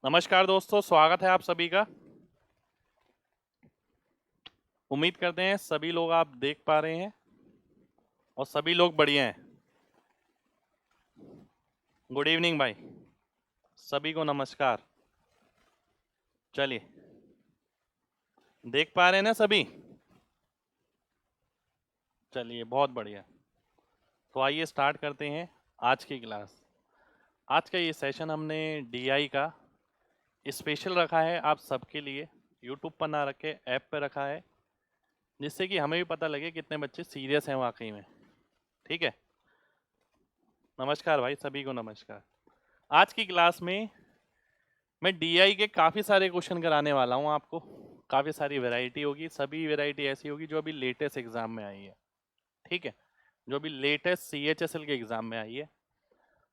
नमस्कार दोस्तों, स्वागत है आप सभी का। उम्मीद करते हैं सभी लोग आप देख पा रहे हैं और सभी लोग बढ़िया हैं। गुड इवनिंग भाई, सभी को नमस्कार। चलिए, देख पा रहे हैं ना सभी? चलिए, बहुत बढ़िया। तो आइए स्टार्ट करते हैं आज की क्लास। आज का ये सेशन हमने डीआई का स्पेशल रखा है आप सबके लिए। यूट्यूब पर ना रखे, ऐप पर रखा है, जिससे कि हमें भी पता लगे कितने बच्चे सीरियस हैं वाकई में। ठीक है, नमस्कार भाई, सभी को नमस्कार। आज की क्लास में मैं डीआई के काफ़ी सारे क्वेश्चन कराने वाला हूँ आपको। काफ़ी सारी वैरायटी होगी, सभी वैरायटी ऐसी होगी जो अभी लेटेस्ट एग्जाम में आई है। ठीक है, जो अभी लेटेस्ट सीएचएसएल के एग्जाम में आई है।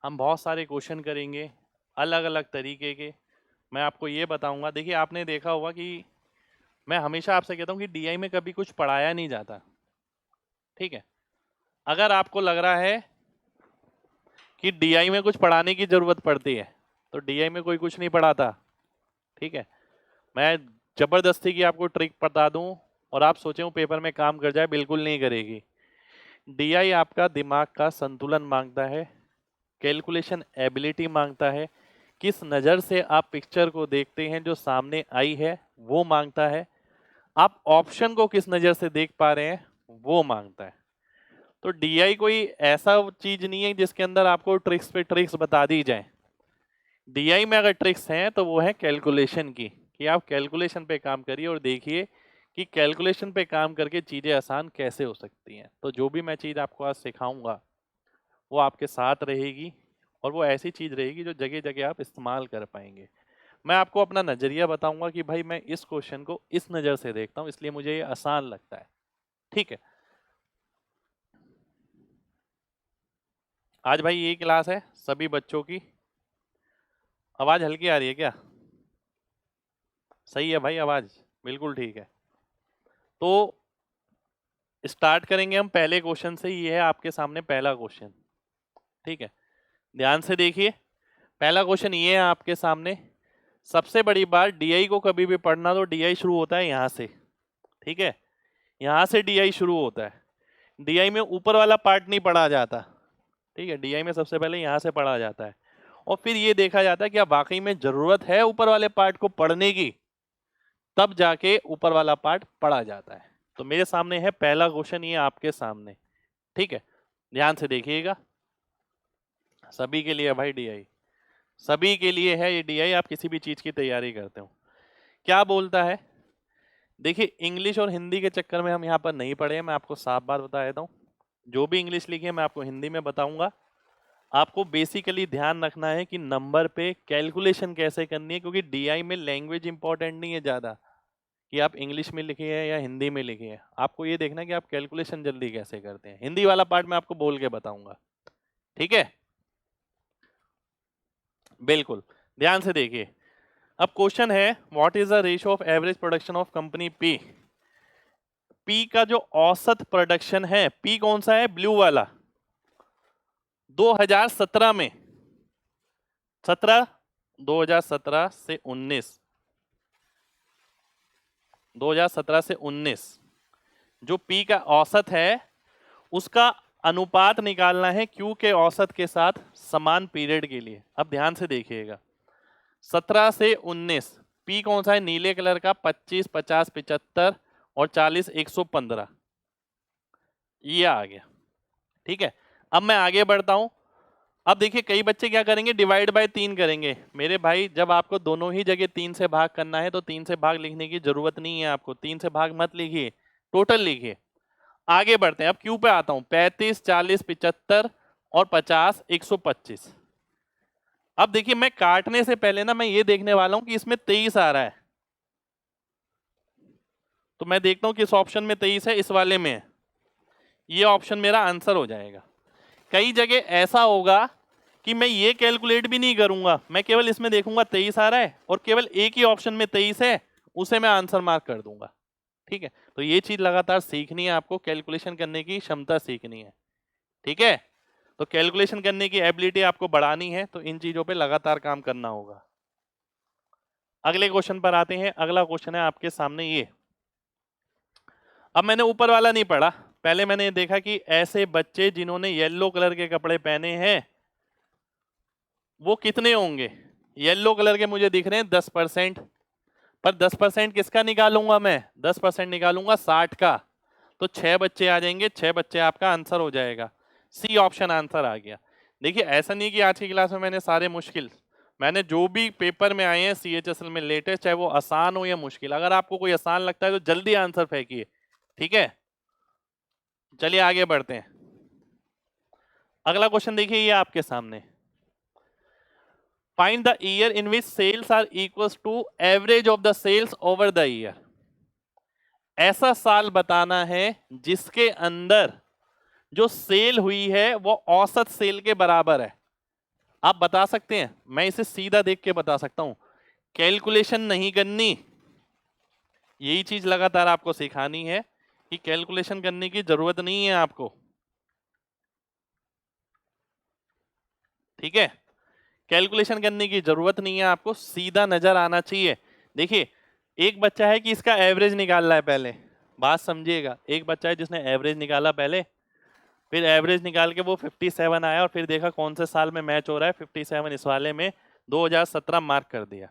हम बहुत सारे क्वेश्चन करेंगे अलग अलग तरीके के। मैं आपको ये बताऊंगा, देखिए आपने देखा होगा कि मैं हमेशा आपसे कहता हूँ कि डीआई में कभी कुछ पढ़ाया नहीं जाता। ठीक है, अगर आपको लग रहा है कि डीआई में कुछ पढ़ाने की ज़रूरत पड़ती है तो डीआई में कोई कुछ नहीं पढ़ाता। ठीक है, मैं जबरदस्ती की आपको ट्रिक बता दूं और आप सोचें वो पेपर में काम कर जाए, बिल्कुल नहीं करेगी। डीआई आपका दिमाग का संतुलन मांगता है, कैलकुलेशन एबिलिटी मांगता है, किस नज़र से आप पिक्चर को देखते हैं जो सामने आई है वो मांगता है, आप ऑप्शन को किस नज़र से देख पा रहे हैं वो मांगता है। तो डीआई कोई ऐसा चीज नहीं है जिसके अंदर आपको ट्रिक्स पे ट्रिक्स बता दी जाए। डीआई में अगर ट्रिक्स हैं तो वो है कैलकुलेशन की, कि आप कैलकुलेशन पे काम करिए और देखिए कि कैलकुलेशन पे काम करके चीज़ें आसान कैसे हो सकती हैं। तो जो भी मैं चीज़ आपको आज सिखाऊंगा वो आपके साथ रहेगी और वो ऐसी चीज़ रहेगी जो जगह जगह आप इस्तेमाल कर पाएंगे। मैं आपको अपना नज़रिया बताऊंगा कि भाई मैं इस क्वेश्चन को इस नज़र से देखता हूँ, इसलिए मुझे ये आसान लगता है। ठीक है, आज भाई ये क्लास है सभी बच्चों की। आवाज़ हल्की आ रही है क्या? सही है भाई, आवाज़ बिल्कुल ठीक है। तो स्टार्ट करेंगे हम पहले क्वेश्चन से। ये है आपके सामने पहला क्वेश्चन। ठीक है, ध्यान से देखिए। पहला क्वेश्चन ये है आपके सामने। सबसे बड़ी बात, डीआई को कभी भी पढ़ना तो डीआई शुरू होता है यहाँ से। ठीक है, यहाँ से डीआई शुरू होता है। डीआई में ऊपर वाला पार्ट नहीं पढ़ा जाता। ठीक है, डीआई में सबसे पहले यहाँ से पढ़ा जाता है और फिर ये देखा जाता है कि वाकई में जरूरत है ऊपर वाले पार्ट को पढ़ने की, तब जाके ऊपर वाला पार्ट पढ़ा जाता है। तो मेरे सामने है पहला क्वेश्चन, ये आपके सामने। ठीक है, ध्यान से देखिएगा। सभी के लिए भाई डीआई, सभी के लिए है ये डीआई। आप किसी भी चीज की तैयारी करते हो, क्या बोलता है देखिए। इंग्लिश और हिंदी के चक्कर में हम यहाँ पर नहीं पढ़े हैं, मैं आपको साफ बात बता देता हूँ। जो भी इंग्लिश लिखी है मैं आपको हिंदी में बताऊंगा। आपको बेसिकली ध्यान रखना है कि नंबर पे कैलकुलेशन कैसे करनी है, क्योंकि डीआई में लैंग्वेज इंपॉर्टेंट नहीं है ज़्यादा कि आप इंग्लिश में लिखिए या हिंदी में लिखिए। आपको ये देखना है कि आप कैलकुलेशन जल्दी कैसे करते हैं। हिंदी वाला पार्ट मैं आपको बोल के बताऊंगा। ठीक है, बिल्कुल ध्यान से देखिए। अब क्वेश्चन है, what is the ratio of average production of company P. P का जो औसत प्रोडक्शन है, पी कौन सा है? ब्लू वाला। 2017 में 17 2017 से 19, 2017 से 19 जो पी का औसत है उसका अनुपात निकालना है क्यू के औसत के साथ समान पीरियड के लिए। अब ध्यान से देखिएगा, 17 से 19 पी कौन सा है? नीले कलर का। 25, 50, 75 और 40, 115, ये आ गया। ठीक है, अब मैं आगे बढ़ता हूं। अब देखिए कई बच्चे क्या करेंगे, डिवाइड बाय 3 करेंगे। मेरे भाई जब आपको दोनों ही जगह 3 से भाग करना है तो 3 से भाग लिखने की जरूरत नहीं है। आपको 3 से भाग मत लिखिए, टोटल लिखिए। आगे बढ़ते हैं, अब क्यू पे आता हूं। 35, 40, 75 और 50, 125। अब देखिए मैं काटने से पहले ना मैं ये देखने वाला हूं कि इसमें 23 आ रहा है, तो मैं देखता हूं किस ऑप्शन में 23 है। इस वाले में, ये ऑप्शन मेरा आंसर हो जाएगा। कई जगह ऐसा होगा कि मैं ये कैलकुलेट भी नहीं करूंगा, मैं केवल इसमें देखूंगा 23 आ रहा है और केवल एक ही ऑप्शन में 23 है, उसे मैं आंसर मार्क कर दूंगा। ठीक है, तो ये चीज लगातार सीखनी है आपको, कैलकुलेशन करने की क्षमता सीखनी है। ठीक है, तो कैलकुलेशन करने की एबिलिटी आपको बढ़ानी है, तो इन चीजों पे लगातार काम करना होगा। अगले क्वेश्चन पर आते हैं। अगला क्वेश्चन है आपके सामने ये। अब मैंने ऊपर वाला नहीं पढ़ा, पहले मैंने देखा कि ऐसे बच्चे जिन्होंने येलो कलर के कपड़े पहने हैं वो कितने होंगे। येलो कलर के मुझे दिख रहे हैं 10%, पर 10% किसका निकालूंगा मैं, 10% निकालूंगा 60 का, तो 6 बच्चे आ जाएंगे, 6 बच्चे आपका आंसर हो जाएगा। सी ऑप्शन आंसर आ गया। देखिए ऐसा नहीं कि आज की क्लास में मैंने सारे मुश्किल, मैंने जो भी पेपर में आए हैं CHSL में लेटेस्ट, चाहे वो आसान हो या मुश्किल, अगर आपको कोई आसान लगता है तो जल्दी आंसर फेंकिए, ठीक है। चलिए आगे बढ़ते हैं। अगला क्वेश्चन देखिए ये आपके सामने। Find the year in which sales are equals to average of the sales over the year. ऐसा साल बताना है जिसके अंदर जो सेल हुई है वो औसत सेल के बराबर है। आप बता सकते हैं, मैं इसे सीधा देख के बता सकता हूं, कैलकुलेशन नहीं करनी। यही चीज लगातार आपको सिखानी है कि कैलकुलेशन करने की जरूरत नहीं है आपको, ठीक है। कैलकुलेशन करने की जरूरत नहीं है आपको, सीधा नजर आना चाहिए। देखिए एक बच्चा है कि इसका एवरेज निकाल रहा है, पहले बात समझिएगा, एक बच्चा है जिसने एवरेज निकाला पहले, फिर एवरेज निकाल के वो 57 आया और फिर देखा कौन से साल में मैच हो रहा है 57 इस वाले में, 2017 मार्क कर दिया।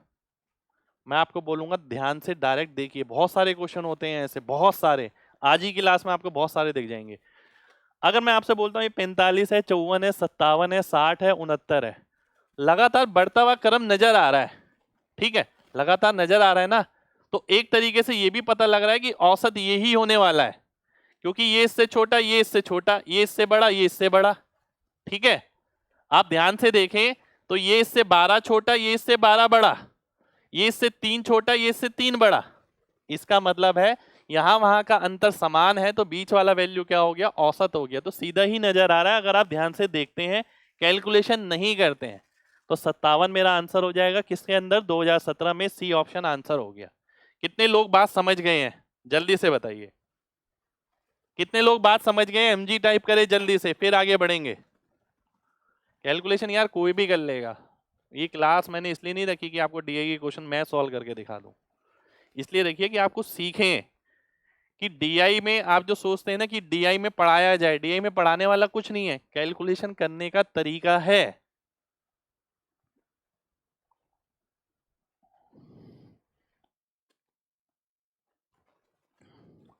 मैं आपको बोलूंगा ध्यान से डायरेक्ट देखिए, बहुत सारे क्वेश्चन होते हैं ऐसे, बहुत सारे, आज ही क्लास में आपको बहुत सारे दिख जाएंगे। अगर मैं आपसे बोलता हूँ ये 45 है, 54 है, 57 है, 60 है, 69 है, लगातार बढ़ता हुआ क्रम नजर आ रहा है, ठीक है, लगातार नजर आ रहा है ना, तो एक तरीके से ये भी पता लग रहा है कि औसत यही होने वाला है, क्योंकि ये इससे छोटा, ये इससे छोटा, ये इससे बड़ा, ये इससे बड़ा, ठीक है। आप ध्यान से देखें तो ये इससे 12 छोटा, ये इससे 12 बड़ा, ये इससे 3 छोटा, ये इससे 3 बड़ा। इसका मतलब है यहां वहां का अंतर समान है, तो बीच वाला वैल्यू क्या हो गया, औसत हो गया। तो सीधा ही नजर आ रहा है अगर आप ध्यान से देखते हैं, कैलकुलेशन नहीं करते हैं। तो 57 मेरा आंसर हो जाएगा किसके अंदर, 2017 में। सी ऑप्शन आंसर हो गया। कितने लोग बात समझ गए हैं जल्दी से बताइए, कितने लोग बात समझ गए हैं, MG टाइप करें जल्दी से, फिर आगे बढ़ेंगे। कैलकुलेशन यार कोई भी कर लेगा, ये क्लास मैंने इसलिए नहीं रखी कि आपको DI के क्वेश्चन मैं सॉल्व करके दिखा दूं, इसलिए रखिए कि आपको सीखें कि DI में आप जो सोचते हैं ना कि DI में पढ़ाया जाए, DI में पढ़ाने वाला कुछ नहीं है, कैलकुलेशन करने का तरीका है।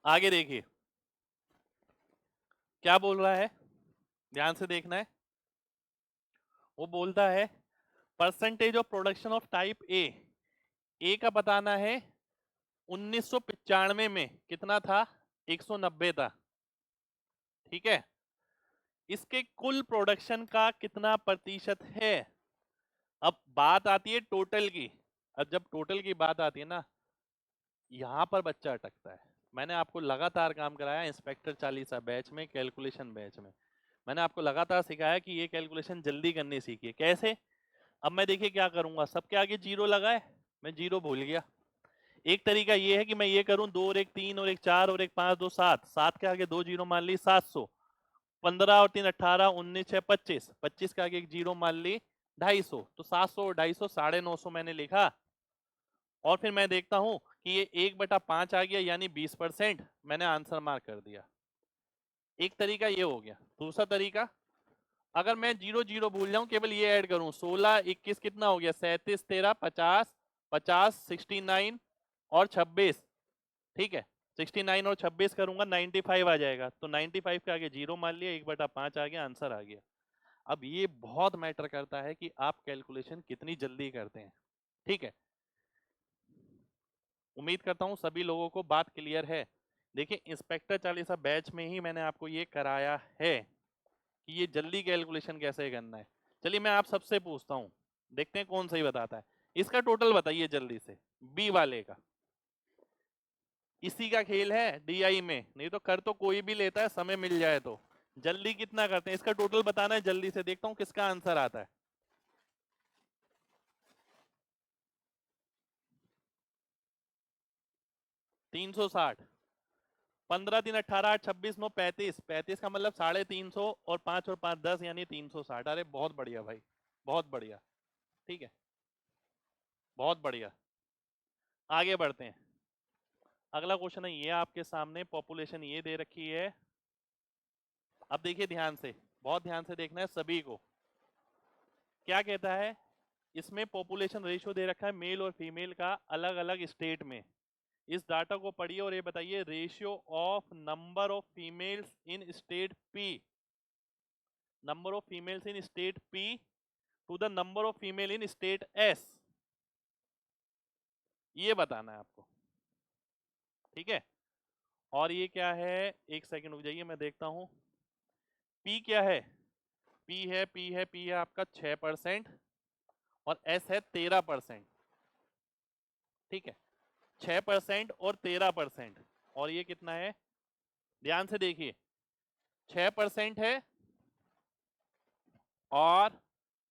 आगे देखिए क्या बोल रहा है, ध्यान से देखना है। वो बोलता है percentage of production of type A का बताना है। 1995 में कितना था, 190 था, ठीक है। इसके कुल प्रोडक्शन का कितना प्रतिशत है। अब बात आती है टोटल की, अब जब टोटल की बात आती है ना, यहां पर बच्चा अटकता है। मैंने आपको लगातार काम कराया इंस्पेक्टर चालीसा बैच में, कैलकुलेशन बैच में, मैंने आपको लगातार सिखाया कि ये कैलकुलेशन जल्दी करनी सीखिए। कैसे, अब मैं देखिए क्या करूंगा, सबके आगे जीरो लगाए, मैं जीरो भूल गया। एक तरीका ये है कि मैं ये करूं, 2 और 1 3 और 1 4 और 1 5 2 7, 7 के आगे 2 जीरो मान ली 700, 15 और 3 18, 19 6 25, 25 के आगे एक जीरो मान ली 250, तो 700 और 250 950 मैंने लिखा। और फिर मैं देखता हूं कि ये 1/5 आ गया, यानी 20%, मैंने आंसर मार्क कर दिया। एक तरीका ये हो गया। दूसरा तरीका, अगर मैं जीरो जीरो भूल जाऊं, केवल ये ऐड करूं, 16 21 कितना हो गया, 37 13 50 50 69 और 26, ठीक है। 69 और 26 करूंगा 95 आ जाएगा, तो 95 के आगे जीरो मान लिया, 1/5 आ गया, आंसर आ गया। अब ये बहुत मैटर करता है कि आप कैलकुलेशन कितनी जल्दी करते हैं, ठीक है। उम्मीद करता हूं सभी लोगों को बात क्लियर है। देखिए इंस्पेक्टर चालीसा बैच में ही मैंने आपको ये कराया है कि ये जल्दी कैलकुलेशन कैसे करना है। चलिए मैं आप सबसे पूछता हूं, देखते हैं कौन सही बताता है। इसका टोटल बताइए जल्दी से, बी वाले का। इसी का खेल है DI में, नहीं तो कर तो कोई भी लेता है समय मिल जाए तो। जल्दी कितना करते हैं, इसका टोटल बताना है जल्दी से, देखता हूं किसका आंसर आता है। 360, 15 3 18 8 26 9 35, 35 का मतलब 350, और 5 और 5 10, यानी 360। अरे बहुत बढ़िया भाई, बहुत बढ़िया, ठीक है, बहुत बढ़िया। आगे बढ़ते हैं। अगला क्वेश्चन है ये आपके सामने, पॉपुलेशन ये दे रखी है। अब देखिए ध्यान से, बहुत ध्यान से देखना है सभी को। क्या कहता है इसमें? पॉपुलेशन रेशियो दे रखा है मेल और फीमेल का अलग अलग स्टेट में। इस डाटा को पढ़िए और ये बताइए ratio of number of females in state P, number of females in state P to the number of female in state S, ये बताना है आपको। ठीक है, और ये क्या है? एक सेकंड रुक जाइए, मैं देखता हूं। पी क्या है? पी है आपका 6% और एस है 13%। ठीक है, 6% और 13%, और ये कितना है? ध्यान से देखिए, 6% है और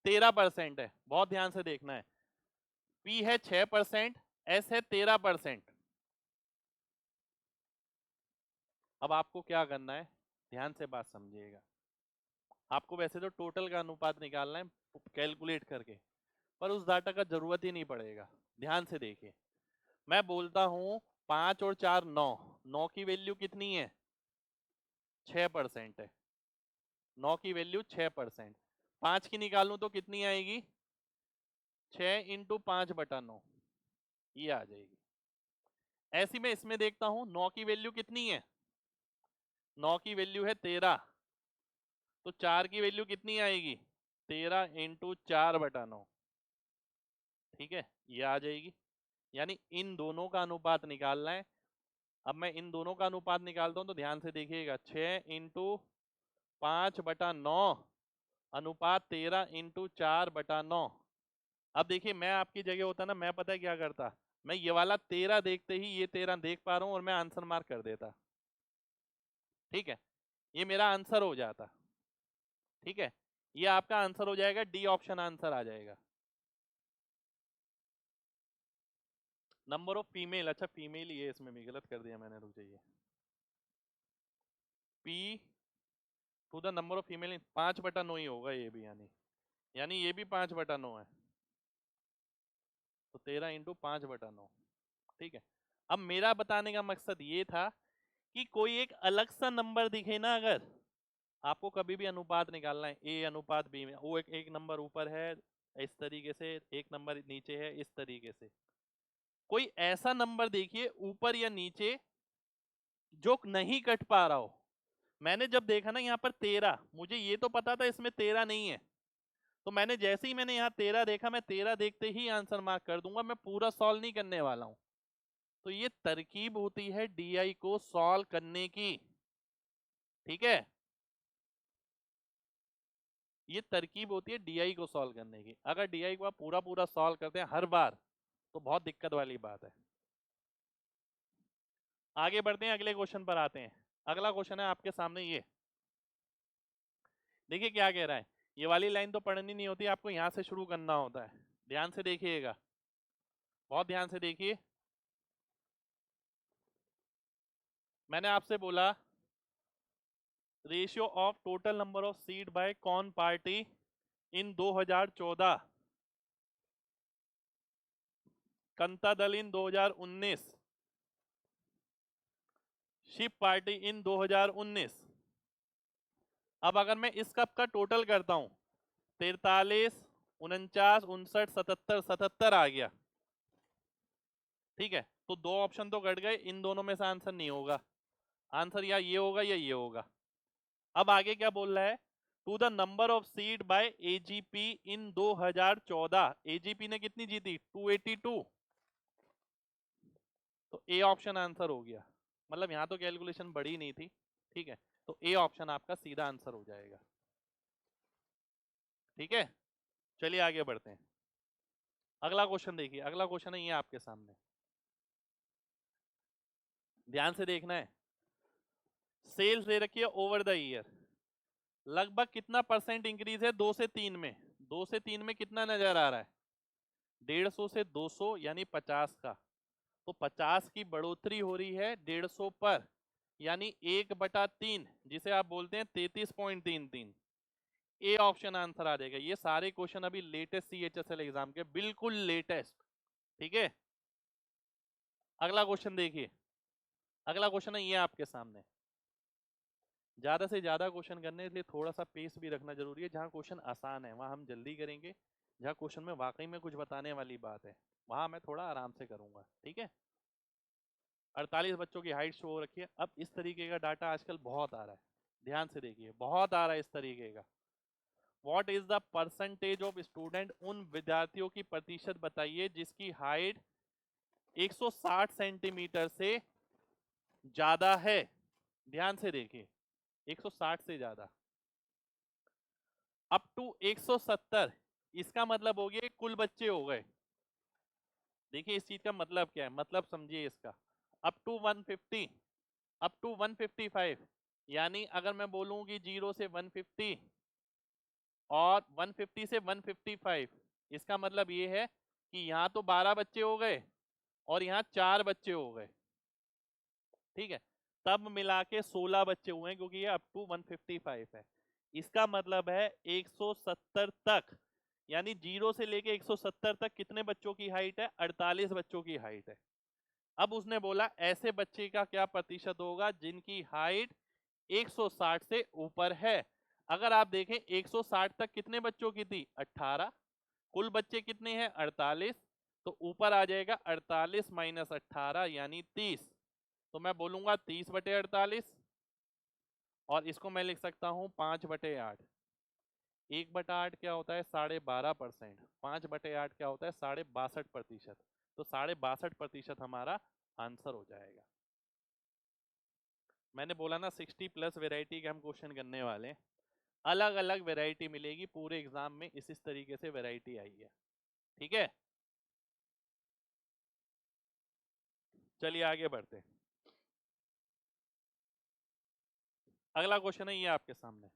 13% है। बहुत ध्यान से देखना है। पी है 6%, एस है 13%। अब आपको क्या करना है, ध्यान से बात समझिएगा। आपको वैसे तो टोटल का अनुपात निकालना है कैलकुलेट करके, पर उस डाटा का जरूरत ही नहीं पड़ेगा। ध्यान से देखिए, मैं बोलता हूं 5 और 4 9, 9 की वैल्यू कितनी है? 6% है। 9 की वैल्यू 6%, 5 की निकालूं तो कितनी आएगी? 6 इंटू 5/9, ये आ जाएगी। ऐसी मैं इसमें देखता हूं 9 की वैल्यू कितनी है? 9 की वैल्यू है 13, तो 4 की वैल्यू कितनी आएगी? 13 इंटू 4/9। ठीक है, ये आ जाएगी। यानी इन दोनों का अनुपात निकालना है। अब मैं इन दोनों का अनुपात निकालता हूं तो ध्यान से देखिएगा, 6 इंटू 5/9 अनुपात 13 इंटू 4/9। अब देखिए मैं आपकी जगह होता ना, मैं पता है क्या करता? मैं ये वाला 13 देखते ही ये 13 देख पा रहा हूं और मैं आंसर मार्क कर देता। ठीक है, ये मेरा आंसर हो जाता। ठीक है, ये आपका आंसर हो जाएगा, डी ऑप्शन आंसर आ जाएगा। नंबर ऑफ फीमेल, अच्छा फीमेल ही है इसमें भी, गलत कर दिया मैंने, रुक जाइए। P to the number of female 5/9 ही होगा ये भी, यानी ये भी 5/9 है, तो 13 इंटू 5/9। ठीक है, अब मेरा बताने का मकसद ये था कि कोई एक अलग सा नंबर दिखे ना, अगर आपको कभी भी अनुपात निकालना है, ए अनुपात बी में, वो एक नंबर ऊपर है इस तरीके से, एक नंबर नीचे है इस तरीके से, कोई ऐसा नंबर देखिए ऊपर या नीचे जो नहीं कट पा रहा हो। मैंने जब देखा ना यहाँ पर 13, मुझे ये तो पता था इसमें 13 नहीं है, तो मैंने जैसे ही मैंने यहाँ 13 देखा, मैं 13 देखते ही आंसर मार्क कर दूंगा, मैं पूरा सॉल्व नहीं करने वाला हूं। तो ये तरकीब होती है डीआई को सॉल्व करने की। ठीक है, ये तरकीब होती है डीआई को सॉल्व करने की। अगर डीआई को आप पूरा पूरा सॉल्व करते हैं हर बार, तो बहुत दिक्कत वाली बात है। आगे बढ़ते हैं, अगले क्वेश्चन पर आते हैं। अगला क्वेश्चन है आपके सामने ये, देखिए क्या कह रहा है। ये वाली लाइन तो पढ़नी नहीं होती, आपको यहां से शुरू करना होता है। ध्यान से देखिएगा, बहुत ध्यान से देखिए। मैंने आपसे बोला ratio of total number of seat by कौन पार्टी इन 2014, कंता दल इन 2019, शिप पार्टी इन 2019। अब अगर मैं इस कप का टोटल करता हूं, 43, 49, 59, 77, 77 आ गया। ठीक है, तो दो ऑप्शन तो कट गए, इन दोनों में से आंसर नहीं होगा। आंसर या ये होगा या ये होगा। अब आगे क्या बोल रहा है? To the number of seat by AGP in 2014, AGP ने कितनी जीती? 282, तो ए ऑप्शन आंसर हो गया। मतलब यहां तो कैलकुलेशन बड़ी नहीं थी। ठीक है, तो ए ऑप्शन आपका सीधा आंसर हो जाएगा। ठीक है, चलिए आगे बढ़ते हैं। अगला क्वेश्चन देखिए, अगला क्वेश्चन है ये आपके सामने, ध्यान से देखना है। सेल्स दे रखी है ओवर द ईयर, लगभग कितना परसेंट इंक्रीज है 2 से 3 में? 2 से 3 में कितना नजर आ रहा है? 150 से 200 यानी 50 का, तो 50 की बढ़ोतरी हो रही है 150 पर, यानी 1/3, जिसे आप बोलते हैं 33.33। ए ऑप्शन आंसर आ जाएगा। ये सारे क्वेश्चन अभी लेटेस्ट सीएचएसएल एग्जाम के, बिल्कुल लेटेस्ट। ठीक है, अगला क्वेश्चन देखिए, अगला क्वेश्चन है ये आपके सामने। ज्यादा से ज्यादा क्वेश्चन करने के लिए थोड़ा सा पेस भी रखना जरूरी है। जहाँ क्वेश्चन आसान है वहां हम जल्दी करेंगे, जहाँ क्वेश्चन में वाकई में कुछ बताने वाली बात है वहां मैं थोड़ा आराम से करूंगा, ठीक है। 48 बच्चों की हाइट शो हो रखी है। अब इस तरीके का डाटा आजकल बहुत आ रहा है, ध्यान से देखिए, बहुत आ रहा है इस तरीके का। What is the percentage of student, उन विद्यार्थियों की प्रतिशत बताइए जिसकी हाइट 160 सेंटीमीटर से ज्यादा है। ध्यान से देखिए, 160 से ज्यादा, अप टू 170। इसका मतलब हो गया कुल बच्चे हो गए। देखिए इस चीज का मतलब क्या है, मतलब समझिए इसका। अप टू 150, अप टू 155, यानी अगर मैं बोलूं कि 0 से 150 और 150 से 155, इसका मतलब ये है कि यहाँ तो 12 बच्चे हो गए और यहाँ 4 बच्चे हो गए, ठीक है। तब मिला के 16 बच्चे हुए हैं क्योंकि ये अप टू 155 है। इसका मतलब है 170 तक, यानी 0 से लेके 170 तक कितने बच्चों की हाइट है, 48 बच्चों की हाइट है। अब उसने बोला ऐसे बच्चे का क्या प्रतिशत होगा जिनकी हाइट 160 से ऊपर है। अगर आप देखें 160 तक कितने बच्चों की थी, 18, कुल बच्चे कितने हैं, 48, तो ऊपर आ जाएगा 48 माइनस 18 यानी 30। तो मैं बोलूंगा 30/48, और इसको मैं लिख सकता हूं 5/8। 1/8 क्या होता है, 12.5%। 5/8 क्या होता है, 62.5%। तो 62.5% हमारा आंसर हो जाएगा। मैंने बोला ना 60+ वेराइटी के हम क्वेश्चन करने वाले हैं। अलग अलग वेराइटी मिलेगी पूरे एग्जाम में, इस तरीके से वेराइटी आई है, ठीक है। चलिए आगे बढ़ते हैं। अगला क्वेश्चन है ये आपके सामने।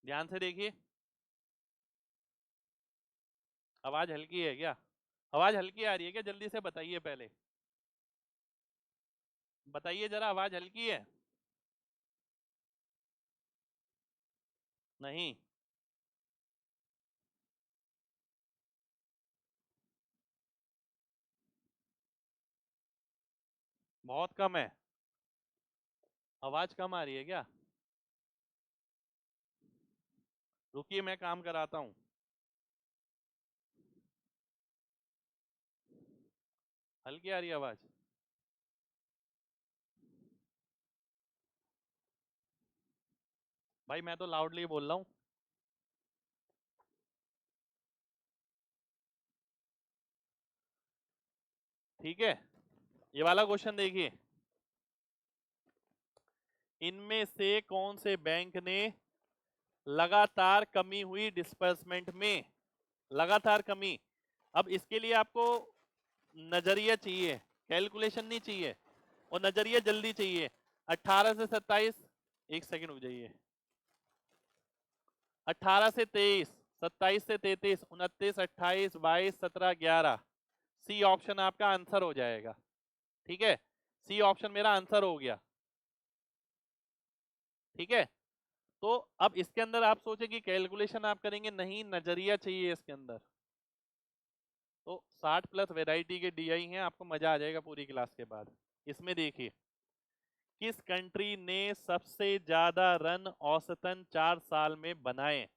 ध्यान से देखिए, आवाज हल्की है क्या, आवाज हल्की आ रही है क्या, जल्दी से बताइए, पहले बताइए जरा, आवाज हल्की है? नहीं, बहुत कम है, आवाज कम आ रही है क्या? रुकिए मैं काम कराता हूँ। हल्की आ रही है आवाज? भाई मैं तो लाउडली बोल रहा हूँ। ठीक है, ये वाला क्वेश्चन देखिए। इनमें से कौन से बैंक ने लगातार कमी हुई डिस्बर्समेंट में, लगातार कमी। अब इसके लिए आपको नजरिया चाहिए, कैलकुलेशन नहीं चाहिए, और नजरिया जल्दी चाहिए। 18 से 27, एक सेकंड रुक जाइए, 18 से 23, 27 से 33, 29, 28, 22, 17, 11। सी ऑप्शन आपका आंसर हो जाएगा, ठीक है। सी ऑप्शन मेरा आंसर हो गया, ठीक है। तो अब इसके अंदर आप सोचे कि कैलकुलेशन आप करेंगे, नहीं, नजरिया चाहिए इसके अंदर। तो 60+ वैरायटी के डीआई हैं, आपको मजा आ जाएगा पूरी क्लास के बाद। इसमें देखिए, किस कंट्री ने सबसे ज्यादा रन औसतन 4 साल में बनाए,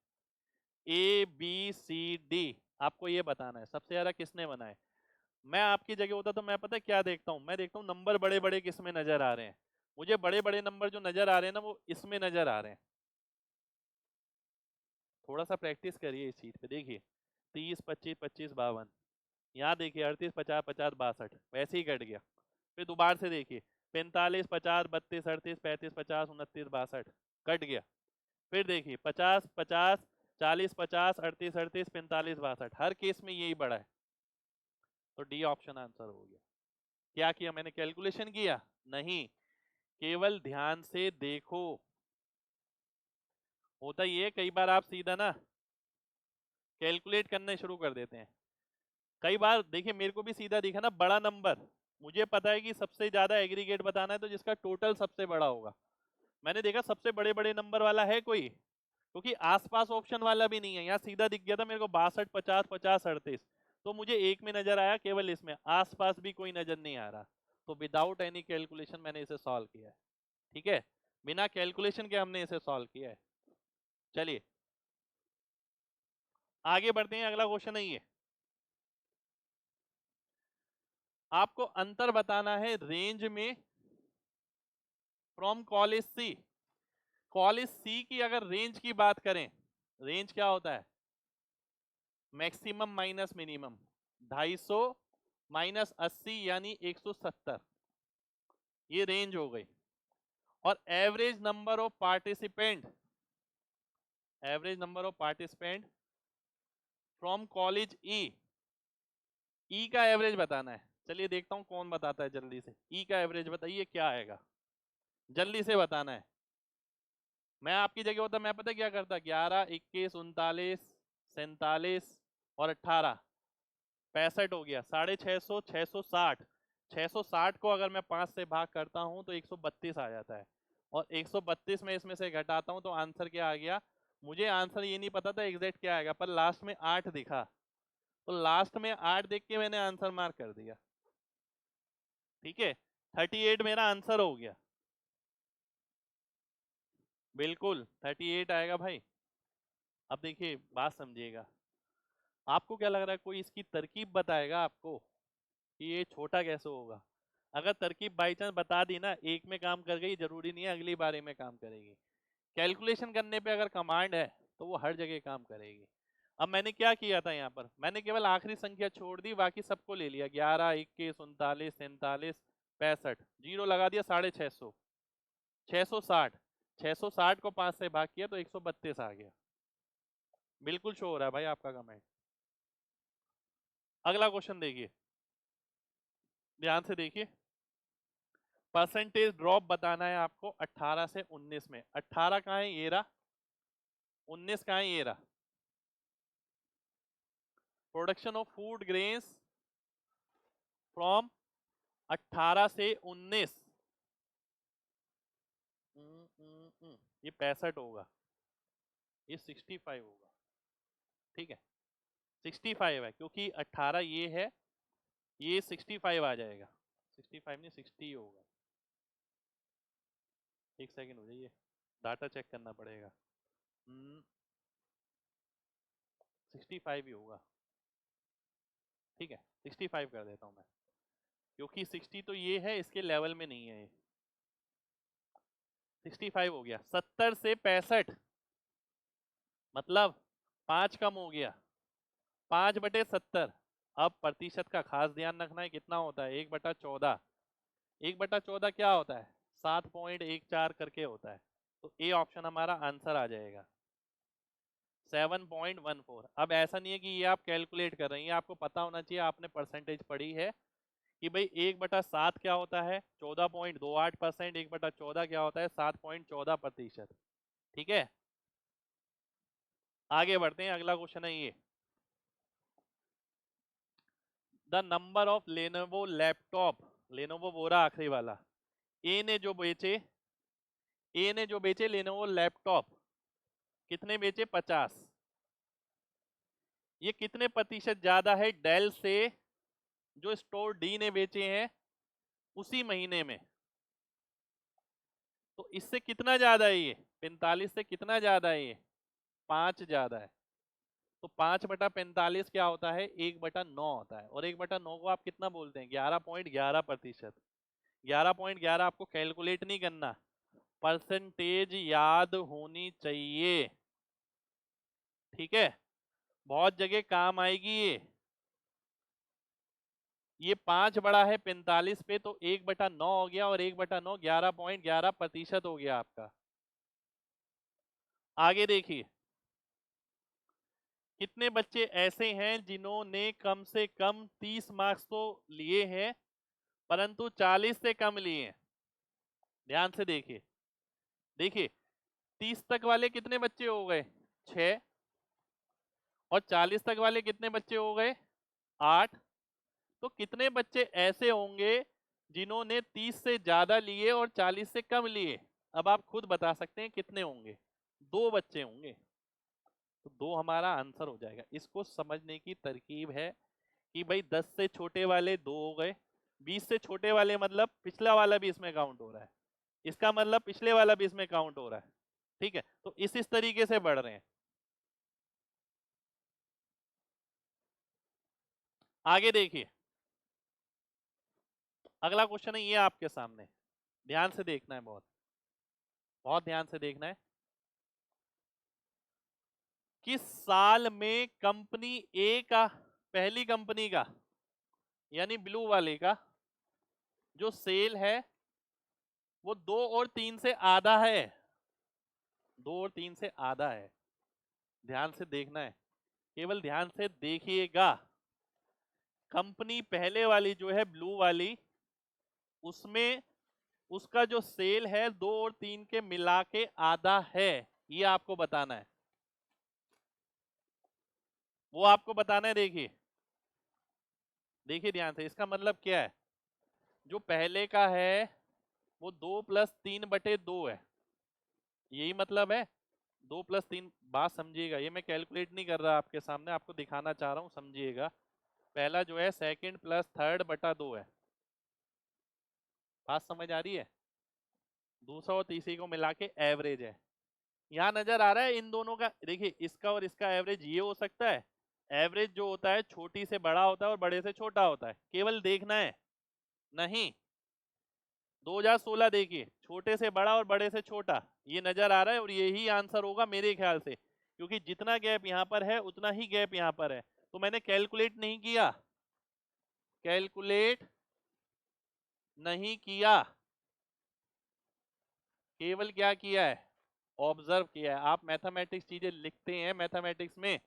ए बी सी डी, आपको ये बताना है सबसे ज्यादा किसने बनाए। मैं आपकी जगह होता तो मैं पता है क्या देखता हूँ, मैं देखता हूँ नंबर बड़े बड़े किसमें नजर आ रहे हैं। मुझे बड़े बड़े नंबर जो नजर आ रहे हैं ना वो इसमें नजर आ रहे हैं। थोड़ा सा प्रैक्टिस करिए इस चीज पे, देखिए 30, 25, 25, 52, यहाँ देखिए 38, 50, 50, 62, वैसे ही कट गया। फिर दोबारा से देखिए 45, 50, 32, 38, 35, 50, 29, 62, कट गया। फिर देखिए 50, 50, 40, 50, 38, 38, 45, 62, हर केस में यही बड़ा है। तो डी ऑप्शन आंसर हो गया। क्या किया मैंने, कैलकुलेशन किया? नहीं, केवल ध्यान से देखो। होता ये कई बार आप सीधा ना कैलकुलेट करने शुरू कर देते हैं। कई बार देखिए मेरे को भी सीधा दिखा ना बड़ा नंबर, मुझे पता है कि सबसे ज्यादा एग्रीगेट बताना है तो जिसका टोटल सबसे बड़ा होगा। मैंने देखा सबसे बड़े बड़े नंबर वाला है कोई, क्योंकि आसपास ऑप्शन वाला भी नहीं है। यहाँ सीधा दिख गया था मेरे को 62, 50, 50, 38, तो मुझे एक में नजर आया, केवल इसमें, आसपास भी कोई नजर नहीं आ रहा। तो विदाउट एनी कैलकुलेशन मैंने इसे सॉल्व किया है। ठीक है, बिना कैलकुलेशन के हमने इसे सॉल्व किया है। चलिए आगे बढ़ते हैं, अगला क्वेश्चन है ये। आपको अंतर बताना है रेंज में फ्रॉम कॉलेज सी। कॉलेज सी की अगर रेंज की बात करें, रेंज क्या होता है? Maximum minus minimum. 250 माइनस 80 यानी 170, ये रेंज हो गई। और average number of participant, average number of participant from college E. E का एवरेज बताना है। चलिए देखता हूं कौन बताता है जल्दी से। ई का एवरेज बताइए क्या आएगा, जल्दी से बताना है। मैं आपकी जगह होता मैं पता क्या करता, 11, 21, 39, 47 और 18, 65 हो गया, 650, 660। 660 को अगर मैं 5 से भाग करता हूं तो 132 आ जाता है। और 132 में इसमें से घटाता हूं तो आंसर क्या आ गया? मुझे आंसर ये नहीं पता था एग्जैक्ट क्या आएगा, पर लास्ट में 8 दिखा, तो लास्ट में 8 देख के मैंने आंसर मार्क कर दिया। ठीक है, 38 मेरा आंसर हो गया। बिल्कुल 38 आएगा भाई। अब देखिए बात समझिएगा, आपको क्या लग रहा है कोई इसकी तरकीब बताएगा आपको कि ये छोटा कैसे होगा? अगर तरकीब बाई चांस बता दी ना, एक में काम कर गई, जरूरी नहीं है अगली बारी में काम करेगी। कैलकुलेशन करने पे अगर कमांड है तो वो हर जगह काम करेगी। अब मैंने क्या किया था, यहाँ पर मैंने केवल आखिरी संख्या छोड़ दी, बाकी सबको ले लिया। 11, 21, 39, 47, 65, जीरो लगा दिया, 650, 660। 660 को 5 से भाग किया तो 132 आ गया। बिल्कुल शो हो रहा है भाई आपका कमेंट। अगला क्वेश्चन देखिए, ध्यान से देखिए। परसेंटेज ड्रॉप बताना है आपको 18 से 19 में। 18 कहाँ है? ये रहा। 19 कहाँ है? ये रहा। Production of food grains from 18 से 19, ये 65 होगा, ये 65 होगा। ठीक है, 65 है क्योंकि 18 ये है, ये 65 आ जाएगा। 65 नहीं 60 होगा। एक सेकंड हो जाइए, डाटा चेक करना पड़ेगा। 65 ही होगा। ठीक है, 65 कर देता हूं मैं, क्योंकि 60 तो ये है, इसके लेवल में नहीं है ये। 65 हो गया। 70 से 65 मतलब 5 कम हो गया, 5/70। अब प्रतिशत का खास ध्यान रखना है, कितना होता है? 1/14। 1/14 क्या होता है? 7.14 करके होता है। तो ए ऑप्शन हमारा आंसर आ जाएगा, 7.14। अब ऐसा नहीं है कि ये आप कैलकुलेट कर रही हैं, आपको पता होना चाहिए, आपने परसेंटेज पढ़ी है कि भाई 1/7 क्या होता है? 14.28%। 1/14 क्या होता है? 7.14%। ठीक है, आगे बढ़ते हैं। अगला क्वेश्चन है ये, the number of Lenovo laptop, Lenovo बोरा आखिरी वाला, ए ने जो बेचे, ए ने जो बेचे लेनोवो लैपटॉप, कितने बेचे? 50। ये कितने प्रतिशत ज्यादा है डेल से जो स्टोर डी ने बेचे हैं उसी महीने में? तो इससे कितना ज्यादा है ये? 45 से कितना ज्यादा है ये? 5 ज्यादा है। तो 5/45 क्या होता है? 1/9 होता है। और 1/9 को आप कितना बोलते हैं? 11.11%। 11.11 आपको कैलकुलेट नहीं करना, परसेंटेज याद होनी चाहिए। ठीक है, बहुत जगह काम आएगी ये 5 बड़ा है 45 पे, तो 1/9 हो गया, और 1/9 11.11% हो गया आपका। आगे देखिए, कितने बच्चे ऐसे हैं जिन्होंने कम से कम 30 मार्क्स तो लिए हैं परंतु 40 से कम लिए हैं? ध्यान से देखिए, देखिए 30 तक वाले कितने बच्चे हो गए? 6। और 40 तक वाले कितने बच्चे हो गए? 8। तो कितने बच्चे ऐसे होंगे जिन्होंने 30 से ज्यादा लिए और 40 से कम लिए? अब आप खुद बता सकते हैं कितने होंगे। 2 बच्चे होंगे, तो 2 हमारा आंसर हो जाएगा। इसको समझने की तरकीब है कि भाई 10 से छोटे वाले 2 हो गए, 20 से छोटे वाले मतलब पिछला वाला भी इसमें काउंट हो रहा है, इसका मतलब पिछले वाला भी इसमें काउंट हो रहा है। ठीक है, तो इस तरीके से बढ़ रहे हैं। आगे देखिए, अगला क्वेश्चन है ये आपके सामने, ध्यान से देखना है, बहुत बहुत ध्यान से देखना है। किस साल में कंपनी ए का, पहली कंपनी का यानी ब्लू वाले का जो सेल है वो 2 और 3 से आधा है, 2 और 3 से आधा है। ध्यान से देखना है, केवल ध्यान से देखिएगा। कंपनी पहले वाली जो है ब्लू वाली, उसमें उसका जो सेल है 2 और 3 के मिला के आधा है, ये आपको बताना है, वो आपको बताना है। देखिए देखिए ध्यान से, इसका मतलब क्या है, जो पहले का है वो 2+3/2 है, यही मतलब है। 2+3, बात समझिएगा, ये मैं कैलकुलेट नहीं कर रहा आपके सामने, आपको दिखाना चाह रहा हूं, समझिएगा। पहला जो है सेकंड प्लस थर्ड बटा 2 है, बात समझ आ रही है। दूसरा और तीसरी को मिला के एवरेज है। यहाँ नजर आ रहा है इन दोनों का, देखिए इसका और इसका एवरेज ये हो सकता है। एवरेज जो होता है छोटी से बड़ा होता है और बड़े से छोटा होता है, केवल देखना है। नहीं, 2016 देखिए, छोटे से बड़ा और बड़े से छोटा, ये नजर आ रहा है, और यही आंसर होगा मेरे ख्याल से, क्योंकि जितना गैप यहाँ पर है उतना ही गैप यहाँ पर है। तो मैंने कैलकुलेट नहीं किया, कैलकुलेट नहीं किया, केवल क्या किया है, ऑब्जर्व किया है। आप मैथमेटिक्स चीजें लिखते हैं मैथमेटिक्स में,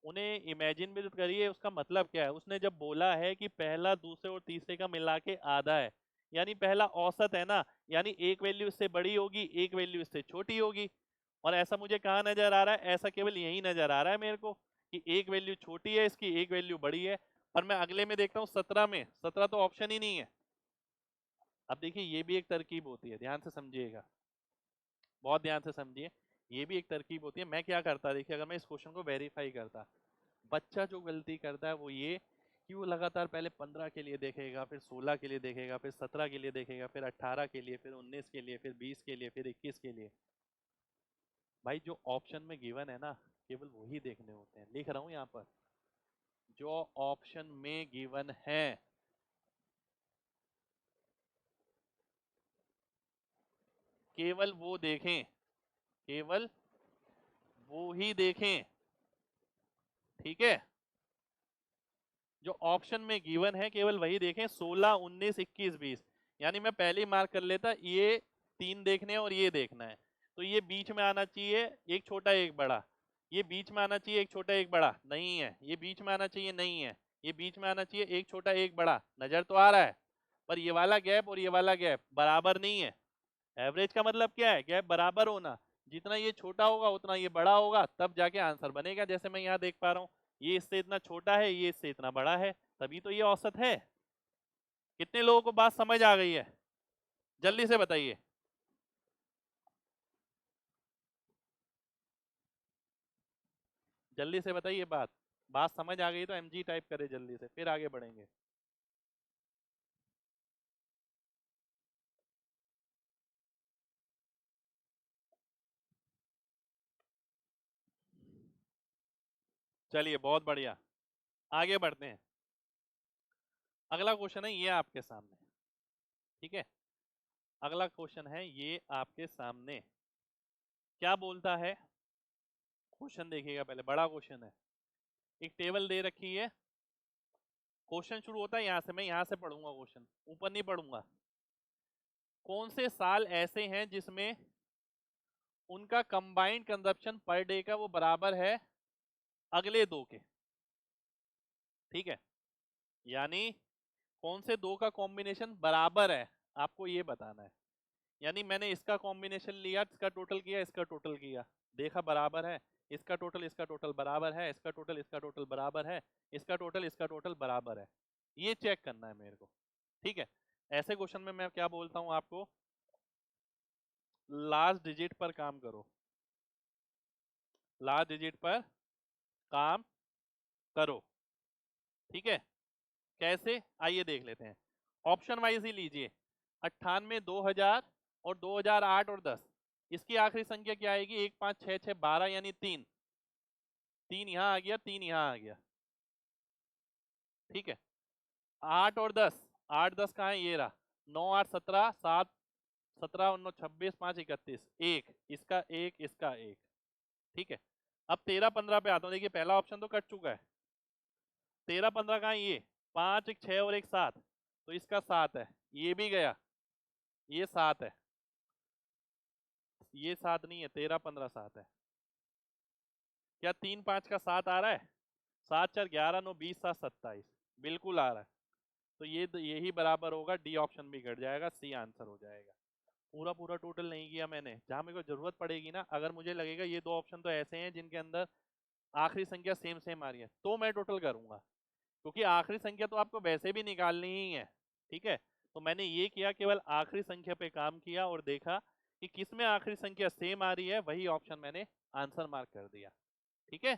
उन्हें इमेजिन भी तो करिए, उसका मतलब क्या है। उसने जब बोला है कि पहला दूसरे और तीसरे का मिला के आधा है, यानी पहला औसत है ना, यानी एक वैल्यू इससे बड़ी होगी, एक वैल्यू इससे छोटी होगी। और ऐसा मुझे कहाँ नजर आ रहा है, ऐसा केवल यही नजर आ रहा है मेरे को कि एक वैल्यू छोटी है इसकी, एक वैल्यू बड़ी है। पर मैं अगले में देखता हूँ 17 में, 17 तो ऑप्शन ही नहीं है। अब देखिए ये भी एक तरकीब होती है, ध्यान से समझिएगा, बहुत ध्यान से समझिए। ये भी एक तरकीब होती है। मैं क्या करता, देखिए अगर मैं इस क्वेश्चन को वेरीफाई करता, बच्चा जो गलती करता है वो ये कि वो लगातार पहले 15 के लिए देखेगा, फिर 16 के लिए देखेगा, फिर 17 के लिए देखेगा, फिर 18 के लिए, फिर 19 के लिए, फिर 20 के लिए, फिर 21 के लिए। भाई जो ऑप्शन में गिवन है ना, केवल वही देखने होते हैं। लिख रहा हूं यहाँ पर, जो ऑप्शन में गिवन है केवल वो देखें, केवल वो ही देखें, ठीक है। जो ऑप्शन में गिवन है केवल वही देखें, 16, 19, 21, 20। यानी मैं पहले ही मार्क कर लेता, ये 3 देखने हैं और ये देखना है, तो ये बीच में आना चाहिए, एक छोटा एक बड़ा। ये बीच में आना चाहिए, एक छोटा एक बड़ा, नहीं है। ये बीच में आना चाहिए, नहीं है। ये बीच में आना चाहिए, एक छोटा एक बड़ा, नजर तो आ रहा है। पर ये वाला गैप और ये वाला गैप बराबर नहीं है। एवरेज का मतलब क्या है, गैप बराबर होना। जितना ये छोटा होगा उतना ये बड़ा होगा, तब जाके आंसर बनेगा। जैसे मैं यहाँ देख पा रहा हूँ, ये इससे इतना छोटा है, ये इससे इतना बड़ा है, तभी तो ये औसत है। कितने लोगों को बात समझ आ गई है, जल्दी से बताइए। जल्दी से बताइए, बात बात समझ आ गई तो एमजी टाइप करे जल्दी से, फिर आगे बढ़ेंगे। चलिए बहुत बढ़िया, आगे बढ़ते हैं। अगला क्वेश्चन है ये आपके सामने, ठीक है। अगला क्वेश्चन है ये आपके सामने, क्या बोलता है। क्वेश्चन देखिएगा, पहले बड़ा क्वेश्चन है। एक टेबल दे रखी है, क्वेश्चन शुरू होता है यहां से, मैं यहां से पढ़ूंगा क्वेश्चन, ऊपर नहीं पढ़ूंगा। कौन से साल ऐसे हैं जिसमें उनका कंबाइंड कंजप्शन पर डे का वो बराबर है अगले दो के, ठीक है। यानी कौन से दो का कॉम्बिनेशन बराबर है, आपको ये बताना है। यानी मैंने इसका कॉम्बिनेशन लिया, इसका टोटल किया, इसका टोटल किया, देखा बराबर है। इसका टोटल बराबर है, इसका टोटल बराबर है, इसका टोटल बराबर है। ये चेक करना है मेरे को, ठीक है। ऐसे क्वेश्चन में मैं क्या बोलता हूं आपको, लास्ट डिजिट पर काम करो। लास्ट डिजिट पर काम करो। ठीक है, कैसे आइए देख लेते हैं। ऑप्शन वाइज ही लीजिए। 98, 2000 और 2008 और 10, इसकी आखिरी संख्या क्या आएगी? 1 5 6 6 12 यानी 3। 3 यहां आ गया, 3 यहां आ गया। ठीक है, 8 और 10, 8 10 कहाँ है? ये रहा। 9 8 17, 7 17 19 26 5 31, एक इसका, एक इसका, एक। ठीक है, अब 13 15 पे आता हूं। देखिए पहला ऑप्शन तो कट चुका है। 13 15 कहाँ है? ये 5 एक 6 और एक 7, तो इसका 7 है। ये भी गया, ये 7 है। ये 7 नहीं है, 13 15 7 है। क्या 3 5 का 7 आ रहा है? 7 4 11 9 20 7 27, बिल्कुल आ रहा है। तो यही बराबर होगा, डी ऑप्शन भी कट जाएगा, सी आंसर हो जाएगा। पूरा पूरा टोटल नहीं किया मैंने, जहां मेरे को जरूरत पड़ेगी ना, अगर मुझे लगेगा ये दो ऑप्शन तो ऐसे हैं जिनके अंदर आखिरी संख्या सेम सेम आ रही है, तो मैं टोटल करूंगा, क्योंकि आखिरी संख्या तो आपको वैसे भी निकालनी ही है। ठीक है, तो मैंने ये किया, केवल आखिरी संख्या पे काम किया और देखा कि किस में आखिरी संख्या सेम आ रही है, वही ऑप्शन मैंने आंसर मार्क कर दिया। ठीक है,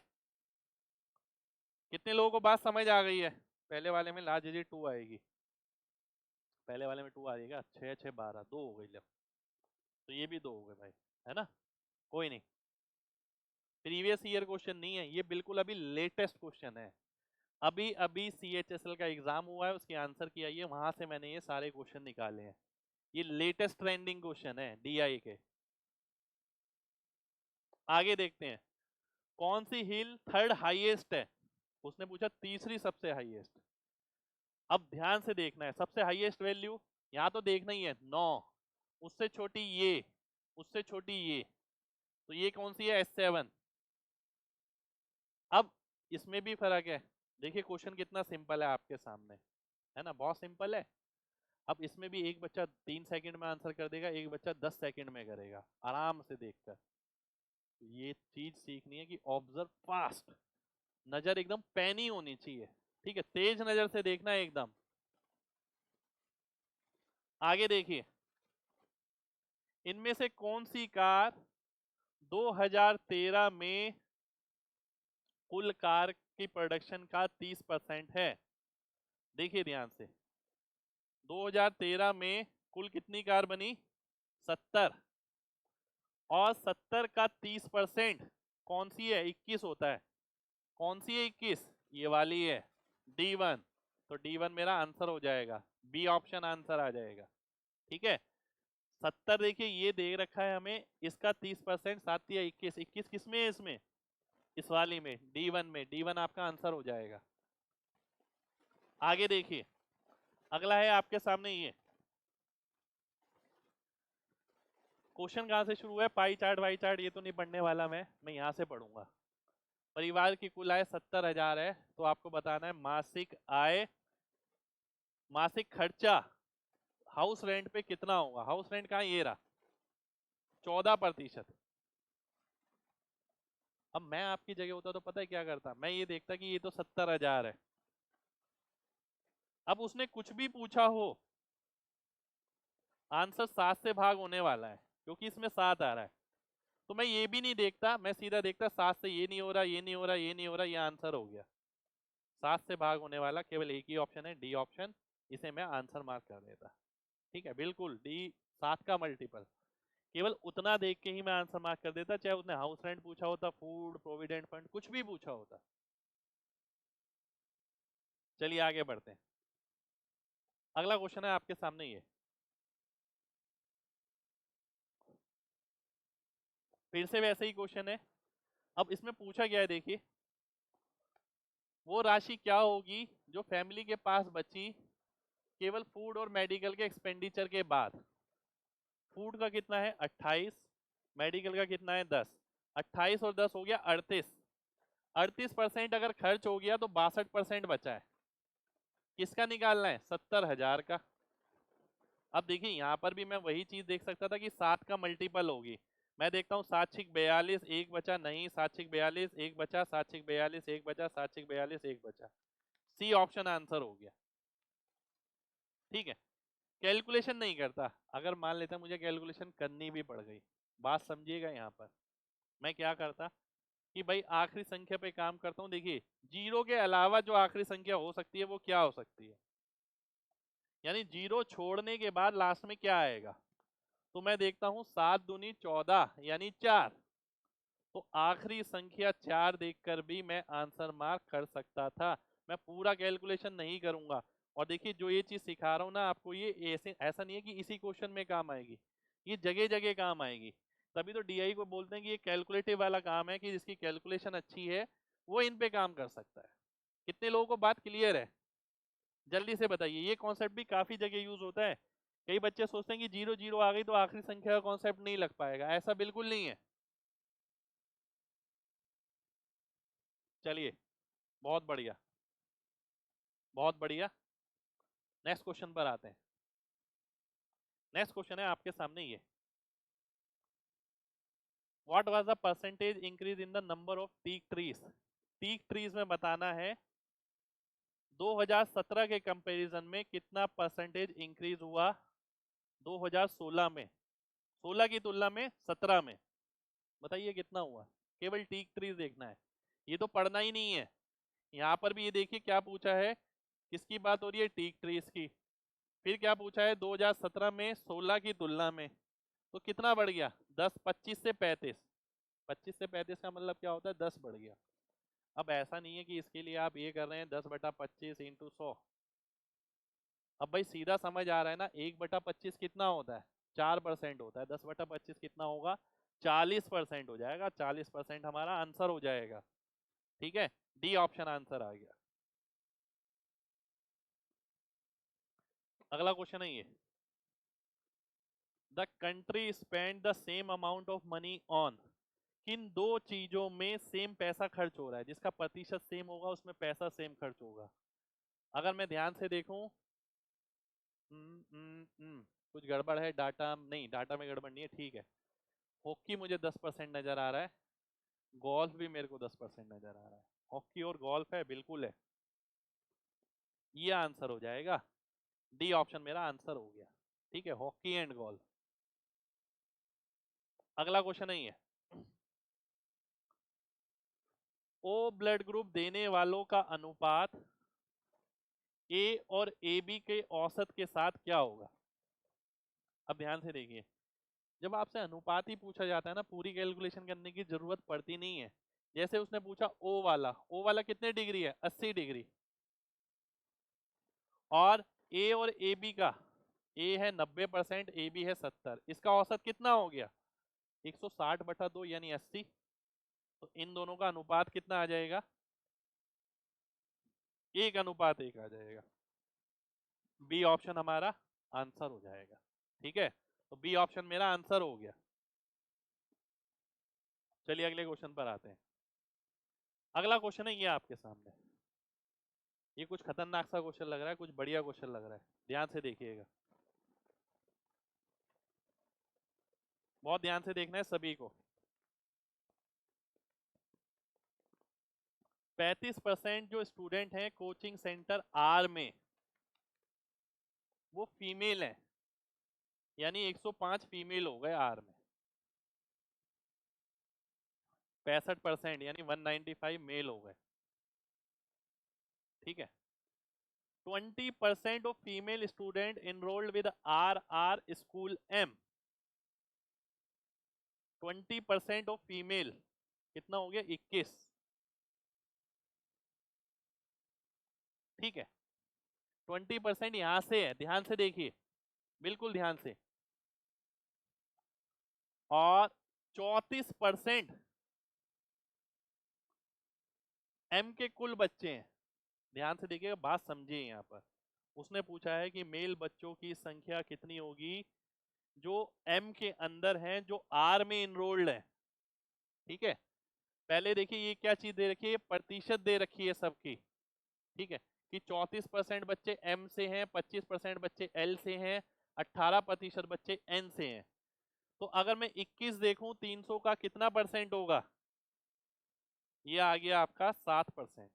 कितने लोगों को बात समझ आ गई है? पहले वाले में लास्ट डिजिट 2 आएगी, पहले वाले में 2 आ जाएगा। 6 6 12, 2 हो गई। लो, तो ये भी 2 हो गए भाई, है ना? कोई नहीं, प्रीवियस ईयर क्वेश्चन नहीं है ये, बिल्कुल अभी लेटेस्ट क्वेश्चन है। अभी अभी CHSL का एग्जाम हुआ है, उसके आंसर किया, ये वहां से मैंने ये सारे क्वेश्चन निकाले हैं। ये लेटेस्ट ट्रेंडिंग क्वेश्चन है DI के। आगे देखते हैं, कौन सी हिल थर्ड हाईएस्ट है? उसने पूछा तीसरी सबसे हाईएस्ट। अब ध्यान से देखना है, सबसे हाईएस्ट वैल्यू यहां तो देखना ही है 9, उससे छोटी ये, उससे छोटी ये, तो ये कौन सी है? S7। अब इसमें भी फर्क है। देखिए क्वेश्चन कितना सिंपल है आपके सामने, है ना? बहुत सिंपल है। अब इसमें भी एक बच्चा 3 सेकंड में आंसर कर देगा, एक बच्चा 10 सेकंड में करेगा, आराम से देखकर। ये चीज सीखनी है कि ऑब्जर्व फास्ट, नजर एकदम पैनी होनी चाहिए। ठीक है, तेज नजर से देखना है एकदम। आगे देखिए, इनमें से कौन सी कार 2013 में कुल कार की प्रोडक्शन का 30% है? देखिए ध्यान से, 2013 में कुल कितनी कार बनी? 70, और 70 का 30% कौन सी है? 21 होता है। कौन सी है 21? ये वाली है, D1। तो D1 मेरा आंसर हो जाएगा, बी ऑप्शन आंसर आ जाएगा। ठीक है, 70 देखिए ये दे रखा है हमें, इसका 30%, 7 या 21, 21 किस में है? इसमें, इस वाली में, D1 में। D1 आपका आंसर हो जाएगा। आगे देखिए, अगला है आपके सामने ये क्वेश्चन। कहां से शुरू है? पाई चार्ट वाई चार्ट ये तो नहीं पढ़ने वाला मैं यहां से पढ़ूंगा। परिवार की कुल आय 70,000 है, तो आपको बताना है मासिक आय, मासिक खर्चा हाउस रेंट पे कितना होगा। हाउस रेंट कहाँ? ये रहा, 14%। अब मैं आपकी जगह होता तो पता है क्या करता? मैं ये देखता कि ये तो 70,000 है। अब उसने कुछ भी पूछा हो, आंसर 7 से भाग होने वाला है, क्योंकि इसमें 7 आ रहा है। तो मैं ये भी नहीं देखता, मैं सीधा देखता 7 से ये नहीं हो रहा, ये नहीं हो रहा, ये नहीं हो रहा, ये आंसर हो गया। 7 से भाग होने वाला केवल एक ही ऑप्शन है, डी ऑप्शन। इसे मैं आंसर मार्क कर देता। ठीक है, बिल्कुल डी, 7 का मल्टीपल। केवल उतना देख के ही मैं आंसर मार्क कर देता, चाहे उसने हाउस रेंट पूछा होता, फूड, प्रोविडेंट फंड, कुछ भी पूछा होता। चलिए आगे बढ़ते हैं। अगला क्वेश्चन है आपके सामने ये, फिर से वैसे ही क्वेश्चन है। अब इसमें पूछा गया है, देखिए, वो राशि क्या होगी जो फैमिली के पास बची केवल फूड और मेडिकल के एक्सपेंडिचर के बाद? फूड का कितना है? 28, मेडिकल का कितना है? 10। 28 और 10 हो गया 38। 38% अगर खर्च हो गया तो 62% बचा है। किसका निकालना है? 70,000 का। अब देखिए यहां पर भी मैं वही चीज देख सकता था कि 7 का मल्टीपल होगी। मैं देखता हूँ 7 6 42, एक बचा, नहीं 7 6 42, एक बचा, 7 6 42, एक बचा, 7 6 42, एक बचा। सी ऑप्शन आंसर हो गया। ठीक है, कैलकुलेशन नहीं करता। अगर मान लेता मुझे कैलकुलेशन करनी भी पड़ गई, बात समझिएगा, यहाँ पर मैं क्या करता, कि भाई आखिरी संख्या पे काम करता हूं। देखिए जीरो के अलावा जो आखिरी संख्या हो सकती है वो क्या हो सकती है, यानी जीरो छोड़ने के बाद लास्ट में क्या आएगा। तो मैं देखता हूं 7 दूनी 14 यानी 4। तो आखिरी संख्या 4 देखकर भी मैं आंसर मार्क कर सकता था। मैं पूरा कैलकुलेशन नहीं करूंगा। और देखिए जो ये चीज सिखा रहा हूं ना आपको, ये ऐसे ऐसा नहीं है कि इसी क्वेश्चन में काम आएगी, ये जगह जगह काम आएगी। तभी तो डीआई को बोलते हैं कि ये कैलकुलेटिव वाला काम है, कि जिसकी कैलकुलेशन अच्छी है वो इन पे काम कर सकता है। कितने लोगों को बात क्लियर है, जल्दी से बताइए। ये कॉन्सेप्ट भी काफी जगह यूज होता है। कई बच्चे सोचते हैं कि जीरो जीरो आ गई तो आखिरी संख्या का कॉन्सेप्ट नहीं लग पाएगा, ऐसा बिल्कुल नहीं है। चलिए, बहुत बढ़िया, बहुत बढ़िया। नेक्स्ट क्वेश्चन पर आते हैं। नेक्स्ट क्वेश्चन है आपके सामने ये, what was the percentage increase in the number of teak trees. Teak trees में बताना है 2017 के कंपैरिजन में कितना परसेंटेज इंक्रीज हुआ 2016 में, 16 की तुलना में 17 में। बताइए कितना हुआ, केवल टीक ट्रीज देखना है, ये तो पढ़ना ही नहीं है। यहाँ पर भी ये देखिए क्या पूछा है, किसकी बात हो रही है, टीक ट्रीज की। फिर क्या पूछा है 2017 में 16 की तुलना में, तो कितना बढ़ गया 10, 25 से 35। 25 से 35 का मतलब क्या होता है, 10 बढ़ गया। अब ऐसा नहीं है कि इसके लिए आप ये कर रहे हैं 10/25 इंटू 100। अब भाई सीधा समझ आ रहा है ना, 1/25 कितना होता है, 4% होता है। 10/25 कितना होगा, 40% हो जाएगा। 40% हमारा आंसर हो जाएगा। ठीक है, डी ऑप्शन आंसर आ गया। अगला क्वेश्चन है ये, the country spend the same amount of money on. किन दो चीजों में सेम पैसा खर्च हो रहा है, जिसका प्रतिशत सेम होगा उसमें पैसा सेम खर्च होगा। अगर मैं ध्यान से देखूं, कुछ गड़बड़ है, डाटा नहीं, डाटा में गड़बड़ नहीं है, ठीक है। हॉकी मुझे 10% नजर आ रहा है, गोल्फ भी मेरे को 10% नजर आ रहा है। हॉकी और गोल्फ है, बिल्कुल है, ये आंसर हो जाएगा। डी ऑप्शन मेरा आंसर हो गया। ठीक है, हॉकी एंड गोल्फ। अगला क्वेश्चन है ये, ओ ब्लड ग्रुप देने वालों का अनुपात ए और ए बी के औसत के साथ क्या होगा। अब ध्यान से देखिए, जब आपसे अनुपात ही पूछा जाता है ना, पूरी कैलकुलेशन करने की जरूरत पड़ती नहीं है। जैसे उसने पूछा ओ वाला कितने डिग्री है, 80 डिग्री। और ए और ए बी का, ए है 90%, ए बी है 70, इसका औसत कितना हो गया 160/2 यानी 80। तो इन दोनों का अनुपात कितना आ जाएगा, 1:1 आ जाएगा। बी ऑप्शन हमारा आंसर हो जाएगा। ठीक है, तो बी ऑप्शन मेरा आंसर हो गया। चलिए अगले क्वेश्चन पर आते हैं। अगला क्वेश्चन है ये आपके सामने, ये कुछ खतरनाक सा क्वेश्चन लग रहा है, कुछ बढ़िया क्वेश्चन लग रहा है, ध्यान से देखिएगा, बहुत ध्यान से देखना है सभी को। 35% जो स्टूडेंट हैं कोचिंग सेंटर आर में, वो फीमेल है, यानी 105 फीमेल हो गए आर में। 65% यानी 195 मेल हो गए। ठीक है, 20% of female student enrolled with R R school M. 20% of female कितना हो गया, 21। ठीक है, 20% यहां से है, ध्यान से देखिए, बिल्कुल ध्यान से। और 34% एम के कुल बच्चे हैं। ध्यान से देखिएगा, बात समझिए यहाँ पर। उसने पूछा है कि मेल बच्चों की संख्या कितनी होगी जो एम के अंदर हैं, जो आर में इनरोल्ड है। ठीक है, पहले देखिए ये क्या चीज दे रखी है, प्रतिशत दे रखी है सबकी। ठीक है, कि 34% बच्चे एम से हैं, 25% बच्चे एल से हैं, 18% बच्चे एन से हैं। तो अगर मैं 21 देखूं 300 का कितना परसेंट होगा, ये आ गया आपका 7%।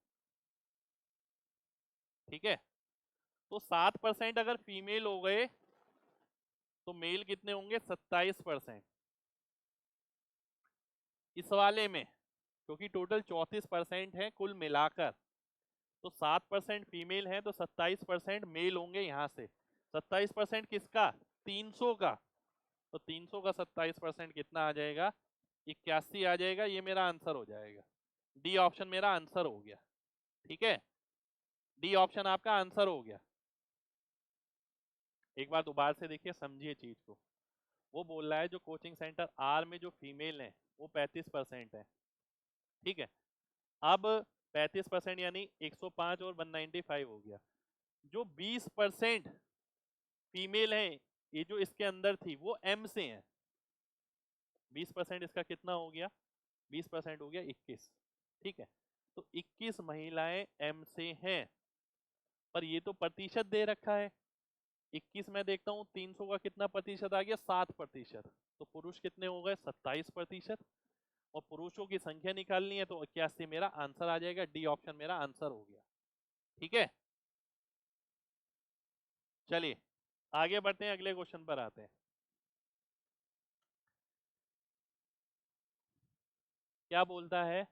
ठीक है, तो 7% अगर फीमेल हो गए तो मेल कितने होंगे, 27%। इस वाले में क्योंकि टोटल 34% है कुल मिलाकर, तो 7% फीमेल है तो 27% मेल होंगे। यहाँ से 27% किसका? 300 का। तो 300 का 27% कितना आ जाएगा? 81 आ जाएगा। ये मेरा आंसर हो जाएगा। डी ऑप्शन मेरा आंसर हो गया। ठीक है, डी ऑप्शन आपका आंसर हो गया। एक बार दोबारा से देखिए, समझिए चीज को। वो बोल रहा है जो कोचिंग सेंटर आर में जो फीमेल है वो 35% है। ठीक है, अब 35% यानी 105 और 195 हो गया। जो 20% फीमेल है ये जो इसके अंदर थी वो एम से है। 20% इसका कितना हो गया? 20% हो गया 21। ठीक है, तो 21 महिलाएं एम से हैं, पर ये तो प्रतिशत दे रखा है। 21 में देखता हूँ 300 का कितना प्रतिशत आ गया? 7%। तो पुरुष कितने हो गए? 27%। और पुरुषों की संख्या निकालनी है तो 81 मेरा आंसर आ जाएगा। डी ऑप्शन मेरा आंसर हो गया। ठीक है, चलिए आगे बढ़ते हैं, अगले क्वेश्चन पर आते हैं। क्या बोलता है?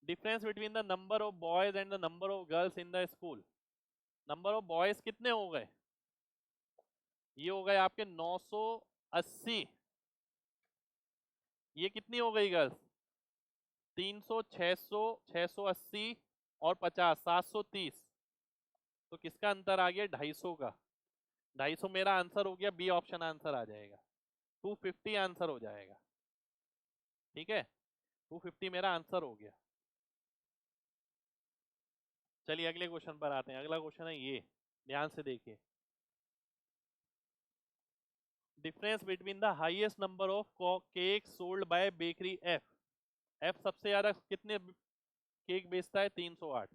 Difference between the number of boys and the number of girls in the school. Number of boys कितने हो गए? ये हो गए आपके 980। ये कितनी हो गई गर्ल्स? 300, 600, 680 और 50, 730। तो किसका अंतर आ गया? 250 का। 250 मेरा आंसर हो गया। बी ऑप्शन आंसर आ जाएगा। 250 आंसर हो जाएगा। ठीक है, 250 मेरा आंसर हो गया। चलिए अगले क्वेश्चन पर आते हैं। अगला क्वेश्चन है ये, ध्यान से देखिए। Difference between the highest number of cake sold by bakery F. F सबसे ज्यादा कितने केक बेचता है? 308।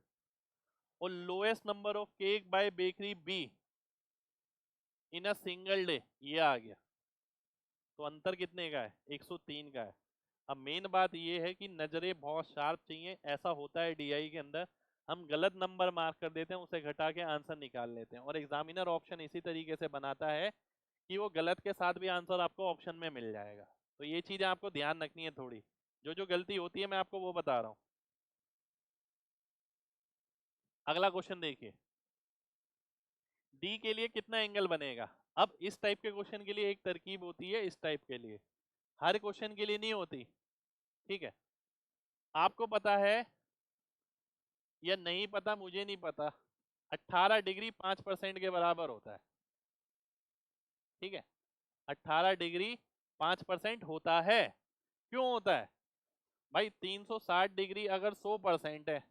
और lowest number of cake bye bakery be in a single day, ये आ गया। तो अंतर कितने का है? 103 का है। अब मेन बात ये है कि नजरें बहुत शार्प चाहिए। ऐसा होता है डीआई के अंदर, हम गलत नंबर मार्क कर देते हैं, उसे घटा के आंसर निकाल लेते हैं। और एग्जामिनर ऑप्शन इसी तरीके से बनाता है कि वो गलत के साथ भी आंसर आपको ऑप्शन में मिल जाएगा। तो ये चीजें आपको ध्यान रखनी है थोड़ी। जो जो गलती होती है मैं आपको वो बता रहा हूँ। अगला क्वेश्चन देखिए, डी के लिए कितना एंगल बनेगा? अब इस टाइप के क्वेश्चन के लिए एक तरकीब होती है, इस टाइप के लिए, हर क्वेश्चन के लिए नहीं होती। ठीक है, आपको पता है या नहीं पता मुझे नहीं पता, 18 डिग्री 5% के बराबर होता है। ठीक है, 18 डिग्री 5% होता है। क्यों होता है भाई? 360 डिग्री अगर 100% है,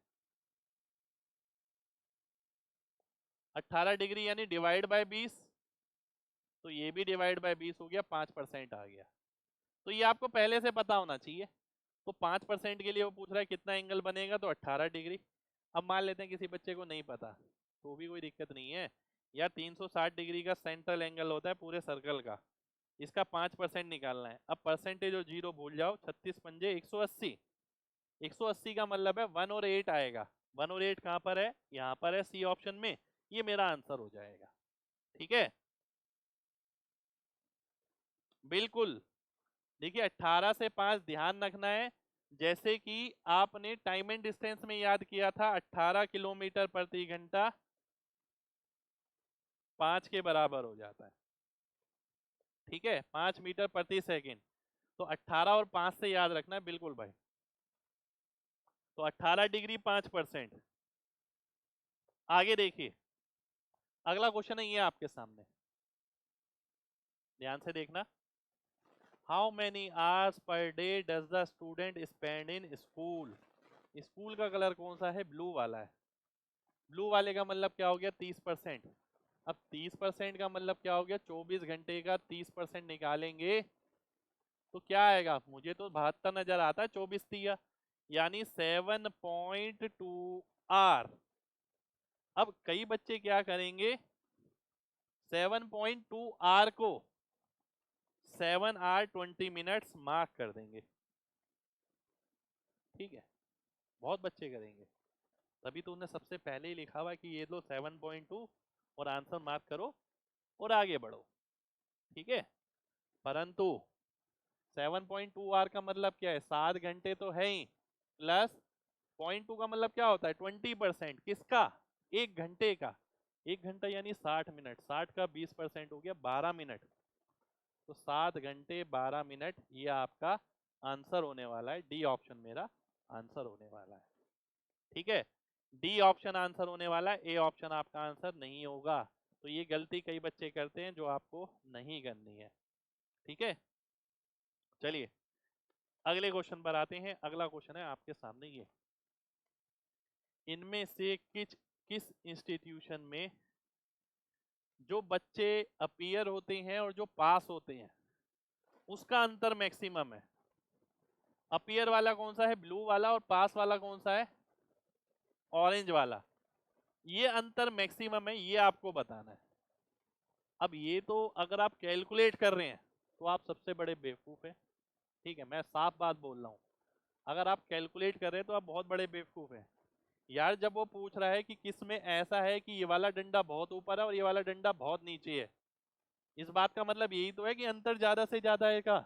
18 डिग्री यानी डिवाइड बाय 20, तो ये भी डिवाइड बाय 20 हो गया, 5% आ गया। तो ये आपको पहले से पता होना चाहिए। तो 5% के लिए वो पूछ रहा है कितना एंगल बनेगा, तो 18 डिग्री। अब मान लेते हैं किसी बच्चे को नहीं पता, तो भी कोई दिक्कत नहीं है यार। 360 डिग्री का सेंट्रल एंगल होता है पूरे सर्कल का, इसका 5% निकालना है। अब परसेंटेज और जीरो भूल जाओ, 36 पंजे 180। 180 का मतलब है 1 और 8 आएगा। 1 और 8 कहाँ पर है? यहाँ पर है, सी ऑप्शन में। ये मेरा आंसर हो जाएगा। ठीक है, बिल्कुल। देखिए 18 से 5 ध्यान रखना है। जैसे कि आपने टाइम एंड डिस्टेंस में याद किया था, 18 किलोमीटर प्रति घंटा 5 के बराबर हो जाता है। ठीक है, 5 मीटर प्रति सेकंड। तो 18 और 5 से याद रखना है, बिल्कुल भाई। तो 18 डिग्री 5%। आगे देखिए, अगला क्वेश्चन है ये आपके सामने, ध्यान से देखना। How many hours per day does the student spend in school. School का कलर कौन सा है? ब्लू वाला है। ब्लू वाले का मतलब क्या हो गया? 30%। अब 30% का मतलब क्या हो गया? 24 घंटे का 30% निकालेंगे तो क्या आएगा? मुझे तो 72 नजर आता है, 24 दिया, यानी 7.2 आर। अब कई बच्चे क्या करेंगे, 7.2 आर को 7 आवर 20 मिनट्स मार्क कर देंगे। ठीक है, बहुत बच्चे करेंगे। तभी तो उन्हें सबसे पहले ही लिखा हुआ है कि ये लो 7.2 और आंसर मार्क करो और आगे बढ़ो। ठीक है, परंतु 7.2 आवर का मतलब क्या है, 7 घंटे तो है ही, प्लस 0.2 का मतलब क्या होता है, 20%। किसका, 1 घंटे का। 1 घंटा यानी 60 मिनट, 60 का 20% हो गया 12 मिनट। तो 7 घंटे 12 मिनट ये आपका आंसर होने वाला है। डी ऑप्शन मेरा आंसर होने वाला है। ठीक है, डी ऑप्शन आंसर होने वाला है, ए ऑप्शन आपका आंसर नहीं होगा। तो ये गलती कई बच्चे करते हैं जो आपको नहीं करनी है। ठीक है, चलिए अगले क्वेश्चन पर आते हैं। अगला क्वेश्चन है आपके सामने ये, इनमें से किस इंस्टीट्यूशन में जो बच्चे अपीयर होते हैं और जो पास होते हैं उसका अंतर मैक्सिमम है। अपीयर वाला कौन सा है, ब्लू वाला, और पास वाला कौन सा है, ऑरेंज वाला। ये अंतर मैक्सिमम है, ये आपको बताना है। अब ये तो अगर आप कैलकुलेट कर रहे हैं तो आप सबसे बड़े बेवकूफ हैं। ठीक है, मैं साफ बात बोल रहा हूं, अगर आप कैलकुलेट कर रहे हैं तो आप बहुत बड़े बेवकूफ हैं यार। जब वो पूछ रहा है कि किस में ऐसा है कि ये वाला डंडा बहुत ऊपर है और ये वाला डंडा बहुत नीचे है, इस बात का मतलब यही तो है कि अंतर ज्यादा से ज्यादा है का।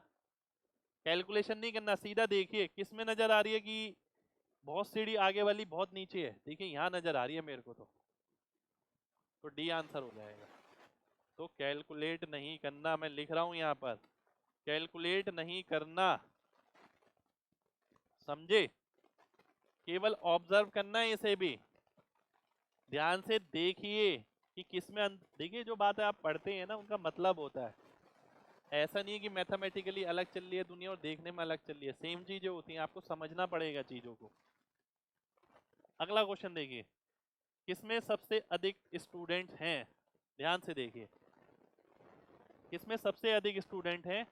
कैलकुलेशन नहीं करना, सीधा देखिए किस में नजर आ रही है कि बहुत सीढ़ी आगे वाली बहुत नीचे है। देखिए यहाँ नजर आ रही है मेरे को, तो डी आंसर हो जाएगा। तो कैलकुलेट नहीं करना, मैं लिख रहा हूं यहाँ पर, कैलकुलेट नहीं करना, समझे, केवल ऑब्जर्व करना है। इसे भी ध्यान से देखिए कि किसमें देखिए जो बात है आप पढ़ते हैं ना उनका मतलब होता है। ऐसा नहीं है कि मैथमेटिकली अलग चल रही है दुनिया और देखने में अलग चल रही है, सेम चीजें होती हैं, आपको समझना पड़ेगा चीजों को। अगला क्वेश्चन देखिए, किसमें सबसे अधिक स्टूडेंट हैं, ध्यान से देखिए, किसमें सबसे अधिक स्टूडेंट हैं,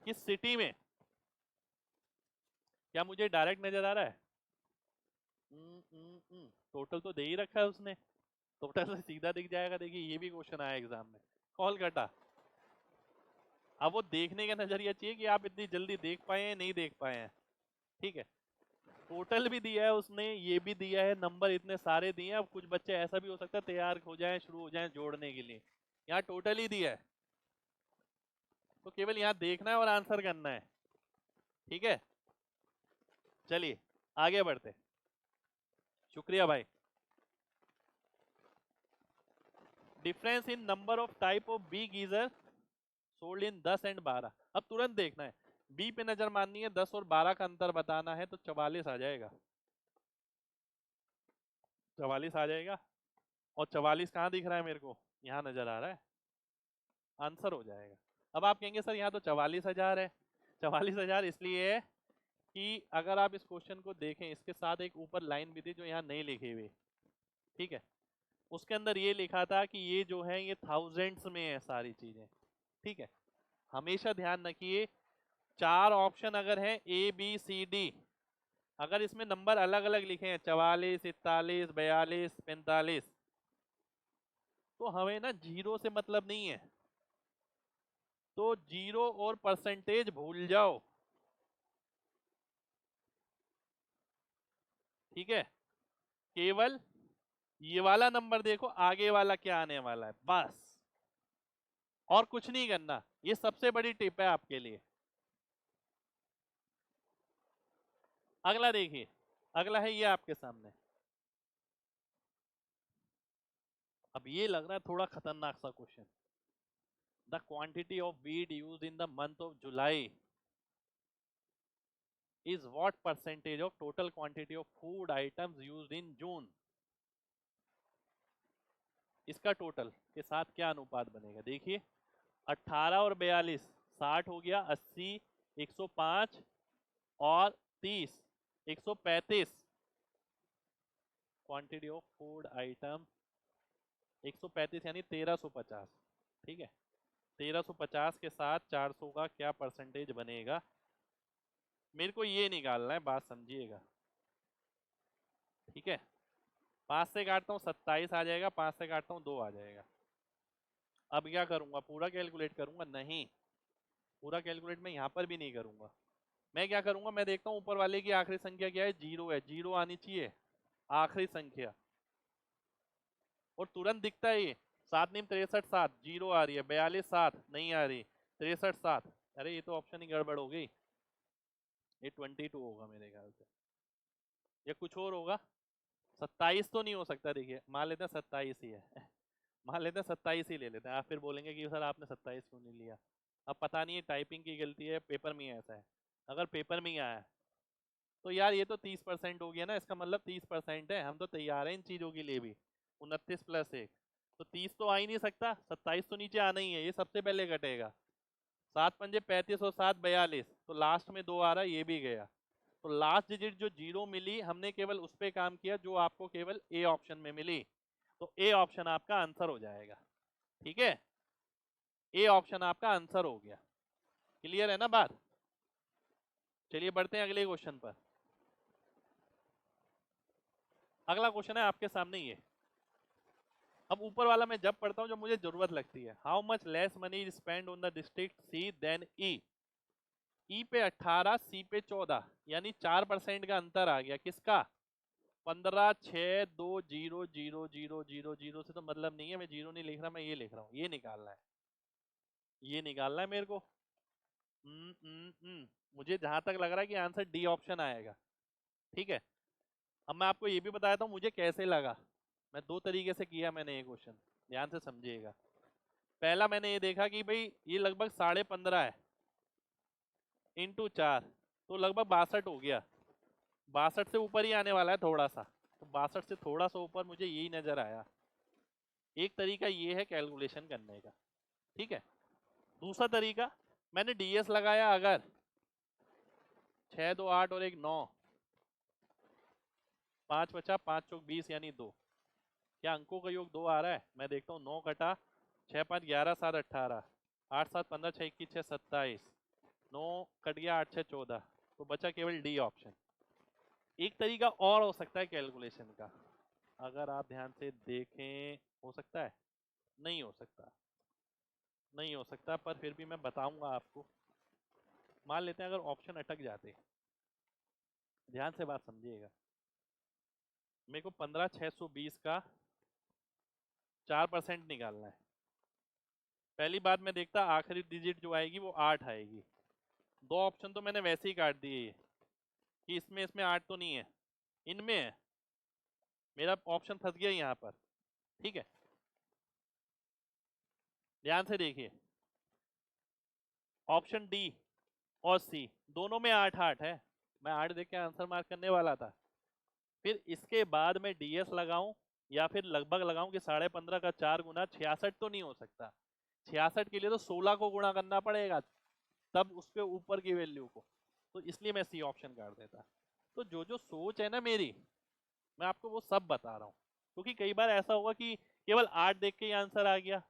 किस सिटी में। क्या मुझे डायरेक्ट नजर आ रहा है, टोटल तो दे ही रखा है उसने, टोटल से सीधा दिख जाएगा। देखिए ये भी क्वेश्चन आया एग्जाम में, कोलकाता। अब वो देखने का नजरिया चाहिए कि आप इतनी जल्दी देख पाए हैं नहीं देख पाए हैं। ठीक है, टोटल भी दिया है उसने, ये भी दिया है, नंबर इतने सारे दिए हैं। अब कुछ बच्चे ऐसा भी हो सकता है तैयार हो जाएं, शुरू हो जाएं जोड़ने के लिए, यहाँ टोटल ही दिया है। तो केवल यहाँ देखना है और आंसर करना है। ठीक है, चलिए आगे बढ़ते। शुक्रिया भाई। Difference in number of type of B geyser sold in 10 and 12। अब तुरंत देखना है, बी पे नजर मारनी है, 10 और 12 का अंतर बताना है, तो 44 आ जाएगा, 44 आ जाएगा। और 44 कहाँ दिख रहा है मेरे को, यहाँ नजर आ रहा है, आंसर हो जाएगा। अब आप कहेंगे सर यहाँ तो 44,000 है। 44,000 इसलिए है कि अगर आप इस क्वेश्चन को देखें, इसके साथ एक ऊपर लाइन भी थी जो यहाँ नहीं लिखी हुई। ठीक है, उसके अंदर ये लिखा था कि ये जो है ये थाउजेंड्स में है सारी चीजें। ठीक है, हमेशा ध्यान रखिए, 4 ऑप्शन अगर है ए बी सी डी, अगर इसमें नंबर अलग अलग लिखे हैं 44, 41, 42, 45, तो हमें ना जीरो से मतलब नहीं है। तो जीरो और परसेंटेज भूल जाओ। ठीक है, केवल ये वाला नंबर देखो, आगे वाला क्या आने वाला है, बस, और कुछ नहीं करना। ये सबसे बड़ी टिप है आपके लिए। अगला देखिए, अगला है ये आपके सामने। अब ये लग रहा है थोड़ा खतरनाक सा question. The quantity of wheat used in the month of July is what percentage of total quantity of food items used in June। इसका टोटल के साथ क्या अनुपात बनेगा, देखिए 18 और 42, 60 हो गया, 80, 105 और 30, 135। क्वांटिटी ऑफ फूड आइटम 135 यानी 1350। ठीक है, 1350 के साथ 400 का क्या परसेंटेज बनेगा, मेरे को ये निकालना है, बात समझिएगा। ठीक है, 5 से काटता हूँ 27 आ जाएगा, 5 से काटता हूँ 2 आ जाएगा। अब क्या करूंगा, पूरा कैलकुलेट करूंगा, नहीं पूरा कैलकुलेट मैं यहाँ पर भी नहीं करूंगा। मैं क्या करूंगा, मैं देखता हूँ ऊपर वाले की आखिरी संख्या क्या है, जीरो है, जीरो आनी चाहिए आखिरी संख्या, और तुरंत दिखता है ये 7 नीम 63 7, जीरो आ रही है, 42 7 नहीं आ रही, 63 7, अरे ये तो ऑप्शन ही गड़बड़ हो गई, ये 22 होगा मेरे ख्याल से, या कुछ और होगा। 27 तो नहीं हो सकता, देखिए मान लेते हैं 27 ही है मान लेते हैं 27 ही ले लेते हैं। आप फिर बोलेंगे कि सर आपने 27 क्यों नहीं लिया। अब पता नहीं है टाइपिंग की गलती है, पेपर में ही ऐसा है। अगर पेपर में ही आया है तो यार ये तो 30% हो गया ना, इसका मतलब 30% है, हम तो तैयार हैं इन चीज़ों के लिए भी। 29 + 1 तो 30 तो आ ही नहीं सकता, 27 तो नीचे आना ही है, ये सबसे पहले घटेगा। 7 पंजे 35 और 7 42, तो लास्ट में 2 आ रहा है, ये भी गया। तो लास्ट डिजिट जो 0 मिली, हमने केवल उस पर काम किया जो आपको केवल ए ऑप्शन में मिली, तो ए ऑप्शन आपका आंसर हो जाएगा। ठीक है, ए ऑप्शन आपका आंसर हो गया। क्लियर है ना बात। चलिए बढ़ते हैं अगले क्वेश्चन पर। अगला क्वेश्चन है आपके सामने ये। अब ऊपर वाला मैं जब पढ़ता हूं जब मुझे जरूरत लगती है। How much less money is spend on the district C then E. E पे 18, सी पे 14, यानी 4% का अंतर आ गया। किसका? 15, 6, 2, 0, 0, 0, 0, 0 से तो मतलब नहीं है, मैं 0 नहीं लिख रहा, मैं ये लिख रहा हूँ। ये निकालना है, ये निकालना है मेरे को। मुझे जहां तक लग रहा है कि आंसर डी ऑप्शन आएगा। ठीक है, अब मैं आपको ये भी बताता हूँ मुझे कैसे लगा। मैं दो तरीके से किया मैंने ये क्वेश्चन, ध्यान से समझिएगा। पहला मैंने ये देखा कि भाई ये लगभग 15.5 है, इंटू 4 तो लगभग 62 हो गया। 62 से ऊपर ही आने वाला है थोड़ा सा, तो 62 से थोड़ा सा ऊपर मुझे यही नजर आया। एक तरीका ये है कैलकुलेशन करने का। ठीक है, दूसरा तरीका मैंने डीएस लगाया। अगर 6, 2, 8 और 1, 9, 5 बचा, 5 चौक 20 यानी 2। क्या अंकों का योग 2 आ रहा है? मैं देखता हूँ। 9 कटा, 6, 5, 11, 7, 18, 8, 7, 15, 6, 21, 6, 27, 9 कट गया, 8, 6, 14, तो बचा केवल डी ऑप्शन। एक तरीका और हो सकता है कैलकुलेशन का, अगर आप ध्यान से देखें। हो सकता है? नहीं हो सकता, नहीं हो सकता, पर फिर भी मैं बताऊंगा आपको। मान लेते हैं अगर ऑप्शन अटक जाते, ध्यान से बात समझिएगा। मेरे को 15,620 का 4% निकालना है। पहली बात मैं देखता आखिरी डिजिट जो आएगी वो 8 आएगी। दो ऑप्शन तो मैंने वैसे ही काट दिए कि इसमें इसमें 8 तो नहीं है, इनमें है। मेरा ऑप्शन फंस गया यहाँ पर। ठीक है, ध्यान से देखिए। ऑप्शन डी और सी दोनों में 8 8 है। मैं 8 देख के आंसर मार्क करने वाला था। फिर इसके बाद मैं डीएस लगाऊं या फिर लगभग लगाऊं कि 15.5 का 4 गुना 66 तो नहीं हो सकता। 66 के लिए तो 16 को गुणा करना पड़ेगा, तब उसके ऊपर की वैल्यू को। तो इसलिए मैं सी ऑप्शन काट देता। तो जो जो सोच है ना मेरी, मैं आपको वो सब बता रहा हूँ, क्योंकि कई बार ऐसा होगा कि केवल 8 देख के ही आंसर आ गया।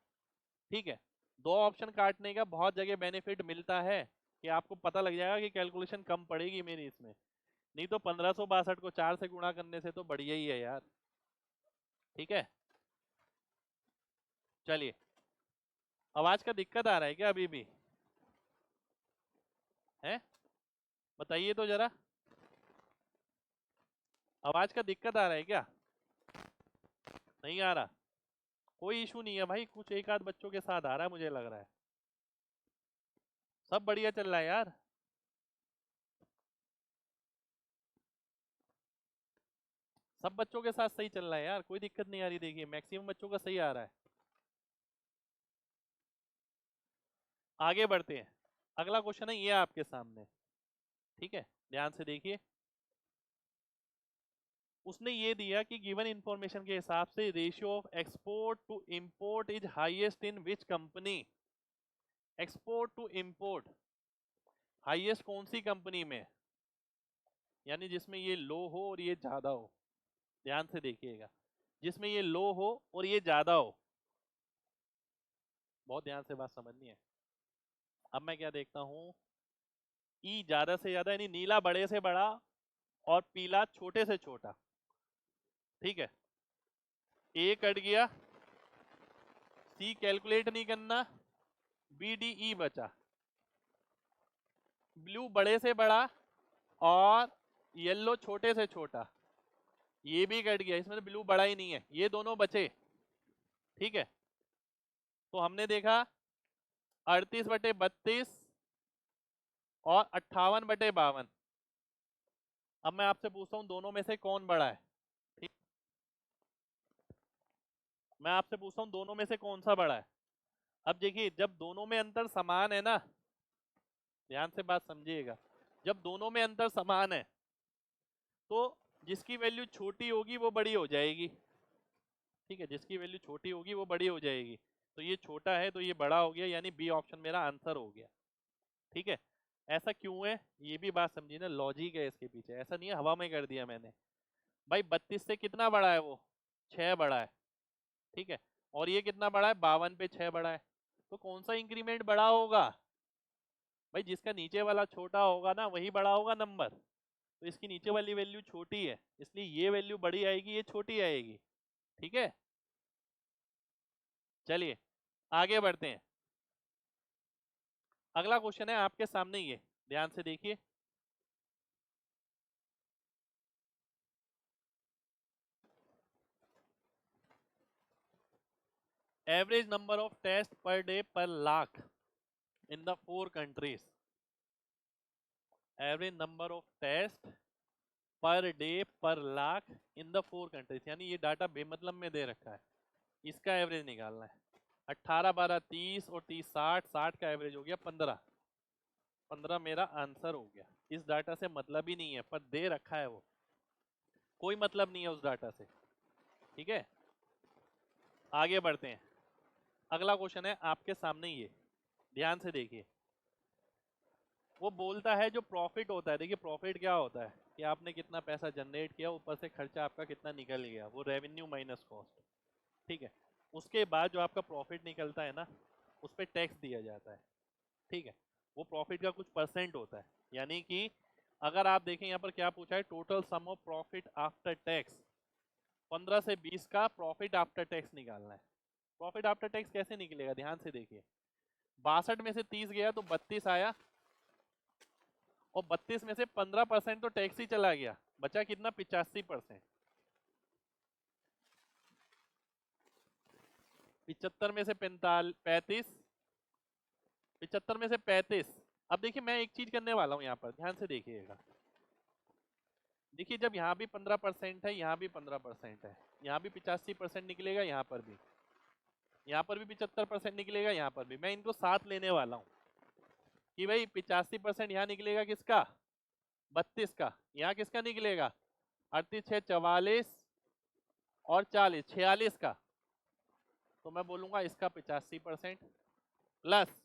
ठीक है, दो ऑप्शन काटने का बहुत जगह बेनिफिट मिलता है कि आपको पता लग जाएगा कि कैलकुलेशन कम पड़ेगी मेरी इसमें। नहीं तो 1562 को 4 से गुणा करने से तो बढ़िया ही है यार। ठीक है, चलिए। आवाज का दिक्कत आ रहा है क्या अभी भी? है, बताइए तो जरा। आवाज का दिक्कत आ रहा है क्या? नहीं आ रहा? कोई इशू नहीं है भाई, कुछ एक आध बच्चों के साथ आ रहा है मुझे लग रहा है। सब बढ़िया चल रहा है यार। सब बच्चों के साथ सही चल रहा है यार, कोई दिक्कत नहीं आ रही। देखिए मैक्सिमम बच्चों का सही आ रहा है। आगे बढ़ते हैं। अगला क्वेश्चन है ये आपके सामने। ठीक है, ध्यान से देखिए। उसने ये दिया कि गिवन इंफॉर्मेशन के हिसाब से ratio of export to import is highest in which company. Export to import highest कौन सी कंपनी में, यानी जिसमें ये लो हो और ये ज्यादा हो। ध्यान से देखिएगा, जिसमें ये लो हो और ये ज्यादा हो। बहुत ध्यान से बात समझनी है। अब मैं क्या देखता हूं, ई ज्यादा से ज्यादा यानी नीला बड़े से बड़ा और पीला छोटे से छोटा। ठीक है, ए कट गया, सी कैलकुलेट नहीं करना, बी डी ई बचा। ब्लू बड़े से बड़ा और येलो छोटे से छोटा, ये भी कट गया, इसमें तो ब्लू बड़ा ही नहीं है, ये दोनों बचे। ठीक है, तो हमने देखा 38/32 और 58/52। अब मैं आपसे पूछता हूं दोनों में से कौन बड़ा है। ठीक, मैं आपसे पूछता हूं दोनों में से कौन सा बड़ा है। अब देखिए जब दोनों में अंतर समान है ना, ध्यान से बात समझिएगा, जब दोनों में अंतर समान है तो जिसकी वैल्यू छोटी होगी वो बड़ी हो जाएगी। ठीक है, जिसकी वैल्यू छोटी होगी वो बड़ी हो जाएगी। तो ये छोटा है तो ये बड़ा हो गया, यानी बी ऑप्शन मेरा आंसर हो गया। ठीक है, ऐसा क्यों है ये भी बात समझिए ना, लॉजिक है इसके पीछे, ऐसा नहीं है हवा में कर दिया मैंने। भाई 32 से कितना बड़ा है वो, 6 बड़ा है। ठीक है, और ये कितना बड़ा है, 52 पे 6 बड़ा है। तो कौन सा इंक्रीमेंट बड़ा होगा, भाई जिसका नीचे वाला छोटा होगा ना वही बड़ा होगा नंबर। तो इसकी नीचे वाली वैल्यू छोटी है, इसलिए ये वैल्यू बड़ी आएगी, ये छोटी आएगी। ठीक है, चलिए आगे बढ़ते हैं। अगला क्वेश्चन है आपके सामने, ये ध्यान से देखिए। Average number of test per day per lakh in the 4 countries. Average number of test per day per lakh in the 4 countries, यानी ये डाटा बेमतलब में दे रखा है, इसका एवरेज निकालना है। 18, 12, 30 और 30, 60, 60 का एवरेज हो गया 15। 15 मेरा आंसर हो गया। इस डाटा से मतलब ही नहीं है, पर दे रखा है वो, कोई मतलब नहीं है उस डाटा से। ठीक है, आगे बढ़ते हैं। अगला क्वेश्चन है आपके सामने, ये ध्यान से देखिए। वो बोलता है जो प्रॉफिट होता है, देखिए प्रॉफिट क्या होता है कि आपने कितना पैसा जनरेट किया, ऊपर से खर्चा आपका कितना निकल गया, वो रेवेन्यू माइनस कॉस्ट। ठीक है, उसके बाद जो आपका प्रॉफिट निकलता है ना, उस पर टैक्स दिया जाता है। ठीक है, वो प्रॉफिट का कुछ परसेंट होता है, यानी कि अगर आप देखें यहाँ पर क्या पूछा है, total sum of profit after tax, 15 से 20 का प्रॉफिट आफ्टर टैक्स निकालना है। प्रॉफिट आफ्टर टैक्स कैसे निकलेगा, ध्यान से देखिए। 62 में से 30 गया तो 32 आया, और 32 में से 15% तो टैक्स ही चला गया, बचा कितना, 85%। 75 में से 35, 75 में से 35। अब देखिए मैं एक चीज करने वाला हूं यहाँ पर, ध्यान से देखिएगा। देखिए जब यहाँ भी 15% है, यहाँ भी 15% है, यहाँ भी 85% निकलेगा, यहाँ पर भी, यहाँ पर भी 75% निकलेगा, यहाँ पर भी। मैं इनको साथ लेने वाला हूँ कि भाई 85% यहाँ निकलेगा किसका, 32 का, यहाँ किसका निकलेगा, 38, 6, 44 और 40, 46 का। तो मैं बोलूंगा इसका 85% प्लस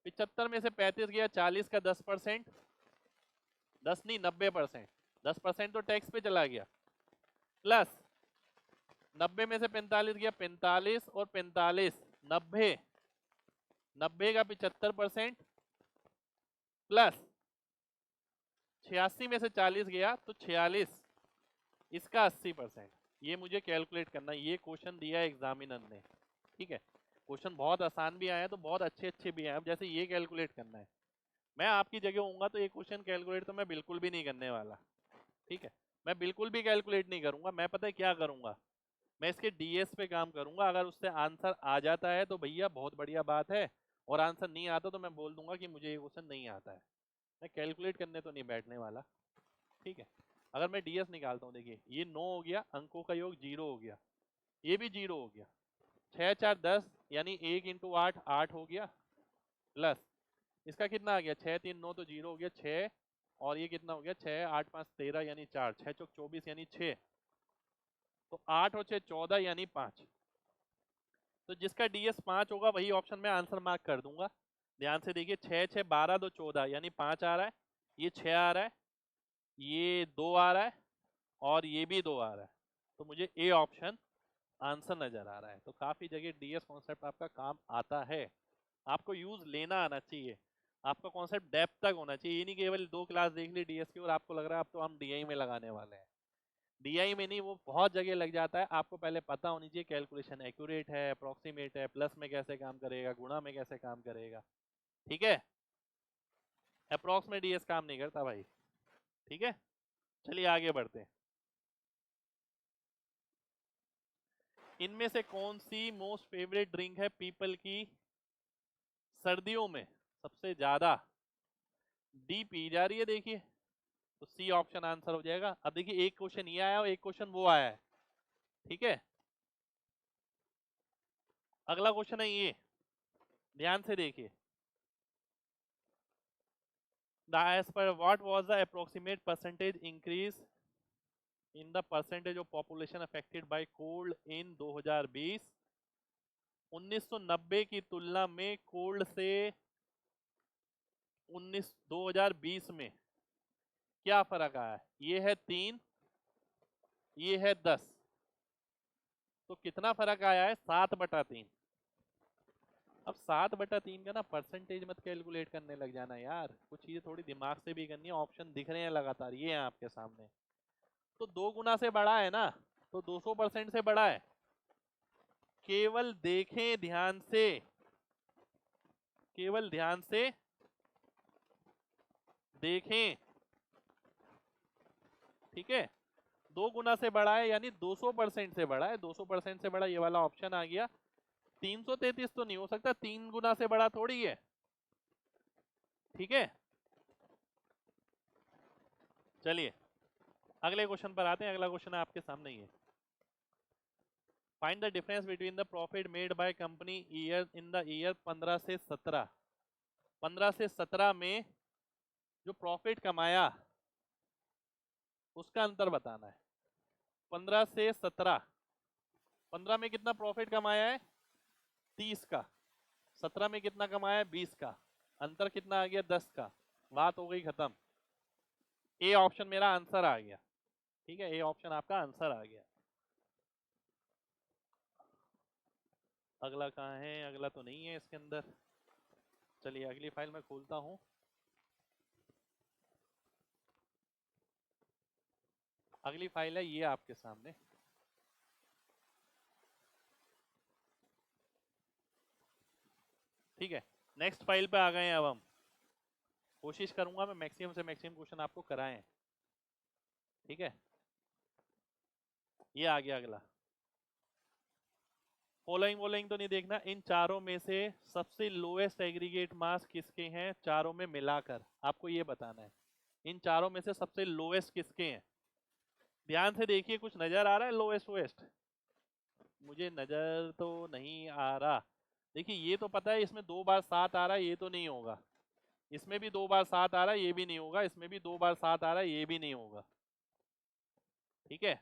75 में से 35 गया, 40 का 10%, 10 नहीं 90%, 10% तो टैक्स पे चला गया, प्लस 90 में से 45 गया, 45 और 45, 90, 90 का 75% प्लस 86 में से 40 गया तो 46, इसका 80%। ये मुझे कैलकुलेट करना है, ये क्वेश्चन दिया है एग्जामिनर ने। ठीक है, क्वेश्चन बहुत आसान भी आया है तो बहुत अच्छे अच्छे भी आए। अब जैसे ये कैलकुलेट करना है, मैं आपकी जगह होऊंगा तो ये क्वेश्चन कैलकुलेट तो मैं बिल्कुल भी नहीं करने वाला। ठीक है, मैं बिल्कुल भी कैलकुलेट नहीं करूंगा। मैं पता है क्या करूंगा, मैं इसके डीएस पे काम करूंगा। अगर उससे आंसर आ जाता है तो भैया बहुत बढ़िया बात है, और आंसर नहीं आता तो मैं बोल दूंगा कि मुझे ये क्वेश्चन नहीं आता है। मैं कैलकुलेट करने तो नहीं बैठने वाला। ठीक है, अगर मैं डीएस निकालता हूँ, देखिए ये 9 हो गया, अंकों का योग 0 हो गया, ये भी 0 हो गया, 6, 4, 10 यानी 1 इंटू 8, 8 हो गया, प्लस इसका कितना आ गया, 6, 3, 9 तो 0 हो गया, 6, और ये कितना हो गया, 6, 8, 5, 13 यानी 4, 6 चौक 24 यानी 6, तो 8 और 6 14 यानी 5। तो जिसका डीएस 5 होगा वही ऑप्शन में आंसर मार्क कर दूंगा। ध्यान से देखिए, 6, 6, 12, 2, 14 यानी 5 आ रहा है, ये 6 आ रहा है, ये 2 आ रहा है, और ये भी 2 आ रहा है। तो मुझे ए ऑप्शन आंसर नजर आ रहा है। तो काफी जगह डीएस कॉन्सेप्ट आपका काम आता है, आपको यूज लेना आना चाहिए। आपका कॉन्सेप्ट डेप्थ तक होना चाहिए, ये नहीं केवल 2 क्लास देख ली डीएस की और आपको लग रहा है अब तो हम डीआई में लगाने वाले हैं। डीआई में नहीं, वो बहुत जगह लग जाता है। आपको पहले पता होनी चाहिए कैलकुलेशन एक्यूरेट है, अप्रोक्सीमेट है, प्लस में कैसे काम करेगा, गुणा में कैसे काम करेगा। ठीक है, अप्रोक्स में डीएस काम नहीं करता भाई। ठीक है, चलिए आगे बढ़ते हैं। इनमें से कौन सी मोस्ट फेवरेट ड्रिंक है पीपल की सर्दियों में सबसे ज्यादा। डी पी जा रही है देखिए, तो सी ऑप्शन आंसर हो जाएगा। अब देखिए एक क्वेश्चन ये आया और एक क्वेश्चन वो आया है, ठीक है। अगला क्वेश्चन है ये, ध्यान से देखिए। As per what was the approximate percentage increase in the percentage of population affected by cold in 2020? 1990 की तुलना में कोल्ड से 2020 में क्या फर्क आया है? ये है 3, ये है 10, तो कितना फर्क आया है? 7/3। अब 7/3 का ना परसेंटेज मत कैलकुलेट करने लग जाना यार, कुछ चीजें थोड़ी दिमाग से भी करनी है। ऑप्शन दिख रहे हैं लगातार, ये हैं आपके सामने, तो 2 गुना से बड़ा है ना, तो 200% से बड़ा है। केवल देखें ध्यान से, केवल ध्यान से देखें, ठीक है। 2 गुना से बड़ा है यानी 200% से बड़ा है। 200% से बड़ा ये वाला ऑप्शन आ गया। 333 तो नहीं हो सकता, 3 गुना से बड़ा थोड़ी है, ठीक है। चलिए अगले क्वेश्चन पर आते हैं। अगला क्वेश्चन आपके सामने ही है। Find the difference between the profit made by company year in the year 15 से 17। 15 से 17 में जो प्रॉफिट कमाया उसका अंतर बताना है। 15 से 17, 15 में कितना प्रॉफिट कमाया है? 30 का। 17 में कितना कमाया है? 20 का। अंतर कितना आ गया? 10 का। बात हो गई खत्म। ए ऑप्शन मेरा आंसर आ गया, ठीक है। ए ऑप्शन आपका आंसर आ गया। अगला कहाँ है? अगला तो नहीं है इसके अंदर। चलिए अगली फाइल मैं खोलता हूं। अगली फाइल है ये आपके सामने, ठीक है। नेक्स्ट फाइल पे आ गए हैं अब हम। कोशिश करूंगा मैं मैक्सिमम से मैक्सिमम क्वेश्चन आपको कराएं, ठीक है। ये आ गया अगला। फॉलोइंग तो नहीं देखना। इन चारों में से सबसे लोएस्ट एग्रीगेट मास किसके हैं? चारों में मिलाकर आपको ये बताना है। इन चारों में से सबसे लोएस्ट किसके हैं? ध्यान से देखिए, कुछ नजर आ रहा है लोएस्ट वेस्ट? मुझे नजर तो नहीं आ रहा। देखिए ये तो पता है, इसमें 2 बार 7 आ रहा है, ये तो नहीं होगा। इसमें भी 2 बार 7 आ रहा है, ये भी नहीं होगा। इसमें भी 2 बार 7 आ रहा है, ये भी नहीं होगा, ठीक है।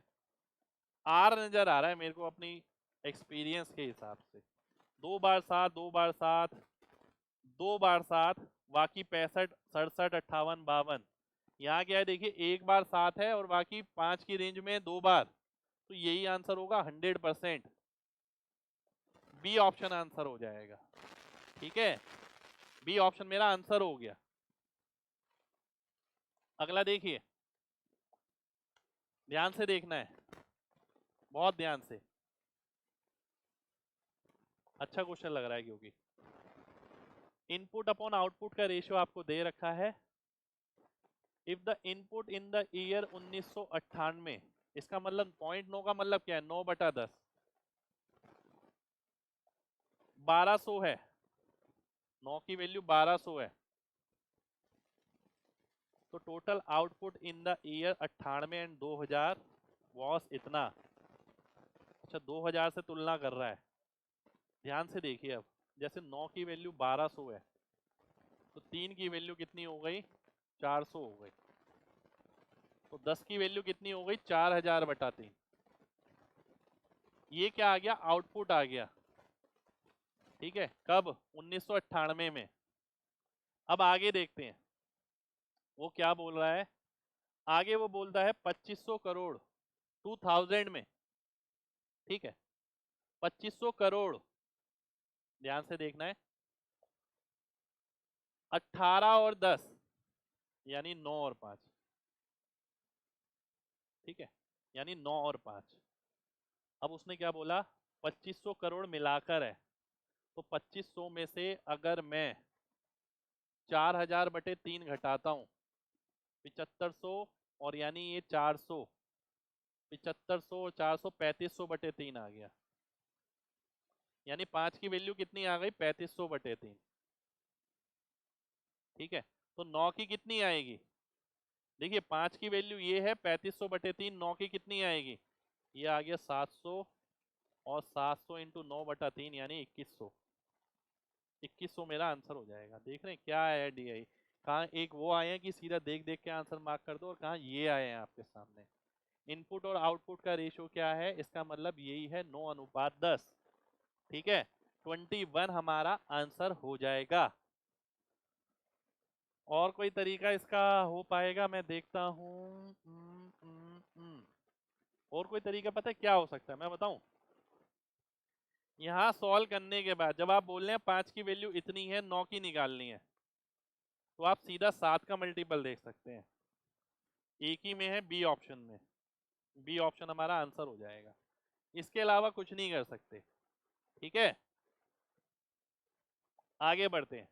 आर नजर आ रहा है मेरे को अपनी एक्सपीरियंस के हिसाब से। 2 बार 7, 2 बार 7, 2 बार 7, बाकी 65, 67, 58, 52। यहाँ क्या है देखिए, 1 बार 7 है और बाकी 5 की रेंज में 2 बार, तो यही आंसर होगा 100%। बी ऑप्शन आंसर हो जाएगा, ठीक है। बी ऑप्शन मेरा आंसर हो गया। अगला देखिए, ध्यान से देखना है, बहुत ध्यान से। अच्छा क्वेश्चन लग रहा है क्योंकि इनपुट अपॉन आउटपुट का रेशियो आपको दे रखा है। If the input in the year 1998, इसका मतलब 0.9 का मतलब क्या है? 9/10, 1200 है। 9 की वैल्यू 1200 है, तो total output in the year 98 and 2000 was इतना। अच्छा 2000 से तुलना कर रहा है, ध्यान से देखिए। अब जैसे 9 की वैल्यू 1200 है, तो 3 की वैल्यू कितनी हो गई? 400 हो गई। तो 10 की वैल्यू कितनी हो गई? 4000/3। ये क्या आ गया? आउटपुट आ गया, ठीक है। कब? 1998 में। अब आगे देखते हैं वो क्या बोल रहा है। आगे वो बोलता है 2500 करोड़ 2000 में, ठीक है। 2500 करोड़, ध्यान से देखना है। 18 और 10 यानी 9 और 5, ठीक है। यानी 9 और 5। अब उसने क्या बोला? 2500 करोड़ मिलाकर है, तो 2500 में से अगर मैं 4000/3 घटाता हूं, 7500, और यानी ये 400, 7500 और 400, 3500/3 आ गया। यानी 5 की वैल्यू कितनी आ गई? 3500/3, ठीक है। तो 9 की कितनी आएगी? देखिए 5 की वैल्यू ये है 3500/3, 9 की कितनी आएगी? ये आ गया 700, और 700 इंटू 9/3 यानी 2100। 2100 मेरा आंसर हो जाएगा। देख रहे हैं क्या है DI, कहाँ एक वो आए हैं कि सीधा देख देख के आंसर मार्क कर दो, और कहाँ ये आए हैं आपके सामने। इनपुट और आउटपुट का रेशियो क्या है? इसका मतलब यही है 9:10। ठीक है, 21 हमारा आंसर हो जाएगा। और कोई तरीका इसका हो पाएगा? मैं देखता हूँ। और कोई तरीका पता है क्या हो सकता है? मैं बताऊं। यहाँ सॉल्व करने के बाद जब आप बोल रहे हैं 5 की वैल्यू इतनी है, 9 की निकालनी है, तो आप सीधा 7 का मल्टीपल देख सकते हैं। एक ही में है, बी ऑप्शन में। बी ऑप्शन हमारा आंसर हो जाएगा। इसके अलावा कुछ नहीं कर सकते। ठीक है, आगे बढ़ते हैं।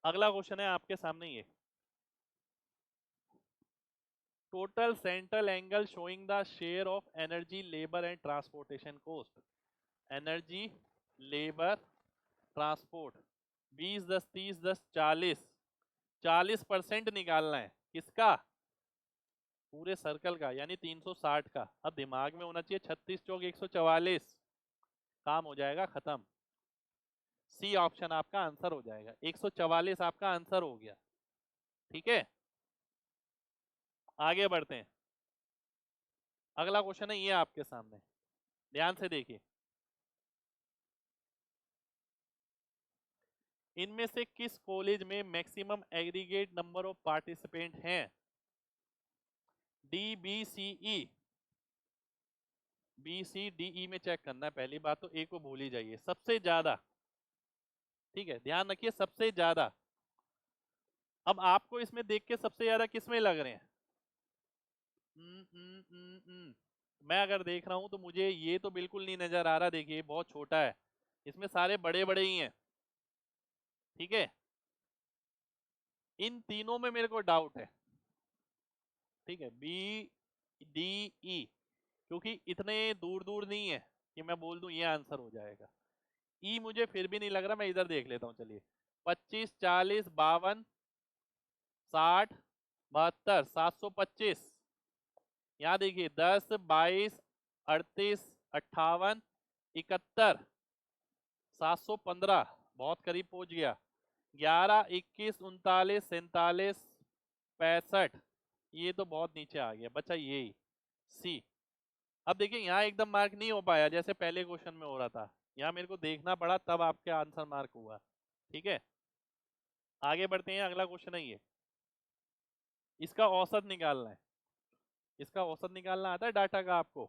अगला क्वेश्चन है आपके सामने ये। Total central angle showing the share of energy, labour and transportation cost. Energy, labour, transport. 20, 10, 30, 10, 40। 40% निकालना है। किसका? पूरे सर्कल का, यानी 360 का। अब दिमाग में होना चाहिए 36 चौक 144। काम हो जाएगा खत्म। सी ऑप्शन आपका आंसर हो जाएगा। 144 आपका आंसर हो गया। ठीक है, आगे बढ़ते हैं। अगला क्वेश्चन है ये आपके सामने, ध्यान से देखिए। इनमें से किस कॉलेज में maximum aggregate number of participant हैं? DBCE। BCDE में चेक करना है। पहली बात तो ए को भूल ही जाइए, सबसे ज्यादा। ठीक है, ध्यान रखिए सबसे ज्यादा। अब आपको इसमें देख के सबसे ज्यादा किसमें लग रहे हैं? मैं अगर देख रहा हूं तो मुझे ये तो बिल्कुल नहीं नजर आ रहा। देखिए बहुत छोटा है, इसमें सारे बड़े बड़े ही हैं। ठीक है, इन तीनों में मेरे को डाउट है। ठीक है, BDE, क्योंकि इतने दूर दूर नहीं है कि मैं बोल दूं ये आंसर हो जाएगा। ई मुझे फिर भी नहीं लग रहा, मैं इधर देख लेता हूं। चलिए, 25, 40, 52, 60, 72, 725। यहाँ देखिए 10, 22, 38, 58, 71, 715, बहुत करीब पहुंच गया। 11, 21, 39, 47, 65, ये तो बहुत नीचे आ गया। बचा यही सी। अब देखिए यहाँ एकदम मार्क नहीं हो पाया जैसे पहले क्वेश्चन में हो रहा था। यहाँ मेरे को देखना पड़ा तब आपके आंसर मार्क हुआ। ठीक है, आगे बढ़ते हैं। अगला क्वेश्चन है ये। इसका औसत निकालना है। इसका औसत निकालना आता है डाटा का आपको?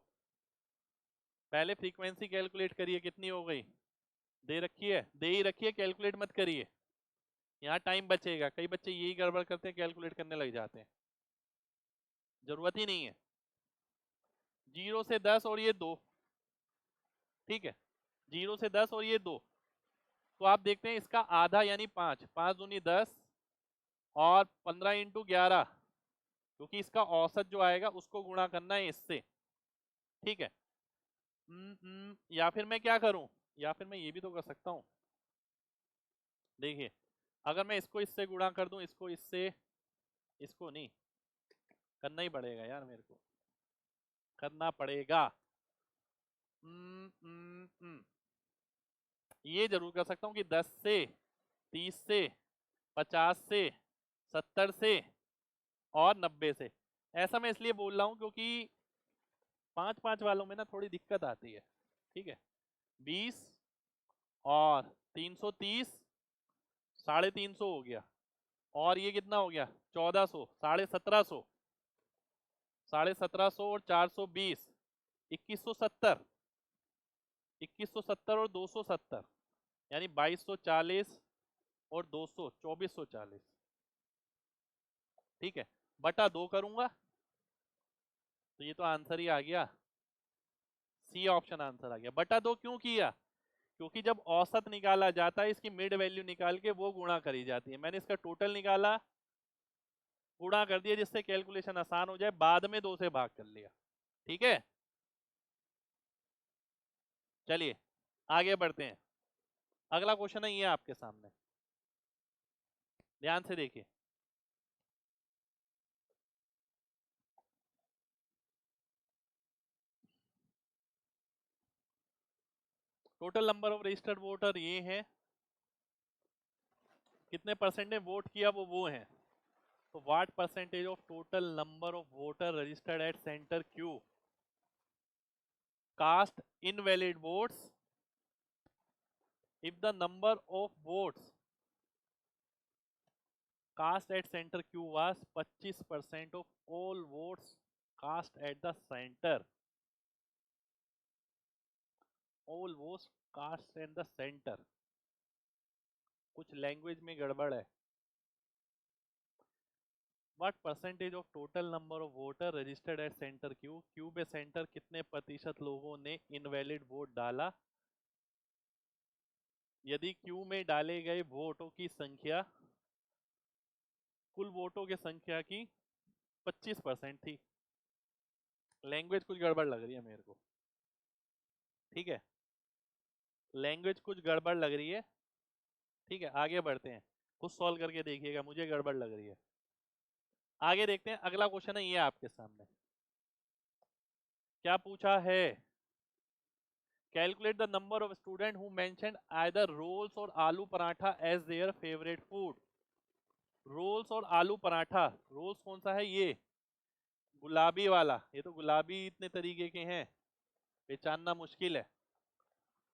पहले फ्रीक्वेंसी कैलकुलेट करिए, कितनी हो गई? दे रखी है, दे ही रखी है, कैलकुलेट मत करिए। यहाँ टाइम बचेगा। कई बच्चे यही गड़बड़ करते हैं, कैलकुलेट करने लग जाते हैं। जरूरत ही नहीं है। 0 से 10 और ये 2। ठीक है, 0 से 10 और ये 2। तो आप देखते हैं इसका आधा यानी 5, 5 दूनी 10, और 15 इंटू 11, क्योंकि इसका औसत जो आएगा उसको गुणा करना है इससे। ठीक है। या फिर मैं क्या करूं? या फिर मैं ये भी तो कर सकता हूं। देखिए, अगर मैं इसको इससे गुणा कर दूं, इसको इससे, इसको नहीं करना ही पड़ेगा यार, मेरे को करना पड़ेगा। ये जरूर कर सकता हूं कि 10 से, 30 से, 50 से, 70 से, और 90 से। ऐसा मैं इसलिए बोल रहा हूं क्योंकि 5-5 वालों में ना थोड़ी दिक्कत आती है। ठीक है, 20 और 330, 350 हो गया, और ये कितना हो गया? 1400, 1750, 1750 और 420, 2170, 2170 और 270, यानी 2240 और 200, 2440। ठीक है, बटा 2 करूंगा तो ये तो आंसर ही आ गया। सी ऑप्शन आंसर आ गया। बटा 2 क्यों किया? क्योंकि जब औसत निकाला जाता है इसकी मिड वैल्यू निकाल के वो गुणा करी जाती है। मैंने इसका टोटल निकाला, गुणा कर दिया जिससे कैलकुलेशन आसान हो जाए, बाद में 2 से भाग कर लिया। ठीक है, चलिए आगे बढ़ते हैं। अगला क्वेश्चन है ये आपके सामने। ध्यान से देखिए, total number of registered voter ये है, कितने परसेंट ने वोट किया वो है। तो what percentage of total number of voter registered at centre Q cast invalid votes if the number of votes cast at center Q was 25% of all votes cast at the center. All votes cast at the center. कुछ language में गड़बड़ है। What percentage of total number of voter registered at center Q? Q पे centre कितने प्रतिशत लोगों ने invalid vote डाला यदि Q में डाले गए वोटों की संख्या कुल वोटों की संख्या की 25% थी। लैंग्वेज कुछ गड़बड़ लग रही है मेरे को, ठीक है, लैंग्वेज कुछ गड़बड़ लग रही है, ठीक है। आगे बढ़ते हैं, खुद सॉल्व करके देखिएगा, मुझे गड़बड़ लग रही है। आगे देखते हैं, अगला क्वेश्चन है ये आपके सामने, क्या पूछा है, calculate the number of student who mentioned either rolls और aloo paratha as their favourite food. Rolls और आलू पराठा, रोल्स कौन सा है, ये गुलाबी वाला, ये तो गुलाबी इतने तरीके के हैं, पहचानना मुश्किल है।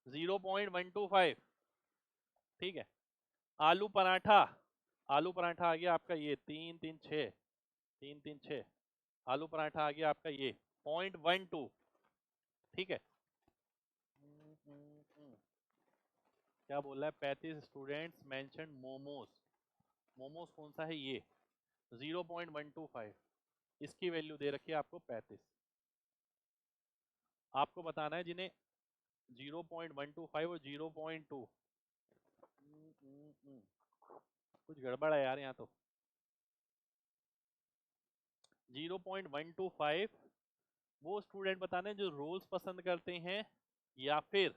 0.125, ठीक है। आलू पराठा, आलू पराठा आ गया आपका ये 336, 336, आलू पराठा आ गया आपका ये 0.12, ठीक है। क्या बोल रहा है, 35 स्टूडेंट्स मेंशन मोमोज, मोमोज कौन सा है ये 0.125, इसकी वैल्यू दे रखी है आपको 35। आपको बताना है जिन्हें 0.125 और 0.2, कुछ गड़बड़ है यार यहाँ तो। 0.125 वो स्टूडेंट बताने जो रोल्स पसंद करते हैं या फिर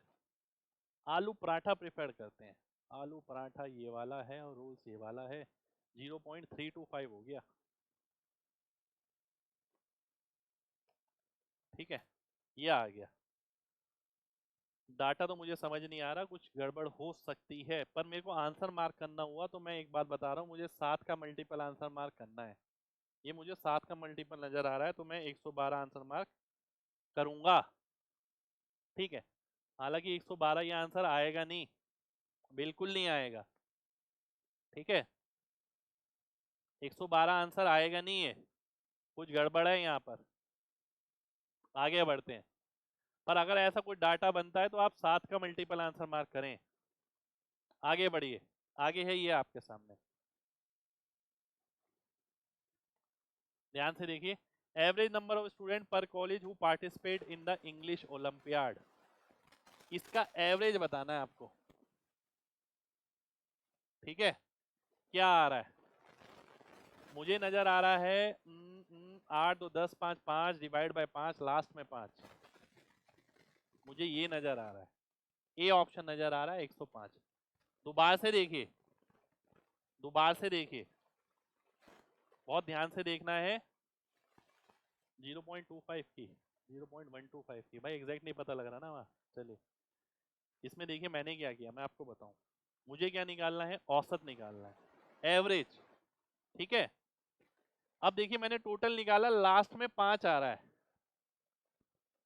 आलू पराठा प्रेफर करते हैं। आलू पराठा ये वाला है और रोल्स ये वाला है, 0.325 हो गया, ठीक है। ये आ गया, डाटा तो मुझे समझ नहीं आ रहा, कुछ गड़बड़ हो सकती है, पर मेरे को आंसर मार्क करना हुआ तो मैं एक बात बता रहा हूँ, मुझे 7 का मल्टीपल आंसर मार्क करना है। ये मुझे 7 का मल्टीपल नजर आ रहा है तो मैं 112 आंसर मार्क करूंगा, ठीक है। हालांकि 112 ये आंसर आएगा नहीं, बिल्कुल नहीं आएगा, ठीक है। 112 आंसर आएगा नहीं है, कुछ गड़बड़ है यहाँ पर। आगे बढ़ते हैं, पर अगर ऐसा कोई डाटा बनता है तो आप 7 का मल्टीपल आंसर मार्क करें। आगे बढ़िए, आगे है ये आपके सामने, ध्यान से देखिए, एवरेज नंबर ऑफ स्टूडेंट पर college who participate in the English olympiad, इसका एवरेज बताना है आपको, ठीक है। क्या आ रहा है, मुझे नजर आ रहा है 8 2 10 5 5 डिवाइड बाय 5 लास्ट में 5, मुझे ये नजर आ रहा है, ए ऑप्शन नजर आ रहा है 105। दोबारा से देखिए, दोबारा से देखिए, बहुत ध्यान से देखना है। 0.25 की, 0.125 की, भाई एग्जैक्ट नहीं पता लग रहा ना वहाँ, चलिए इसमें देखिए मैंने क्या किया, मैं आपको बताऊं, मुझे क्या निकालना है, औसत निकालना है, एवरेज, ठीक है। अब देखिए मैंने टोटल निकाला, लास्ट में 5 आ रहा है,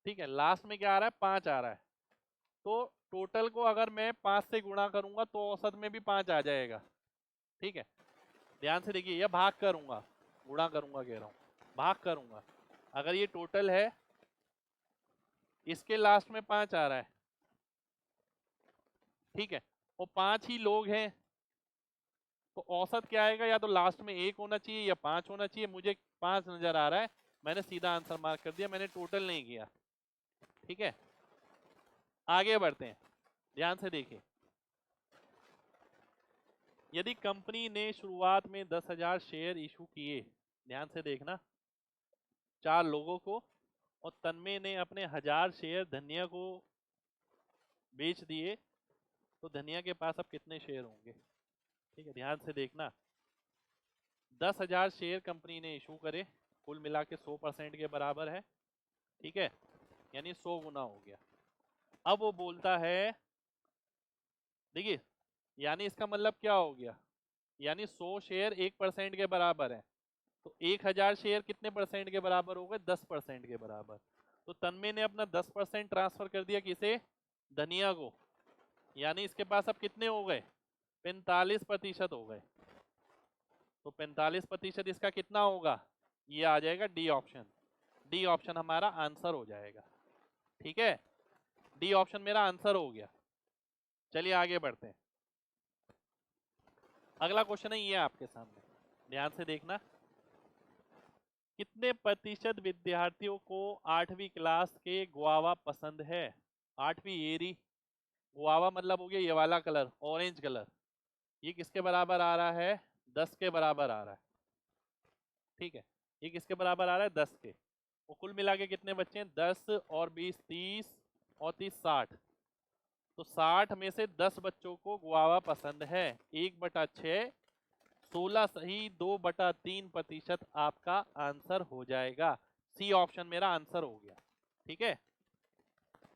ठीक है, लास्ट में क्या आ रहा है, 5 आ रहा है, तो टोटल को अगर मैं 5 से गुणा करूंगा तो औसत में भी 5 आ जाएगा, ठीक है। ध्यान से देखिए, यह भाग करूंगा, गुणा करूंगा कह रहा हूं, भाग करूंगा, अगर ये टोटल है, इसके लास्ट में 5 आ रहा है, ठीक है, और 5 ही लोग हैं, तो औसत क्या आएगा, या तो लास्ट में 1 होना चाहिए या 5 होना चाहिए, मुझे 5 नजर आ रहा है, मैंने सीधा आंसर मार्क कर दिया, मैंने टोटल नहीं किया, ठीक है। आगे बढ़ते हैं, ध्यान से देखिए, यदि कंपनी ने शुरुआत में 10,000 शेयर इशू किए, ध्यान से देखना, 4 लोगों को, और तन्मय ने अपने 1000 शेयर धनिया को बेच दिए, तो धनिया के पास अब कितने शेयर होंगे, ठीक है, ध्यान से देखना। 10,000 शेयर कंपनी ने इशू करे, कुल मिला के 100% के बराबर है, ठीक है, यानी 100 गुना हो गया। अब वो बोलता है, देखिए यानी इसका मतलब क्या हो गया, यानी 100 शेयर 1% के बराबर है, तो 1000 शेयर कितने परसेंट के बराबर हो गए, 10% के बराबर। तो तन्मय ने अपना 10% ट्रांसफर कर दिया किसे, धनिया को, यानी इसके पास अब कितने हो गए, 45% हो गए। तो 45% इसका कितना होगा, ये आ जाएगा डी ऑप्शन। डी ऑप्शन हमारा आंसर हो जाएगा, ठीक है, डी ऑप्शन मेरा आंसर हो गया। चलिए आगे बढ़ते हैं। अगला क्वेश्चन है ये आपके सामने, ध्यान से देखना। कितने प्रतिशत विद्यार्थियों को 8वीं क्लास के गुआवा पसंद है। 8वीं एरी, गुआवा मतलब हो गया ये वाला कलर, ऑरेंज कलर, ये किसके बराबर आ रहा है, 10 के बराबर आ रहा है, ठीक है, ये किसके बराबर आ रहा है, 10 के। वो कुल मिला के कितने बच्चे हैं, 10 और 20 30 और 30 60। तो 60 में से 10 बच्चों को गुआवा पसंद है, 1/6, 16 सही, 2/3% आपका आंसर हो जाएगा। सी ऑप्शन मेरा आंसर हो गया, ठीक है।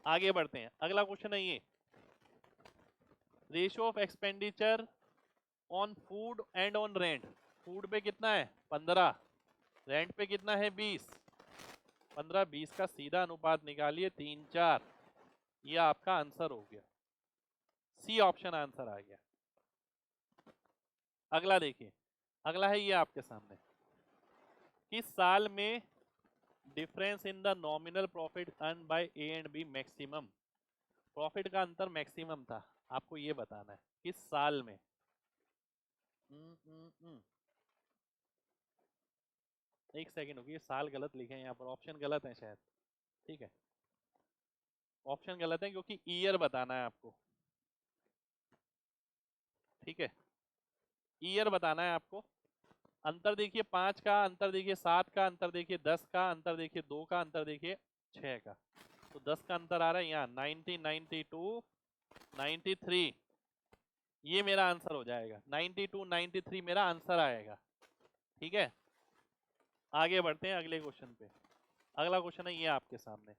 आगे बढ़ते हैं, अगला क्वेश्चन है ये, ratio of expenditure on food and on rent. Food पे कितना है 15, रेंट पे कितना है 20, 15-20 का सीधा अनुपात निकालिए 3-4, ये आपका आंसर हो गया, सी ऑप्शन आंसर आ गया। अगला देखिए, अगला है ये आपके सामने, किस साल में difference in the nominal profit earn by A and B maximum, profit का अंतर मैक्सिमम था, आपको ये बताना है किस साल में। एक सेकंड होगी, साल गलत लिखे हैं यहाँ पर, ऑप्शन गलत है शायद, ठीक है, ऑप्शन गलत है क्योंकि ईयर बताना है आपको, ठीक है, ईयर बताना है आपको। अंतर देखिए 5 का, अंतर देखिए 7 का, अंतर देखिए 10 का, अंतर देखिए 2 का, अंतर देखिए 6 का। तो 10 का अंतर आ रहा है यहाँ 1992 93, ये मेरा आंसर हो जाएगा, 92 93 मेरा आंसर आएगा, ठीक है। आगे बढ़ते हैं अगले क्वेश्चन पे। अगला क्वेश्चन है ये आपके सामने,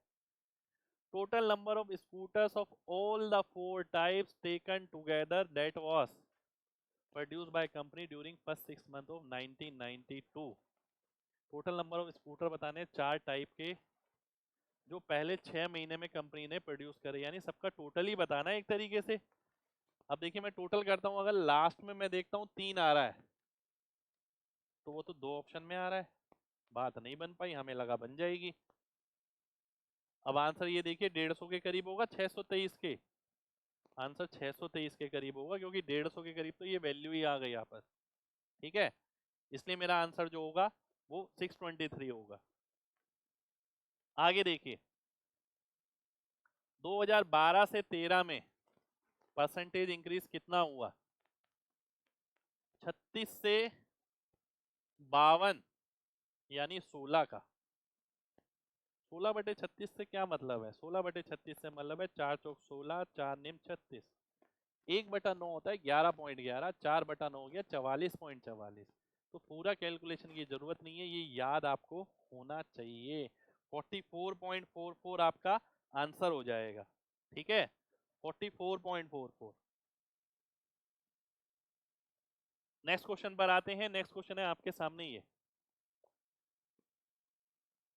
total number of scooters of all the 4 types taken together that was produced by company during first 6 month of 1992। Total number of scooter बताने 4 टाइप के जो पहले 6 महीने में कंपनी ने प्रोड्यूस करे, यानी सबका टोटल ही बताना है एक तरीके से। अब देखिए मैं टोटल करता हूं, अगर लास्ट में मैं देखता हूं 3 आ रहा है, तो वो तो 2 ऑप्शन में आ रहा है, बात नहीं बन पाई, हमें लगा बन जाएगी। अब आंसर ये देखिए 150 के करीब होगा, 623 के, आंसर 623 के करीब होगा, क्योंकि 150 के करीब तो ये वैल्यू ही आ गई यहाँ पर, ठीक है, इसलिए मेरा आंसर जो होगा वो 623 होगा। आगे देखिए, 2012 से 13 में परसेंटेज इंक्रीज कितना हुआ, 36 से 52, यानी 16 का। 16/36 से क्या मतलब है, 16/36 से मतलब है 4 चौक 16, 4 निम 36, 1/9 होता है 11.11, 4/9 हो गया 44.44। तो पूरा कैलकुलेशन की जरूरत नहीं है, ये याद आपको होना चाहिए। 44.44 आपका आंसर हो जाएगा, ठीक है, 44.44। नेक्स्ट क्वेश्चन पर आते हैं। नेक्स्ट क्वेश्चन है आपके सामने ये,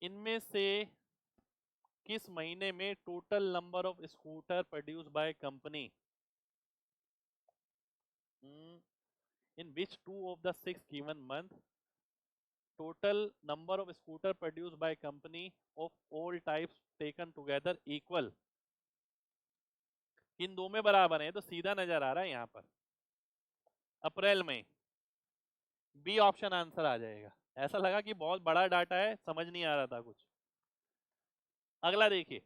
इनमें से किस महीने में total number of scooter produce by company, in which 2 of the 6 given month total number of scooter produce by company of all types taken together equal, इन दो में बराबर है, तो सीधा नजर आ रहा है यहाँ पर अप्रैल में, बी ऑप्शन आंसर आ जाएगा। ऐसा लगा कि बहुत बड़ा डाटा है, समझ नहीं आ रहा था कुछ। अगला देखिए,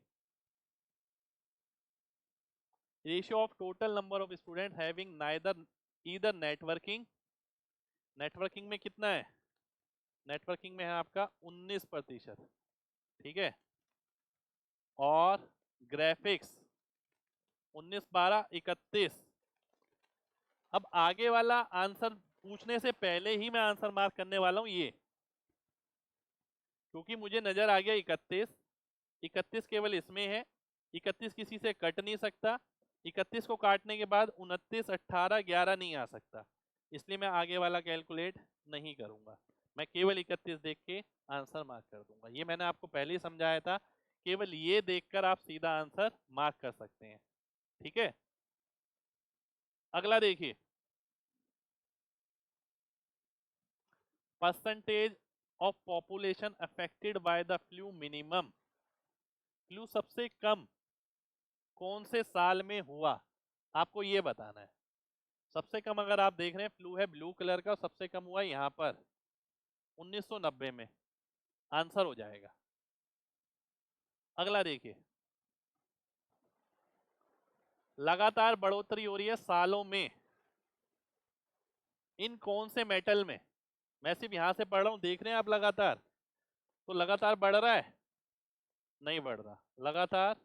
ratio of total number of student having neither either networking, networking में कितना है, नेटवर्किंग में है आपका 19%, ठीक है, और ग्राफिक्स 19 12 31। अब आगे वाला आंसर पूछने से पहले ही मैं आंसर मार्क करने वाला हूं ये, क्योंकि मुझे नजर आ गया 31, 31 केवल इसमें है, 31 किसी से कट नहीं सकता, 31 को काटने के बाद 29, 18, 11 नहीं आ सकता, इसलिए मैं आगे वाला कैलकुलेट नहीं करूंगा, मैं केवल 31 देख के आंसर मार्क कर दूंगा। ये मैंने आपको पहले ही समझाया था, केवल ये देखकर आप सीधा आंसर मार्क कर सकते हैं। ठीक है, अगला देखिए, percentage of population affected by the flu minimum, flu सबसे कम कौन से साल में हुआ, आपको ये बताना है। सबसे कम अगर आप देख रहे हैं फ्लू है ब्लू कलर का, सबसे कम हुआ यहां पर 1990 में, आंसर हो जाएगा। अगला देखिए, लगातार बढ़ोतरी हो रही है सालों में इन कौन से मेटल में, मैं सिर्फ यहां से पढ़ रहा हूं, देख रहे हैं आप लगातार, तो लगातार बढ़ रहा है, नहीं बढ़ रहा, लगातार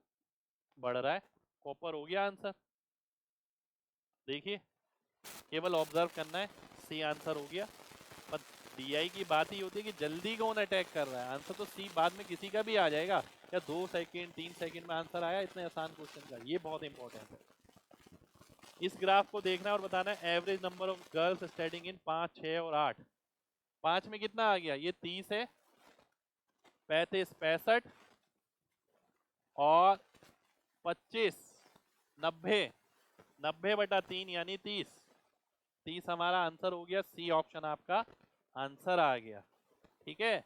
बढ़ रहा है, कॉपर हो गया आंसर। देखिए, केवल ऑब्जर्व करना है, सी आंसर हो गया। पर डीआई की बात ही होती है कि जल्दी कौन अटैक कर रहा है, आंसर तो सी बाद में किसी का भी आ जाएगा, या 2 सेकंड 3 सेकंड में आंसर आया, इतने आसान क्वेश्चन का, ये बहुत इंपॉर्टेंट है। इस ग्राफ को देखना और बताना है average number of girls studying in 5, 6 और 8। 5 में कितना आ गया, ये 30 है, 35, 65 और 25, 90, 90/3 यानी 30, 30 हमारा आंसर हो गया, सी ऑप्शन आपका आंसर आ गया। ठीक है,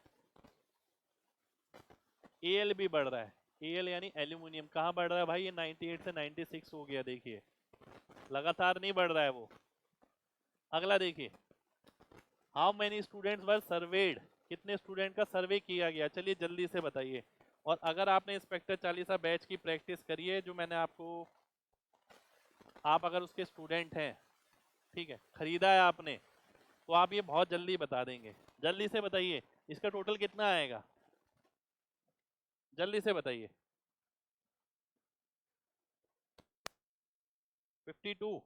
एल भी बढ़ रहा है, एल यानी एल्यूमिनियम, कहाँ बढ़ रहा है भाई, ये 98 से 96 हो गया, देखिए लगातार नहीं बढ़ रहा है वो। अगला देखिए, how many students were served, कितने स्टूडेंट का सर्वे किया गया, चलिए जल्दी से बताइए। और अगर आपने इंस्पेक्टर चालीसा बैच की प्रैक्टिस करी है, जो मैंने आपको, आप अगर उसके स्टूडेंट हैं, ठीक है, खरीदा है आपने, तो आप ये बहुत जल्दी बता देंगे। जल्दी से बताइए, इसका टोटल कितना आएगा, जल्दी से बताइए। 52,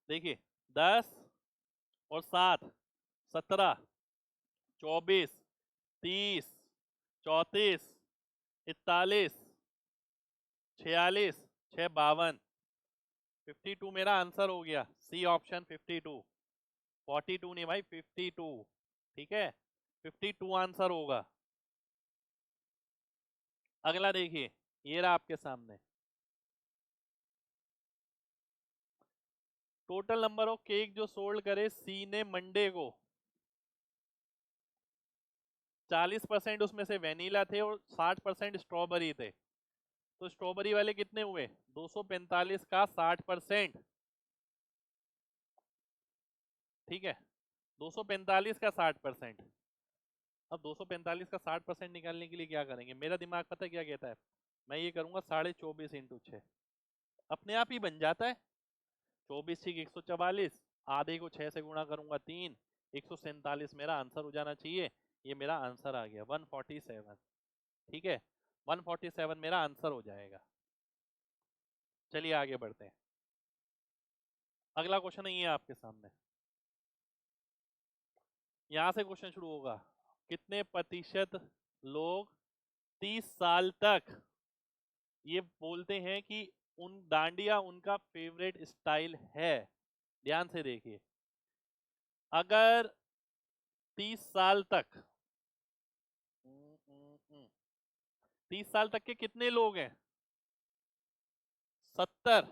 देखिए 10 और 7, 17, 24, 30, 34, 41, 46, 6, 52, 52 मेरा आंसर हो गया, सी ऑप्शन 52, 42 नहीं भाई 52, ठीक है, 52 आंसर होगा। अगला देखिए, ये रहा आपके सामने, टोटल नंबर ऑफ केक जो सोल्ड करे सी ने मंडे को, 40% उसमें से वेनिला थे और 60% स्ट्रॉबेरी थे, तो स्ट्रॉबेरी वाले कितने हुए, 245 का 60%, ठीक है, 245 का 60%। अब 245 का 60% निकालने के लिए क्या करेंगे, मेरा दिमाग पता है क्या कहता है, मैं ये करूंगा 24.5 इंटू 6, अपने आप ही बन जाता है, 24 ठीक 144, आधे को 6 से गुणा करूंगा 3, 147 मेरा आंसर हो जाना चाहिए, ये मेरा आंसर आ गया 147, ठीक है, 147 मेरा आंसर हो जाएगा। चलिए आगे बढ़ते हैं, अगला क्वेश्चन है ये आपके सामने, यहां से क्वेश्चन शुरू होगा, कितने प्रतिशत लोग 30 साल तक ये बोलते हैं कि उन डांडिया उनका फेवरेट स्टाइल है, ध्यान से देखिए, अगर 30 साल तक 30 साल तक के कितने लोग हैं, 70,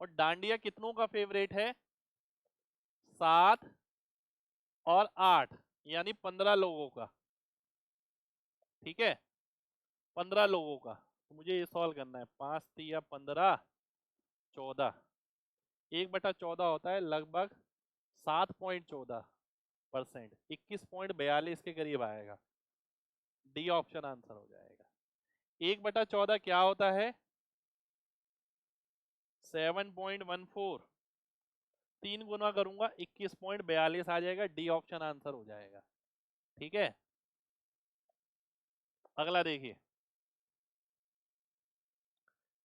और डांडिया कितनों का फेवरेट है, 7 और 8, यानी 15 लोगों का, ठीक है, 15 लोगों का, तो मुझे ये सॉल्व करना है, 5 तिया 15, 14, 1/14 होता है लगभग 7.14%, 21.42 के करीब आएगा, डी ऑप्शन आंसर हो जाएगा। 1/14 क्या होता है, 7.14, 3 गुना करूंगा 21.42 आ जाएगा, डी ऑप्शन आंसर हो जाएगा, ठीक है। अगला देखिए,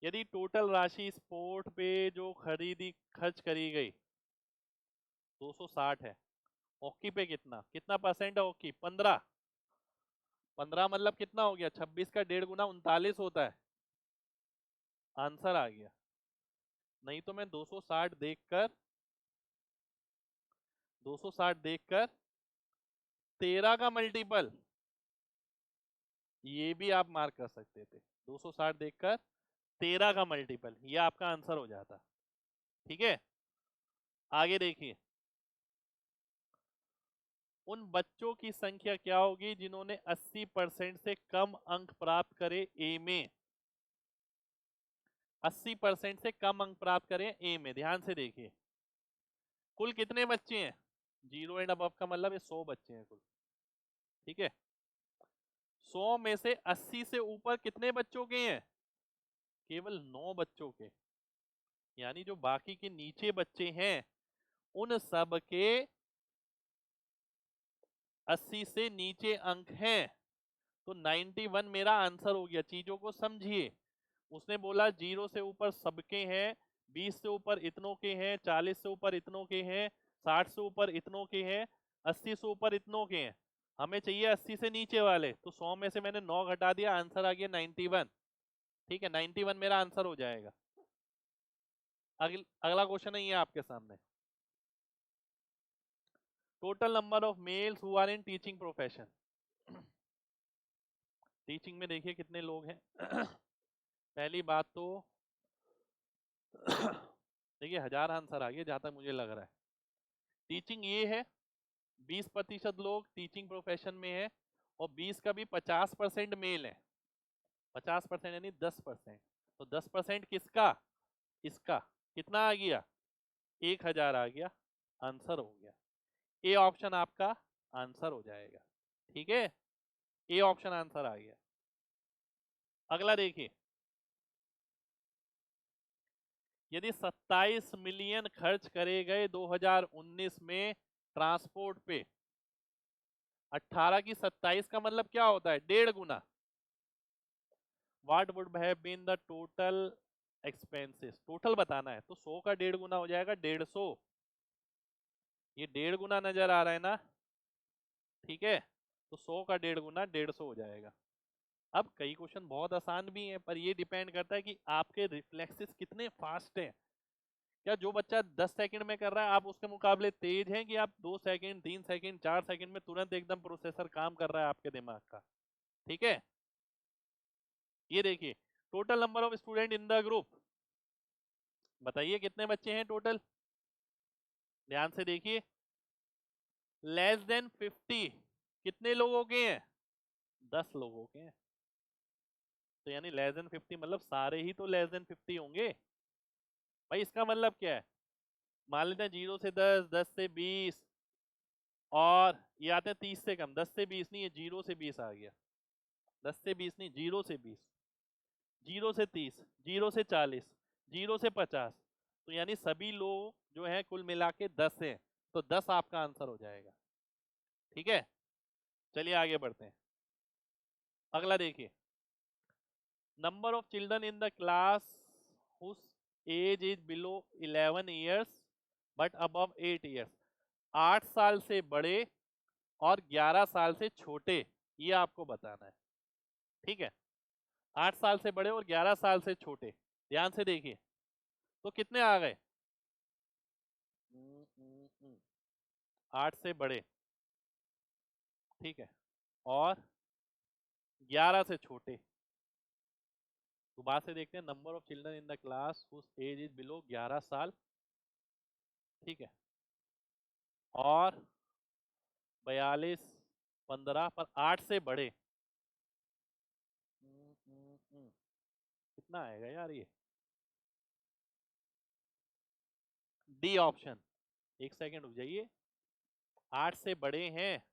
यदि टोटल राशि स्पोर्ट पे जो खरीदी खर्च करी गई 260 है, हॉकी पे कितना कितना परसेंट है हॉकी? 15। 15 मतलब कितना हो गया? 26 का 1.5 गुना 39 होता है। आंसर आ गया। नहीं तो मैं 260 देखकर 13 का मल्टीपल ये भी आप मार्क कर सकते थे। 260 देखकर 13 का मल्टीपल ये आपका आंसर हो जाता। ठीक है, आगे देखिए। उन बच्चों की संख्या क्या होगी जिन्होंने 80% से कम अंक प्राप्त करे ए में? 80% से कम अंक प्राप्त करें ए में। ध्यान से देखिए, कुल कितने बच्चे हैं? 0 एंड अबव का मतलब ये 100 बच्चे हैं कुल। ठीक है, 100 में से 80 से ऊपर कितने बच्चों के हैं? केवल 9 बच्चों के। यानी जो बाकी के नीचे बच्चे हैं उन सब के 80 से नीचे अंक हैं। तो 91 मेरा आंसर हो गया। चीजों को समझिए। उसने बोला 0 से ऊपर सबके हैं, 20 से ऊपर इतनों के हैं, 40 से ऊपर इतनों के हैं, 60 से ऊपर इतनों के हैं, 80 से ऊपर इतनों के हैं। हमें चाहिए 80 से नीचे वाले। तो 100 में से मैंने 9 घटा दिया, आंसर आ गया 91। ठीक है, 91 मेरा आंसर हो जाएगा। अगला क्वेश्चन है ये आपके सामने। Total number of males who are in teaching profession. Teaching में देखिए कितने लोग हैं। पहली बात तो देखिए 1000 आंसर आ गया जहां तक मुझे लग रहा है। टीचिंग ये है, 20% लोग टीचिंग प्रोफेशन में है और 20 का भी 50% मेल है। 50% यानी 10%। तो 10% किसका? इसका। कितना आ गया? 1000 आ गया। आंसर हो गया। ए ऑप्शन आपका आंसर हो जाएगा। ठीक है, ए ऑप्शन आंसर आ गया। अगला देखिए। यदि 27 मिलियन खर्च करे गए 2019 में ट्रांसपोर्ट पे, 18 की 27 का मतलब क्या होता है? 1.5 गुना। What would have been the total expenses? Total बताना है तो 100 का 1.5 गुना हो जाएगा 150। ये 1.5 गुना नजर आ रहा है ना? ठीक है, तो 100 का 1.5 गुना 150 हो जाएगा। अब कई क्वेश्चन बहुत आसान भी हैं, पर ये डिपेंड करता है कि आपके रिफ्लेक्सेस कितने फास्ट हैं। क्या जो बच्चा 10 सेकंड में कर रहा है आप उसके मुकाबले तेज हैं कि आप 2 सेकंड 3 सेकंड 4 सेकंड में तुरंत एकदम प्रोसेसर काम कर रहा है आपके दिमाग का? ठीक है, ये देखिए। Total number of student in the group बताइए कितने बच्चे हैं टोटल? ध्यान से देखिए। लेस देन 50 कितने लोगों के हैं? 10 लोगों के हैं। तो यानी लेस देन 50 मतलब सारे ही तो लेस देन 50 होंगे। भाई इसका मतलब क्या है? मान लेते हैं 0 से 10, 10 से 20 और ये आते हैं 30 से कम। 10 से 20 नहीं, ये 0 से 20 आ गया। 10 से 20 नहीं, 0 से 20, 0 से 30, 0 से 40, 0 से 50। तो यानी सभी लोग जो हैं कुल मिला के 10 हैं। तो 10 आपका आंसर हो जाएगा। ठीक है, चलिए आगे बढ़ते हैं। अगला देखिए। Number of children in the class whose age is below 11 years but above 8 years. 8 साल से बड़े और 11 साल से छोटे, ये आपको बताना है। ठीक है, 8 साल से बड़े और 11 साल से छोटे। ध्यान से देखिए, तो कितने आ गए? 8 से बड़े, ठीक है, और 11 से छोटे। दोबारा से देखते हैं। Number of children in the class whose age is below 11 साल, ठीक है, और 42, 15 पर 8 से बड़े। कितना आएगा यार ये? D option. एक सेकंड रुक जाइए। 8 से बड़े हैं।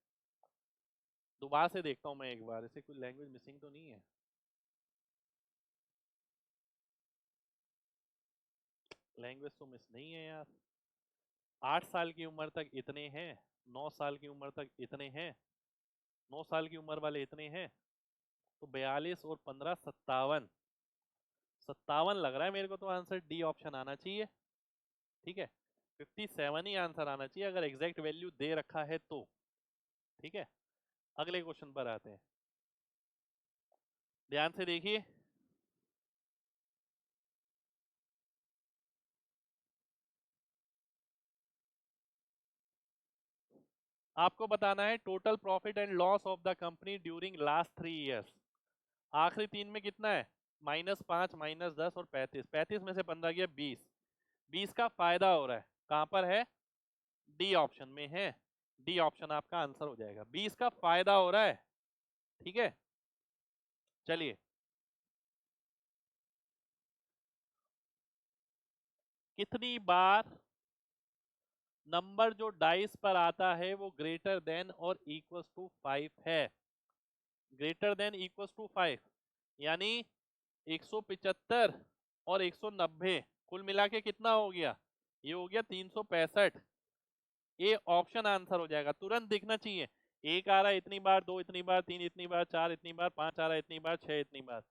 दोबारा से देखता हूं मैं एक बार, इसे कोई लैंग्वेज मिसिंग तो नहीं है? लैंग्वेज तो मिस नहीं है यार। 8 साल की उम्र तक इतने हैं, 9 साल की उम्र तक इतने हैं, 9 साल की उम्र वाले इतने हैं। तो 42 और 15 57। 57 लग रहा है मेरे को, तो आंसर डी ऑप्शन आना चाहिए। ठीक है, 57 ही आंसर आना चाहिए अगर एग्जैक्ट वैल्यू दे रखा है तो। ठीक है, अगले क्वेश्चन पर आते हैं, ध्यान से देखिए। आपको बताना है total profit and loss of the company during last 3 years. आखिरी 3 में कितना है? -5, -10 और 35। 35 में से 15 गया 20। 20 का फायदा हो रहा है, कहां पर है? डी ऑप्शन में है। डी ऑप्शन आपका आंसर हो जाएगा, 20 का फायदा हो रहा है। ठीक है, चलिए। कितनी बार नंबर जो डाइस पर आता है वो ग्रेटर देन और इक्वल्स टू 5 है? ग्रेटर देन इक्वल्स टू 5 यानी 175 और 190 कुल मिला के कितना हो गया? ये हो गया 365। ये ऑप्शन आंसर हो जाएगा, तुरंत दिखना चाहिए। एक आ रहा है इतनी बार, दो इतनी बार, तीन इतनी बार, चार इतनी बार, पांच आ रहा है इतनी बार, छह इतनी बार।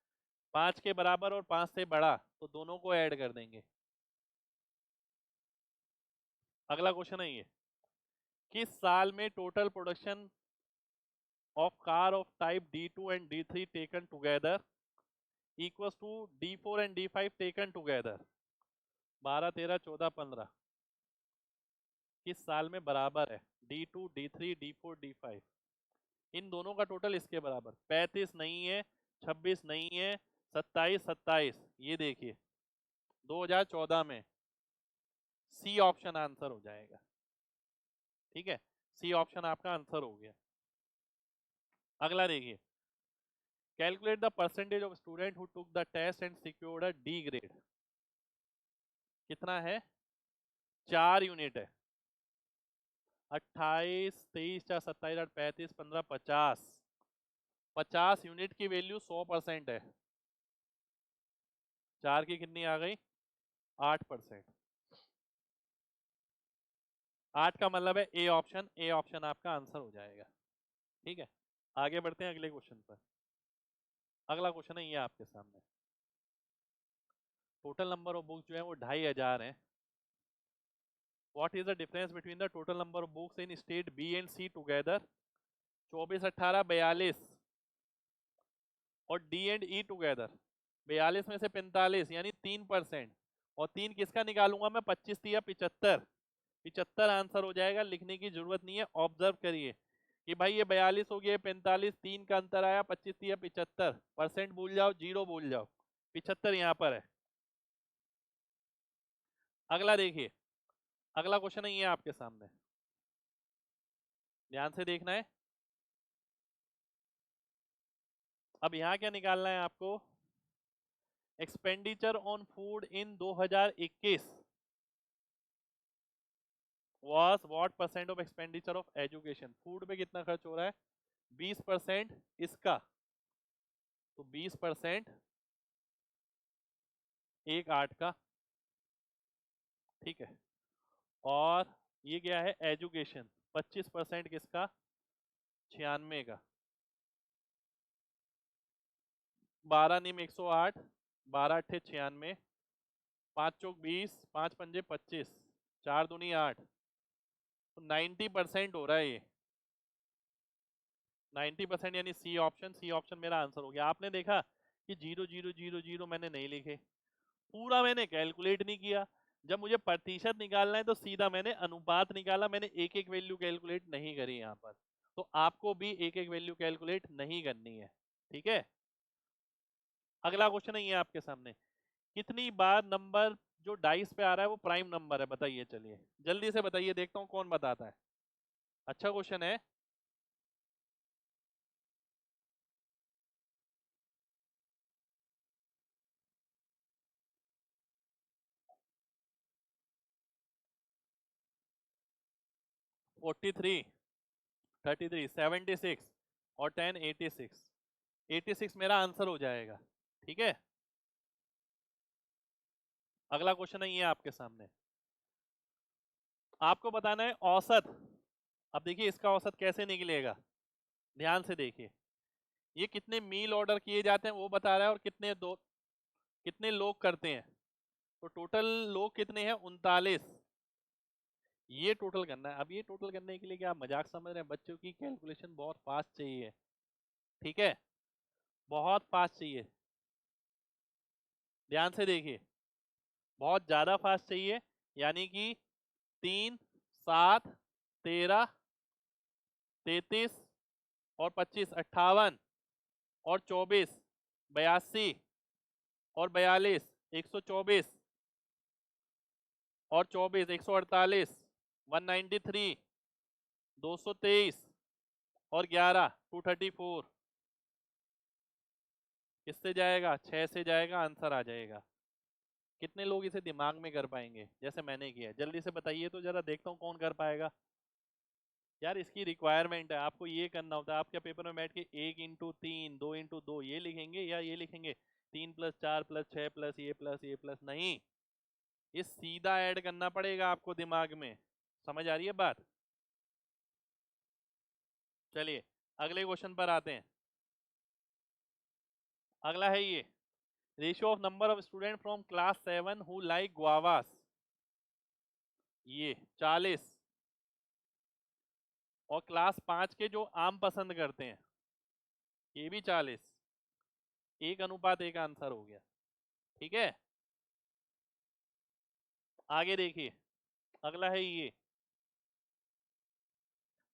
पांच के बराबर और पांच से बड़ा तो दोनों को ऐड कर देंगे। अगला क्वेश्चन है ये, किस साल में total production of car of type D2 and D3 taken together equals to D4 and D5 taken together? 12, 13, 14, 15 किस साल में बराबर है? D2, D3, D4, D5 इन दोनों का टोटल इसके बराबर। 35 नहीं है, 26 नहीं है, 27, 27 ये देखिए 2014 में। सी ऑप्शन आंसर हो जाएगा। ठीक है, सी ऑप्शन आपका आंसर हो गया। अगला देखिए, calculate the percentage of student who took the test and secured a D grade. कितना है? 4 यूनिट है। 28, 23, 4, 27, 8, 35, 15, 50। 50 यूनिट की वैल्यू 100% है। 4 की कितनी आ गई? 8%। 8 का मतलब है ए ऑप्शन। ए ऑप्शन आपका आंसर हो जाएगा। ठीक है, आगे बढ़ते हैं अगले क्वेश्चन पर। अगला क्वेश्चन है ये आपके सामने, टोटल नंबर ऑफ बुक्स जो है वो 2500 है। What is the difference between the total number of books in state B and C together? 24, 18, 42 और डी एंड ई टुगेदर 42 में से 45 यानी 3%। और 3 किसका निकालूंगा मैं? 25 या 75। 75 आंसर हो जाएगा, लिखने की जरूरत नहीं है। ऑब्जर्व करिए कि भाई ये 42 हो गया, 45, 3 का अंतर आया, 25 या 75। परसेंट भूल जाओ, जीरो भूल जाओ, 75 यहां पर है। अगला देखिए, अगला क्वेश्चन है ये आपके सामने, ध्यान से देखना है। अब यहां क्या निकालना है आपको? Expenditure on food in 2021 was what percent of expenditure of education? Food पे कितना खर्च हो रहा है? 20% इसका, तो 20% 1/8 का। ठीक है, और ये क्या है? एजुकेशन 25% किसका? 96 का। 12 निम 108, 12 अट्ठे 96, 5 चौक 20, 5 पंजे 25, 4 दूनी 8, तो 90% हो रहा है ये। 90% यानी सी ऑप्शन। सी ऑप्शन मेरा आंसर हो गया। आपने देखा कि 0,000 मैंने नहीं लिखे, पूरा मैंने कैलकुलेट नहीं किया। जब मुझे प्रतिशत निकालना है तो सीधा मैंने अनुपात निकाला, मैंने एक एक वैल्यू कैलकुलेट नहीं करी यहाँ पर। तो आपको भी एक एक वैल्यू कैलकुलेट नहीं करनी है। ठीक है, अगला क्वेश्चन है ये आपके सामने, कितनी बार नंबर जो डाइस पे आ रहा है वो प्राइम नंबर है? बताइए, चलिए जल्दी से बताइए, देखता हूँ कौन बताता है। अच्छा क्वेश्चन है। फोर्टी थ्री, 33, 76 और 10, 86। 86 मेरा आंसर हो जाएगा। ठीक है, अगला क्वेश्चन है ये आपके सामने, आपको बताना है औसत। अब देखिए इसका औसत कैसे निकलेगा, ध्यान से देखिए। ये कितने मील ऑर्डर किए जाते हैं वो बता रहा है, और कितने दो कितने लोग करते हैं, तो टोटल लोग कितने हैं, 39। ये टोटल करना है। अब ये टोटल करने के लिए क्या आप मजाक समझ रहे हैं, बच्चों की कैलकुलेशन बहुत फास्ट चाहिए, ठीक है, बहुत फास्ट चाहिए, ध्यान से देखिए, बहुत ज्यादा फास्ट चाहिए। यानी कि 3, 7, 13, 33 और 25 58 और 24 82 और 42 124 और 24 148 193 223 और 11 234। किससे जाएगा, 6 से जाएगा, आंसर आ जाएगा। कितने लोग इसे दिमाग में कर पाएंगे जैसे मैंने किया, जल्दी से बताइए तो जरा, देखता हूँ कौन कर पाएगा। यार इसकी रिक्वायरमेंट है, आपको ये करना होता है। आपके पेपर में बैठ के 1 × 3 2 × 2 ये लिखेंगे या ये लिखेंगे 3 + 4 + 6 + ये प्लस, नहीं, ये सीधा ऐड करना पड़ेगा आपको दिमाग में। समझ आ रही है बात? चलिए अगले क्वेश्चन पर आते हैं। अगला है ये, ratio of number of student from class 7 who like guavas, ये 40, और क्लास 5 के जो आम पसंद करते हैं, ये भी 40। 1:1 आंसर हो गया, ठीक है। आगे देखिए, अगला है ये,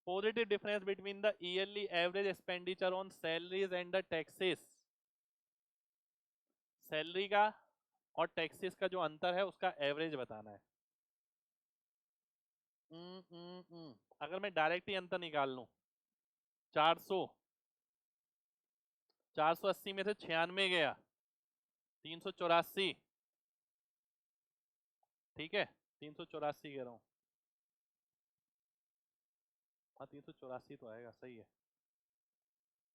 positive difference between the yearly average expenditure on salaries and the taxes. Salary का और टैक्सेस का जो अंतर है उसका एवरेज बताना है। अगर मैं डायरेक्ट ही अंतर निकाल लूं, 400, 480 में से 96 गया, 384, ठीक है, 384 कह रहा हूं, हाँ 384 तो आएगा, सही है,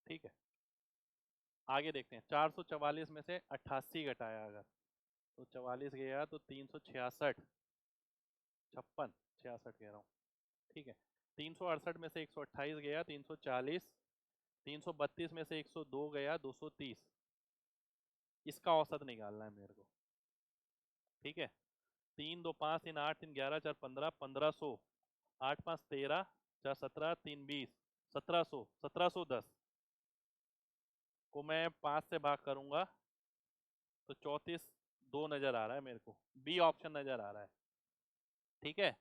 ठीक है। आगे देखते हैं, 444 में से 88 घटाया अगर, तो 44 गया, तो 366, 56, 66 कह रहा हूँ, ठीक है। 368 में से 128 गया, 340, 332 में से 102 गया, 230। इसका औसत निकालना है मेरे को, ठीक है। 3 2 5 3 8 3 11 4 15 1500, 8 5 13, 4 17, 3 20, 1700, 1710 को मैं 5 से भाग करूंगा तो 34 2 नजर आ रहा है मेरे को, बी ऑप्शन नजर आ रहा है, ठीक है,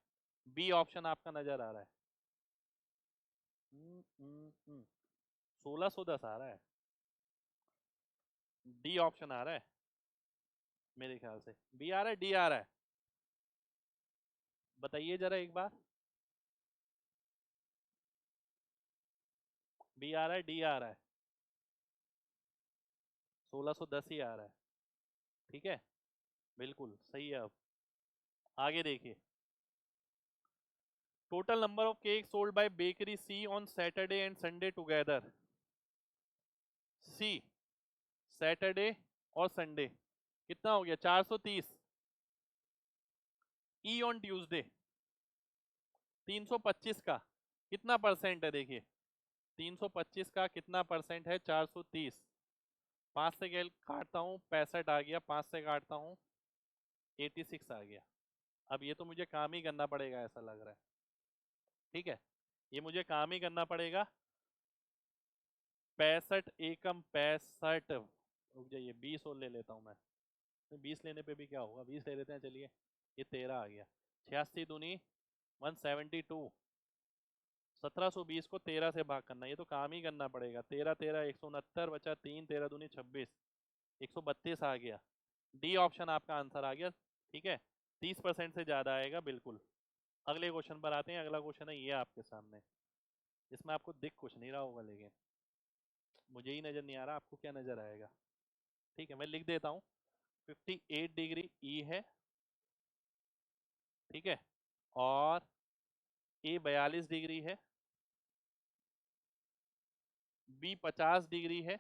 बी ऑप्शन आपका नजर आ रहा है। 1610 आ रहा है, डी ऑप्शन आ रहा है, मेरे ख्याल से बी आ रहा है, डी आ रहा है, बताइए जरा एक बार, बी आ रहा है, डी आ रहा है, 1610 ही आ रहा है, ठीक है, बिल्कुल सही है। अब आगे देखिए, total number of cake sold by bakery C on Saturday and Sunday together, C Saturday और संडे कितना हो गया, 430। ई ऑन ट्यूसडे 325 का कितना परसेंट है, देखिए 325 का कितना परसेंट है, 430, 5 से गेल काटता हूँ 65 आ गया, 5 से काटता हूँ 86 आ गया। अब ये तो मुझे काम ही करना पड़ेगा ऐसा लग रहा है, ठीक है, ये मुझे काम ही करना पड़ेगा। 65 एकम 65, रुक जाइए 20 और ले लेता हूँ मैं, 20 लेने पे भी क्या होगा, 20 ले लेते हैं चलिए, ये 13 आ गया, 86 दूनी 172, 1720 को 13 से भाग करना, ये तो काम ही करना पड़ेगा। 13 13 169 बचा 3, 13 दूनी 26, 132 आ गया, डी ऑप्शन आपका आंसर आ गया, ठीक है, 30% से ज्यादा आएगा बिल्कुल। अगले क्वेश्चन पर आते हैं। अगला क्वेश्चन है ये आपके सामने, इसमें आपको दिख कुछ नहीं रहा होगा, लेकिन मुझे ही नजर नहीं आ रहा, आपको क्या नजर आएगा, ठीक है, मैं लिख देता हूँ। 58 डिग्री ई है, ठीक है, और ए 42 डिग्री है, बी 50 डिग्री है,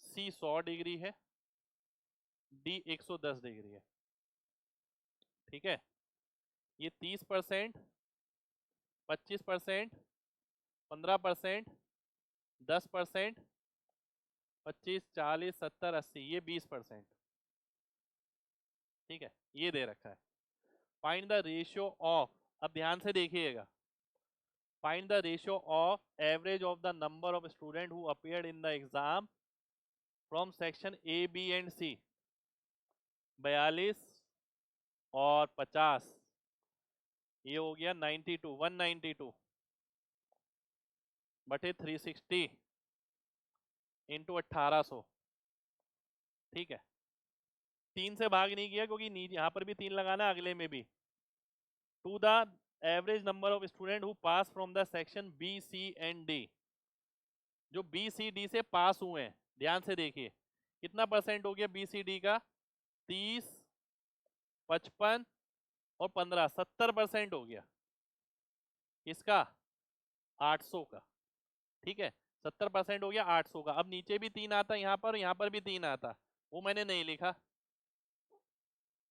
सी 100 डिग्री है, डी 110 डिग्री है, ठीक है। ये 30%, 25%, 15%, 10%, 25, 40, 70, 80, ये 20%। ठीक है, ये दे रखा है। फाइंड द रेशियो ऑफ, अब ध्यान से देखिएगा, find the ratio of average of the number of student who appeared in the exam from section A B and C. 42 और 50, ये हो गया 92, 192 बटे 360 इंटू 1800। ठीक है, 3 से भाग नहीं किया क्योंकि नीचे यहां पर भी 3 लगाना है, अगले में भी। To the average number of student who pass from the section B C and D, जो बी सी डी से पास हुए हैं, ध्यान से देखिए कितना परसेंट हो गया बी सी डी का, 30, 55 और 15, 70% हो गया। किसका? 800 का। ठीक है, 70% हो गया 800 का। अब नीचे भी 3 आता, यहाँ पर भी 3 आता, वो मैंने नहीं लिखा।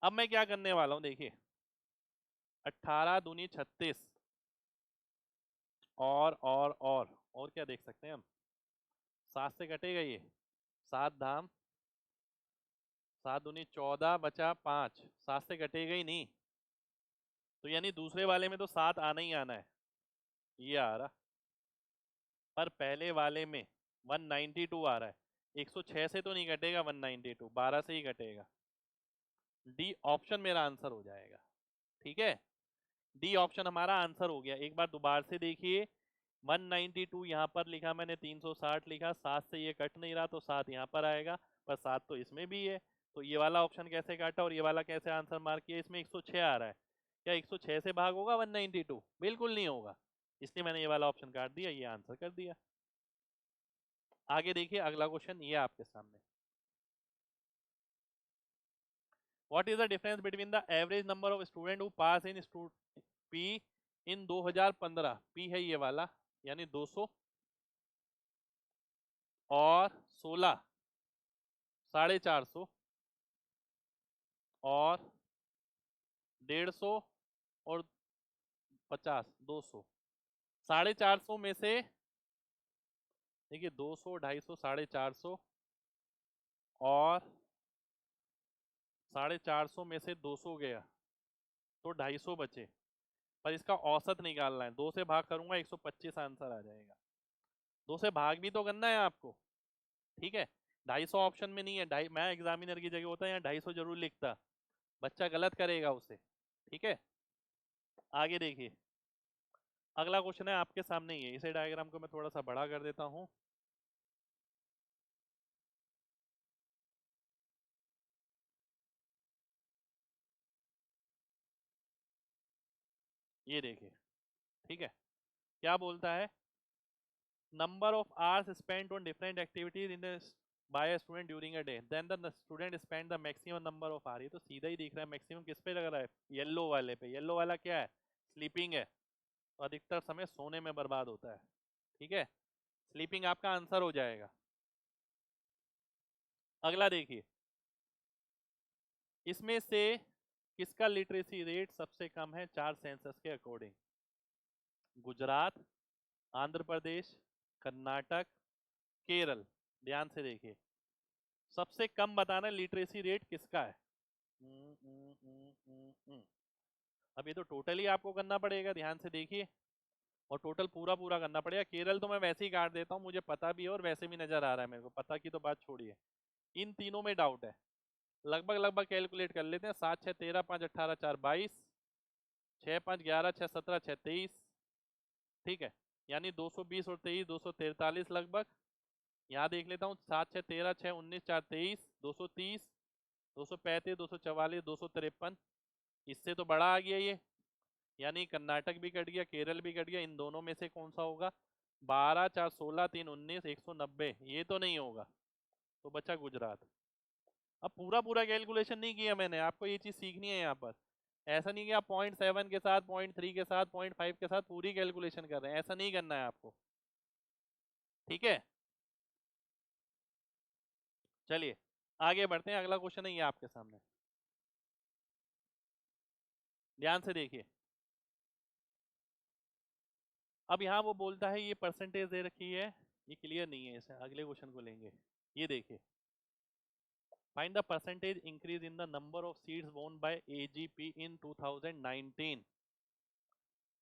अब मैं क्या करने वाला हूं, देखिए 18 दूनी 36 और क्या देख सकते हैं हम, 7 से कटेगा ये, 7 धाम 7 दूनी 14 बचा 5, 7 से कटेगा ही नहीं, तो यानी दूसरे वाले में तो 7 आना ही आना है, ये आ रहा। पर पहले वाले में 192 आ रहा है, 106 से तो नहीं कटेगा 192, 12 से ही कटेगा। डी ऑप्शन मेरा आंसर हो जाएगा। ठीक है, डी ऑप्शन हमारा आंसर हो गया। एक बार दोबारा से देखिए, 192 यहाँ पर लिखा मैंने, 360 लिखा, 7 से ये कट नहीं रहा तो 7 यहाँ पर आएगा, पर 7 तो इसमें भी है, तो ये वाला ऑप्शन कैसे काटा और ये वाला कैसे आंसर मार्क किया? इसमें 106 आ रहा है, क्या 106 से भाग होगा 192? बिल्कुल नहीं होगा, इसलिए मैंने ये वाला ऑप्शन काट दिया, ये आंसर कर दिया। आगे देखिए अगला क्वेश्चन, ये आपके सामने। What is the difference between the average number of student who pass in P in 2015, P है ये वाला यानी 200, और 16, 450 और 150 और 50, 200। 450 में से देखिए 200, 250, 450 और 450 में से 200 गया तो 250 बचे, पर इसका औसत निकालना है। 2 से भाग करूंगा 125 आंसर आ जाएगा। 2 से भाग भी तो करना है आपको। ठीक है, 250 ऑप्शन में नहीं है, मैं एग्जामिनर की जगह होता है यहाँ 250 जरूर लिखता, बच्चा गलत करेगा उसे। ठीक है, आगे देखिए अगला क्वेश्चन है आपके सामने ही है, इसे डायग्राम को मैं थोड़ा सा बड़ा कर देता हूं। ये देखिए, ठीक है, क्या बोलता है? Number of hours spent on different activities in by a student during a day, then the student spend the maximum number of hour. ये तो सीधा ही दिख रहा है, मैक्सिमम किस पे लग रहा है? येलो वाले पे। येलो वाला क्या है? स्लीपिंग है, तो अधिकतर समय सोने में बर्बाद होता है। ठीक है, स्लीपिंग आपका आंसर हो जाएगा। अगला देखिए, इसमें से किसका लिटरेसी रेट सबसे कम है 4 सेंसस के अकॉर्डिंग? गुजरात, आंध्र प्रदेश, कर्नाटक, केरल। ध्यान से देखिए, सबसे कम बताना लिटरेसी रेट किसका है। हम्म, हम्म, हम्म, हम्म, हम्म। अब ये तो टोटल ही आपको करना पड़ेगा, ध्यान से देखिए, और टोटल पूरा पूरा करना पड़ेगा। केरल तो मैं वैसे ही काट देता हूँ, मुझे पता भी है और वैसे भी नजर आ रहा है मेरे को, पता की तो बात छोड़िए, इन तीनों में डाउट है। लगभग लगभग कैलकुलेट कर लेते हैं, 7 6 13, 5 18, 4 22, 6 5 11, 6 17, 6 23। ठीक है, यानी 220 और 23, 243 लगभग। यहाँ देख लेता हूँ, 7 6 13, 6 19, 4 23, 230, 235, 244, 253। इससे तो बड़ा आ गया ये, यानी कर्नाटक भी कट गया, केरल भी कट गया। इन दोनों में से कौन सा होगा? 12 4 16 3 19, 190, ये तो नहीं होगा, तो बचा गुजरात। अब पूरा पूरा कैलकुलेशन नहीं किया मैंने, आपको ये चीज सीखनी है यहाँ पर। ऐसा नहीं कि आप 0.7 के साथ, 0.3 के साथ, 0.5 के साथ पूरी कैलकुलेशन कर रहे हैं, ऐसा नहीं करना है आपको। ठीक है, चलिए आगे बढ़ते हैं। अगला क्वेश्चन है ये आपके सामने, ध्यान से देखिए। अब यहाँ वो बोलता है ये परसेंटेज दे रखी है, ये क्लियर नहीं है, इसे अगले क्वेश्चन को लेंगे। ये देखिए, find the percentage increase in the number of seats वोन बाय एजीपी इन 2019।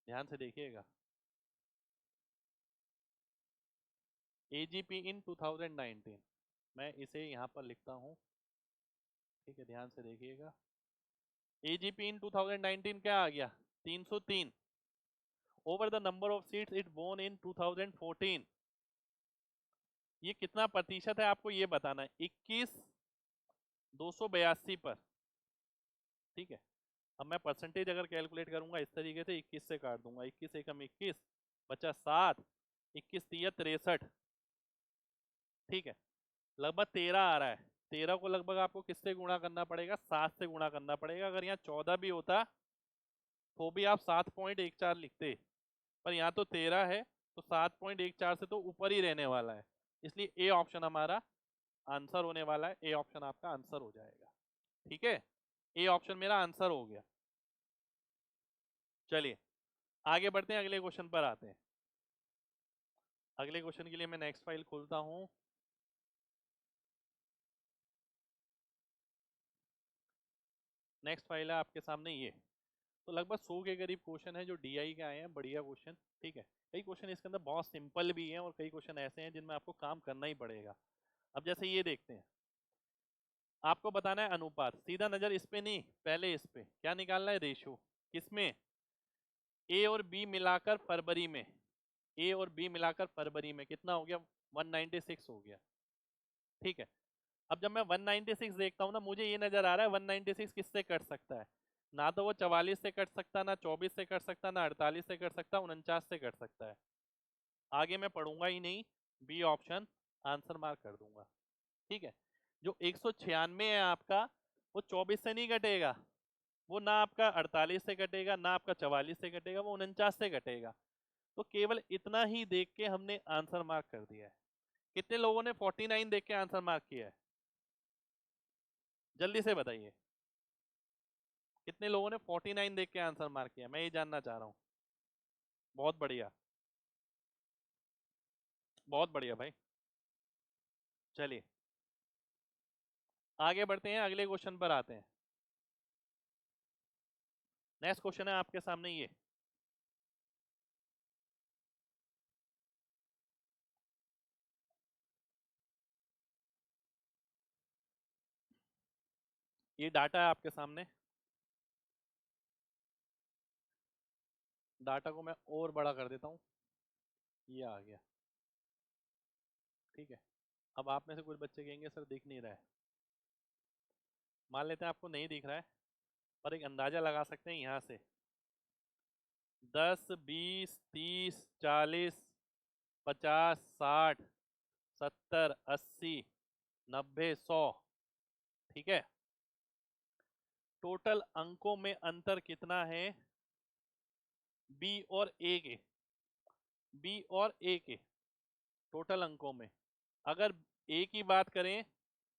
ध्यान से देखिएगा, एजीपी इन 2019, मैं इसे यहां पर लिखता हूं, ठीक है, ध्यान से देखिएगा। एजीपी इन 2019 क्या आ गया, 303 over the number of seats it वोन इन 2014। ये कितना प्रतिशत है आपको ये बताना है, 21,282 पर, ठीक है। अब मैं परसेंटेज अगर कैलकुलेट करूंगा इस तरीके से, 21 से काट दूंगा, 21 एकम 21 बचा 7, 21 तिया 63, ठीक है, लगभग 13 आ रहा है। 13 को लगभग आपको किससे गुणा करना पड़ेगा, 7 से गुणा करना पड़ेगा। अगर यहाँ 14 भी होता तो भी आप 7.14 लिखते, पर यहाँ तो 13 है, तो 7.14 से तो ऊपर ही रहने वाला है, इसलिए ए ऑप्शन हमारा आंसर होने वाला है। ए ऑप्शन आपका आंसर हो जाएगा, ठीक है, ए ऑप्शन मेरा आंसर हो गया। चलिए आगे बढ़ते हैं, अगले क्वेश्चन पर आते हैं। अगले क्वेश्चन के लिए मैं नेक्स्ट फाइल खोलता हूं। नेक्स्ट फाइल है आपके सामने ये। तो लगभग 100 के करीब क्वेश्चन है जो डीआई के आए हैं, बढ़िया क्वेश्चन, ठीक है। कई क्वेश्चन इसके अंदर बहुत सिंपल भी हैं और कई क्वेश्चन ऐसे हैं जिनमें आपको काम करना ही पड़ेगा। अब जैसे ये देखते हैं, आपको बताना है अनुपात, सीधा नजर इस पे नहीं, पहले इस पे क्या निकालना है, रेशो, किसमें, ए और बी मिलाकर फरवरी में, ए और बी मिलाकर फरवरी में कितना हो गया, 196 हो गया, ठीक है। अब जब मैं 196 देखता हूँ ना, मुझे ये नजर आ रहा है 196 किससे कट सकता है, ना तो वो 44 से कट सकता, ना 24 से कट सकता, ना 48 से कट सकता, 49 से कट सकता है। आगे मैं पढ़ूंगा ही नहीं, बी ऑप्शन आंसर मार्क कर दूंगा, ठीक है। जो 196 है आपका, वो 24 से नहीं कटेगा, वो ना आपका 48 से कटेगा, ना आपका 44 से कटेगा, वो 49 से कटेगा। तो केवल इतना ही देख के हमने आंसर मार्क कर दिया है। कितने लोगों ने 49 देख के आंसर मार्क किया है, जल्दी से बताइए, कितने लोगों ने 49 देख के आंसर मार्क किया, मैं ये जानना चाह रहा हूँ। बहुत बढ़िया, बहुत बढ़िया भाई। चलिए आगे बढ़ते हैं, अगले क्वेश्चन पर आते हैं। नेक्स्ट क्वेश्चन है आपके सामने ये डाटा है आपके सामने। डाटा को मैं और बड़ा कर देता हूँ, ये आ गया, ठीक है। अब आप में से कुछ बच्चे कहेंगे सर दिख नहीं रहा है, मान लेते हैं आपको नहीं दिख रहा है, पर एक अंदाजा लगा सकते हैं यहाँ से, 10, 20, 30, 40, 50, 60, 70, 80, 90, 100, ठीक है। टोटल अंकों में अंतर कितना है, बी और ए के, बी और ए के टोटल अंकों में, अगर ए की बात करें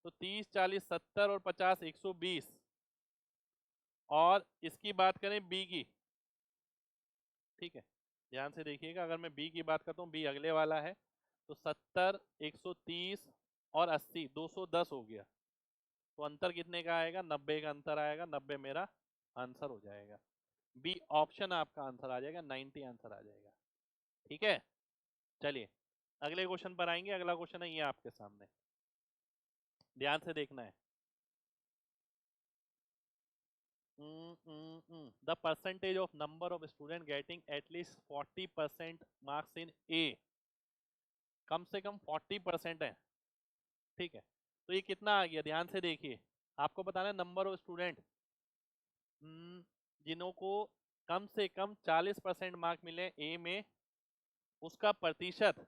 तो 30, 40, 70 और 50, 120, और इसकी बात करें बी की, ठीक है, ध्यान से देखिएगा, अगर मैं बी की बात करता हूँ, बी अगले वाला है, तो 70, 130 और 80, 210 हो गया। तो अंतर कितने का आएगा, 90 का अंतर आएगा, 90 मेरा आंसर हो जाएगा। बी ऑप्शन आपका आंसर आ जाएगा, 90 आंसर आ जाएगा, ठीक है। चलिए अगले क्वेश्चन पर आएंगे। अगला क्वेश्चन है ये आपके सामने, ध्यान से देखना है। The percentage of number of student getting at least 40% marks in A, कम से कम 40% है, ठीक है। तो ये कितना आ गया, ध्यान से देखिए, आपको बताना है नंबर ऑफ स्टूडेंट जिन्हों को कम से कम 40% मार्क मिले ए में, उसका प्रतिशत,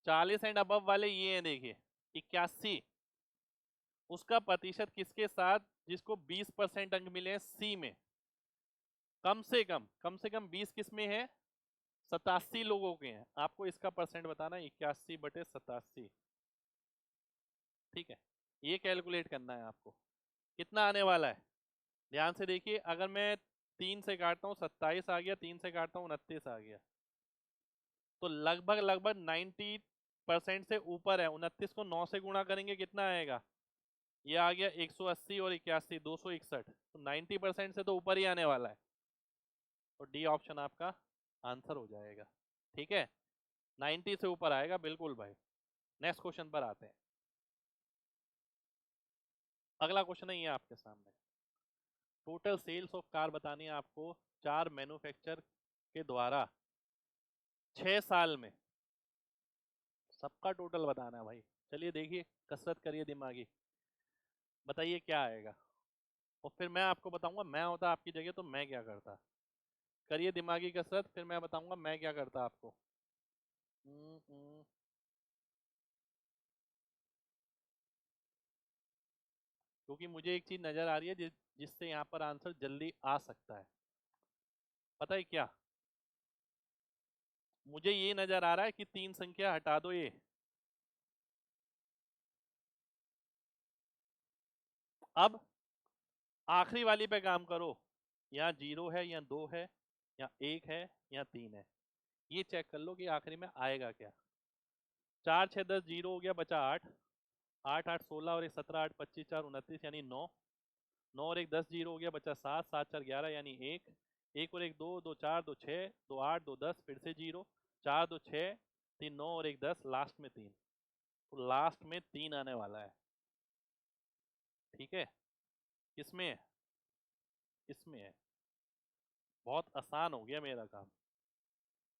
40 एंड अबव वाले ये हैं, देखिए 81, उसका प्रतिशत किसके साथ, जिसको 20% अंक मिले सी में, कम से कम 20 किस में है, 87 लोगों के हैं। आपको इसका परसेंट बताना है, 81/87, ठीक है। ये कैलकुलेट करना है आपको, कितना आने वाला है, ध्यान से देखिए। अगर मैं 3 से काटता हूँ 27 आ गया, 3 से काटता हूँ 29 आ गया, तो लगभग लगभग 90% से ऊपर है। 29 को 9 से गुणा करेंगे कितना आएगा, ये आ गया 180 और 81 261, तो 90% से तो ऊपर ही आने वाला है, तो डी ऑप्शन आपका आंसर हो जाएगा। ठीक है, 90 से ऊपर आएगा बिल्कुल भाई। नेक्स्ट क्वेश्चन पर आते हैं। अगला क्वेश्चन है ये आपके सामने, टोटल सेल्स ऑफ कार बतानी है आपको 4 मैन्युफैक्चर के द्वारा 6 साल में, सबका टोटल बताना है भाई। चलिए देखिए, कसरत करिए दिमागी, बताइए क्या आएगा, और फिर मैं आपको बताऊंगा मैं होता आपकी जगह तो मैं क्या करता। करिए दिमागी कसरत, फिर मैं बताऊंगा मैं क्या करता आपको। क्योंकि मुझे एक चीज नजर आ रही है जिससे यहाँ पर आंसर जल्दी आ सकता है। पता है क्या, मुझे ये नजर आ रहा है कि 3 संख्या हटा दो, ये अब आखिरी वाली पे काम करो। यहाँ 0 है या 2 है या 1 है या 3 है, ये चेक कर लो कि आखिरी में आएगा क्या। 4 6 10 0 हो गया, बचा 8, 8 8 16 और 1 17 8 25 4 29 यानी 9, 9 और 1 10 0 हो गया, बचा 7 7 4 11 यानी 1, 1 और 1 2 2 4 2 6 2 8 2 10 फिर से 0, 4 2 6 3 9 और 1 10, लास्ट में 3, तो लास्ट में 3 आने वाला है। ठीक है, किसमें है, इसमें है। बहुत आसान हो गया मेरा काम,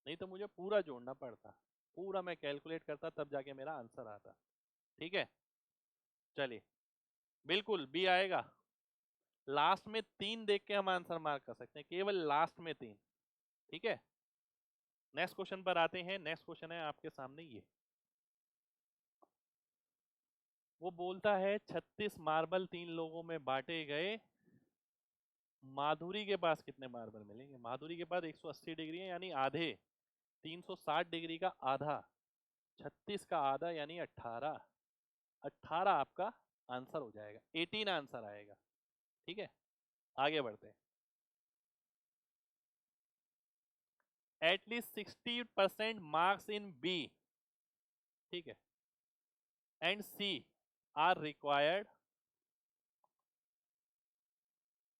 नहीं तो मुझे पूरा जोड़ना पड़ता, पूरा मैं कैलकुलेट करता तब जाके मेरा आंसर आता। ठीक है, चलिए, बिल्कुल बी आएगा। लास्ट में 3 देख के हम आंसर मार्क कर सकते हैं, केवल लास्ट में 3। ठीक है, नेक्स्ट क्वेश्चन पर आते हैं। नेक्स्ट क्वेश्चन है आपके सामने ये, वो बोलता है 36 मार्बल 3 लोगों में बांटे गए, माधुरी के पास कितने मार्बल मिलेंगे। माधुरी के पास 180 डिग्री है यानी आधे, 360 डिग्री का आधा, 36 का आधा यानी 18, 18 आपका आंसर हो जाएगा, 18 आंसर आएगा। ठीक है, आगे बढ़ते हैं। एटलीस्ट 60% मार्क्स इन बी, ठीक है, and C are required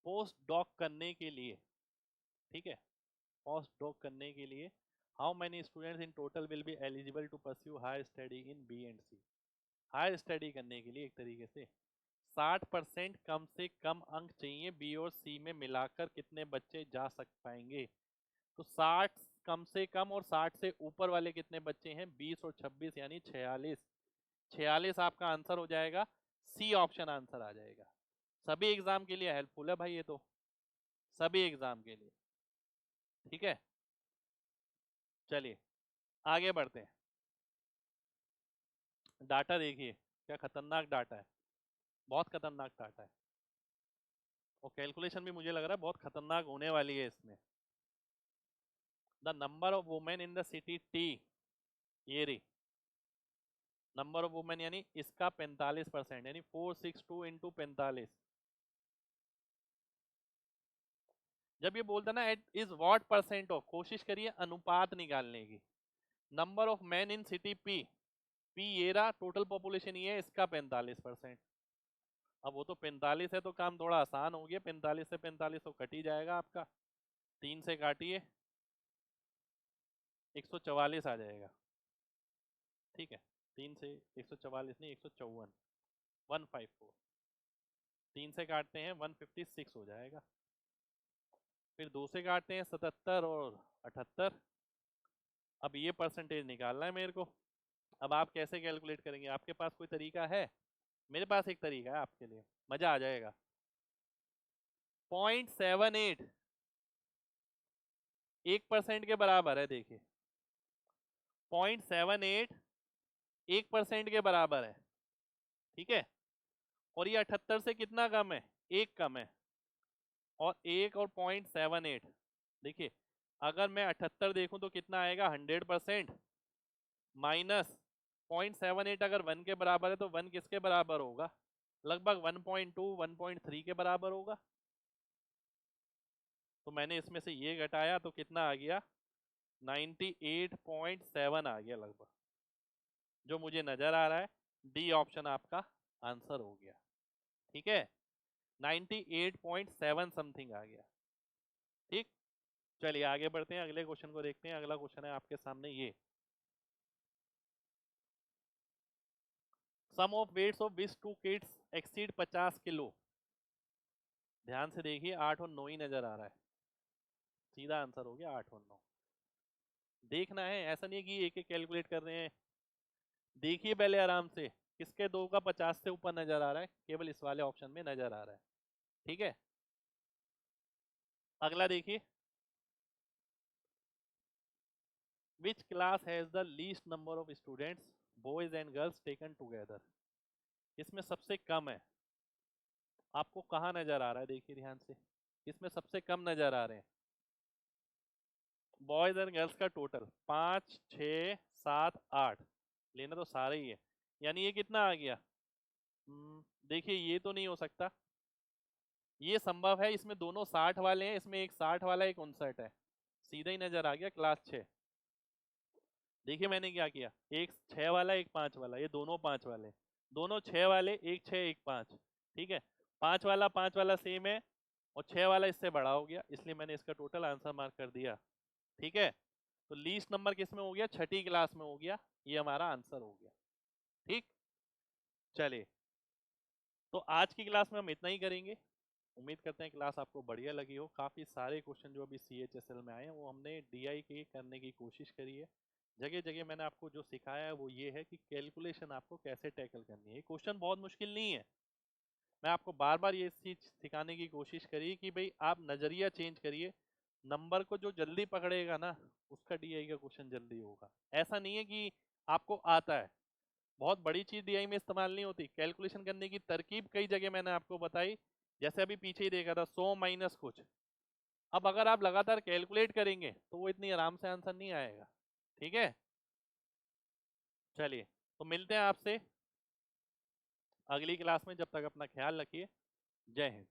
post doc करने के लिए। ठीक है, पोस्ट डॉक करने के लिए how many students in total will be eligible to pursue higher study in B and C. Higher study करने के लिए एक तरीके से 60% कम से कम अंक चाहिए, बी और सी में मिलाकर कितने बच्चे जा पाएंगे। तो 60 कम से कम और 60 से ऊपर वाले कितने बच्चे हैं, 20 और 26 यानी 46, 46 आपका आंसर हो जाएगा। सी ऑप्शन आंसर आ जाएगा। सभी एग्जाम के लिए हेल्पफुल है भाई ये तो, सभी एग्जाम के लिए। ठीक है, चलिए आगे बढ़ते हैं। डाटा देखिए, क्या खतरनाक डाटा है, बहुत खतरनाक डाटा है, और कैलकुलेशन भी मुझे लग रहा है बहुत खतरनाक होने वाली है इसमें। The number of women in the city T, ये रही नंबर ऑफ वुमेन यानी इसका 45% यानी 462 इंटू 45। जब ये बोलता ना it is what percent of, कोशिश करिए अनुपात निकालने की। Number of man in city P, P ये रहा, टोटल पॉपुलेशन ये है, इसका 45%। अब वो तो 45 है तो काम थोड़ा आसान हो गया, 45 से 45 तो कट ही जाएगा आपका, 3 से काटिए 144 आ जाएगा। ठीक है, 3 से 144 नहीं 154, 154, 3 से काटते हैं 156 हो जाएगा, फिर 2 से काटते हैं 77 और 78। अब ये परसेंटेज निकालना है मेरे को। अब आप कैसे कैलकुलेट करेंगे, आपके पास कोई तरीका है। मेरे पास एक तरीका है आपके लिए, मजा आ जाएगा। 0.78 1% के बराबर है, देखिए 0.78 1% के बराबर है। ठीक है, और ये 78 से कितना कम है, एक कम है, और एक और 0.78, देखिए अगर मैं 78 देखूं तो कितना आएगा 100%, माइनस 0.78 अगर 1 के बराबर है तो 1 किसके बराबर होगा, लगभग 1.2 1.3 के बराबर होगा। तो मैंने इसमें से ये घटाया तो कितना आ गया, 98.7 आ गया लगभग। जो मुझे नजर आ रहा है डी ऑप्शन आपका आंसर हो गया। ठीक है, 98.7 समथिंग आ गया। ठीक, चलिए आगे बढ़ते हैं, अगले क्वेश्चन को देखते हैं। अगला क्वेश्चन है आपके सामने ये, sum of weights of which two kids exceed 50 kilo. ध्यान से देखिए, 8 और 9 ही नजर आ रहा है, सीधा आंसर हो गया 8 और 9। देखना है, ऐसा नहीं है कि एक एक कैलकुलेट कर रहे हैं। देखिए पहले आराम से, किसके दो का 50 से ऊपर नजर आ रहा है, केवल इस वाले ऑप्शन में नजर आ रहा है। ठीक है, अगला देखिए, which class has the least number of students boys and girls taken together. इसमें सबसे कम है, आपको कहाँ नजर आ रहा है, देखिए ध्यान से, इसमें सबसे कम नजर आ रहे हैं। बॉयज एंड गर्ल्स का टोटल 5 6 7 8, लेना तो सारे ही है, यानी ये कितना आ गया। देखिए ये तो नहीं हो सकता, ये संभव है, इसमें दोनों 60 वाले हैं, इसमें एक 60 वाला एक 59 है, सीधा ही नजर आ गया क्लास 6। देखिए मैंने क्या किया, एक 6 वाला एक 5 वाला, ये दोनों 5 वाले, दोनों 6 वाले, एक 6 एक 5। ठीक है, 5 वाला सेम है और 6 वाला इससे बड़ा हो गया, इसलिए मैंने इसका टोटल आंसर मार्क कर दिया। ठीक है, तो लीस्ट नंबर किस में हो गया, छठी क्लास में हो गया, ये हमारा आंसर हो गया। ठीक, चलिए, तो आज की क्लास में हम इतना ही करेंगे। उम्मीद करते हैं क्लास आपको बढ़िया लगी हो। काफ़ी सारे क्वेश्चन जो अभी CHSL में आए हैं वो हमने DI के करने की कोशिश करी है। जगह जगह मैंने आपको जो सिखाया है वो ये है कि कैलकुलेशन आपको कैसे टैकल करनी है। क्वेश्चन बहुत मुश्किल नहीं है, मैं आपको बार बार ये चीज सिखाने की कोशिश करी कि भाई आप नज़रिया चेंज करिए, नंबर को जो जल्दी पकड़ेगा ना उसका DI का क्वेश्चन जल्दी होगा। ऐसा नहीं है कि आपको आता है, बहुत बड़ी चीज DI में इस्तेमाल नहीं होती, कैलकुलेशन करने की तरकीब कई जगह मैंने आपको बताई। जैसे अभी पीछे ही देखा था 100 माइनस कुछ, अब अगर आप लगातार कैलकुलेट करेंगे तो वो इतनी आराम से आंसर नहीं आएगा। ठीक है, चलिए, तो मिलते हैं आपसे अगली क्लास में, जब तक अपना ख्याल रखिए। जय हिंद।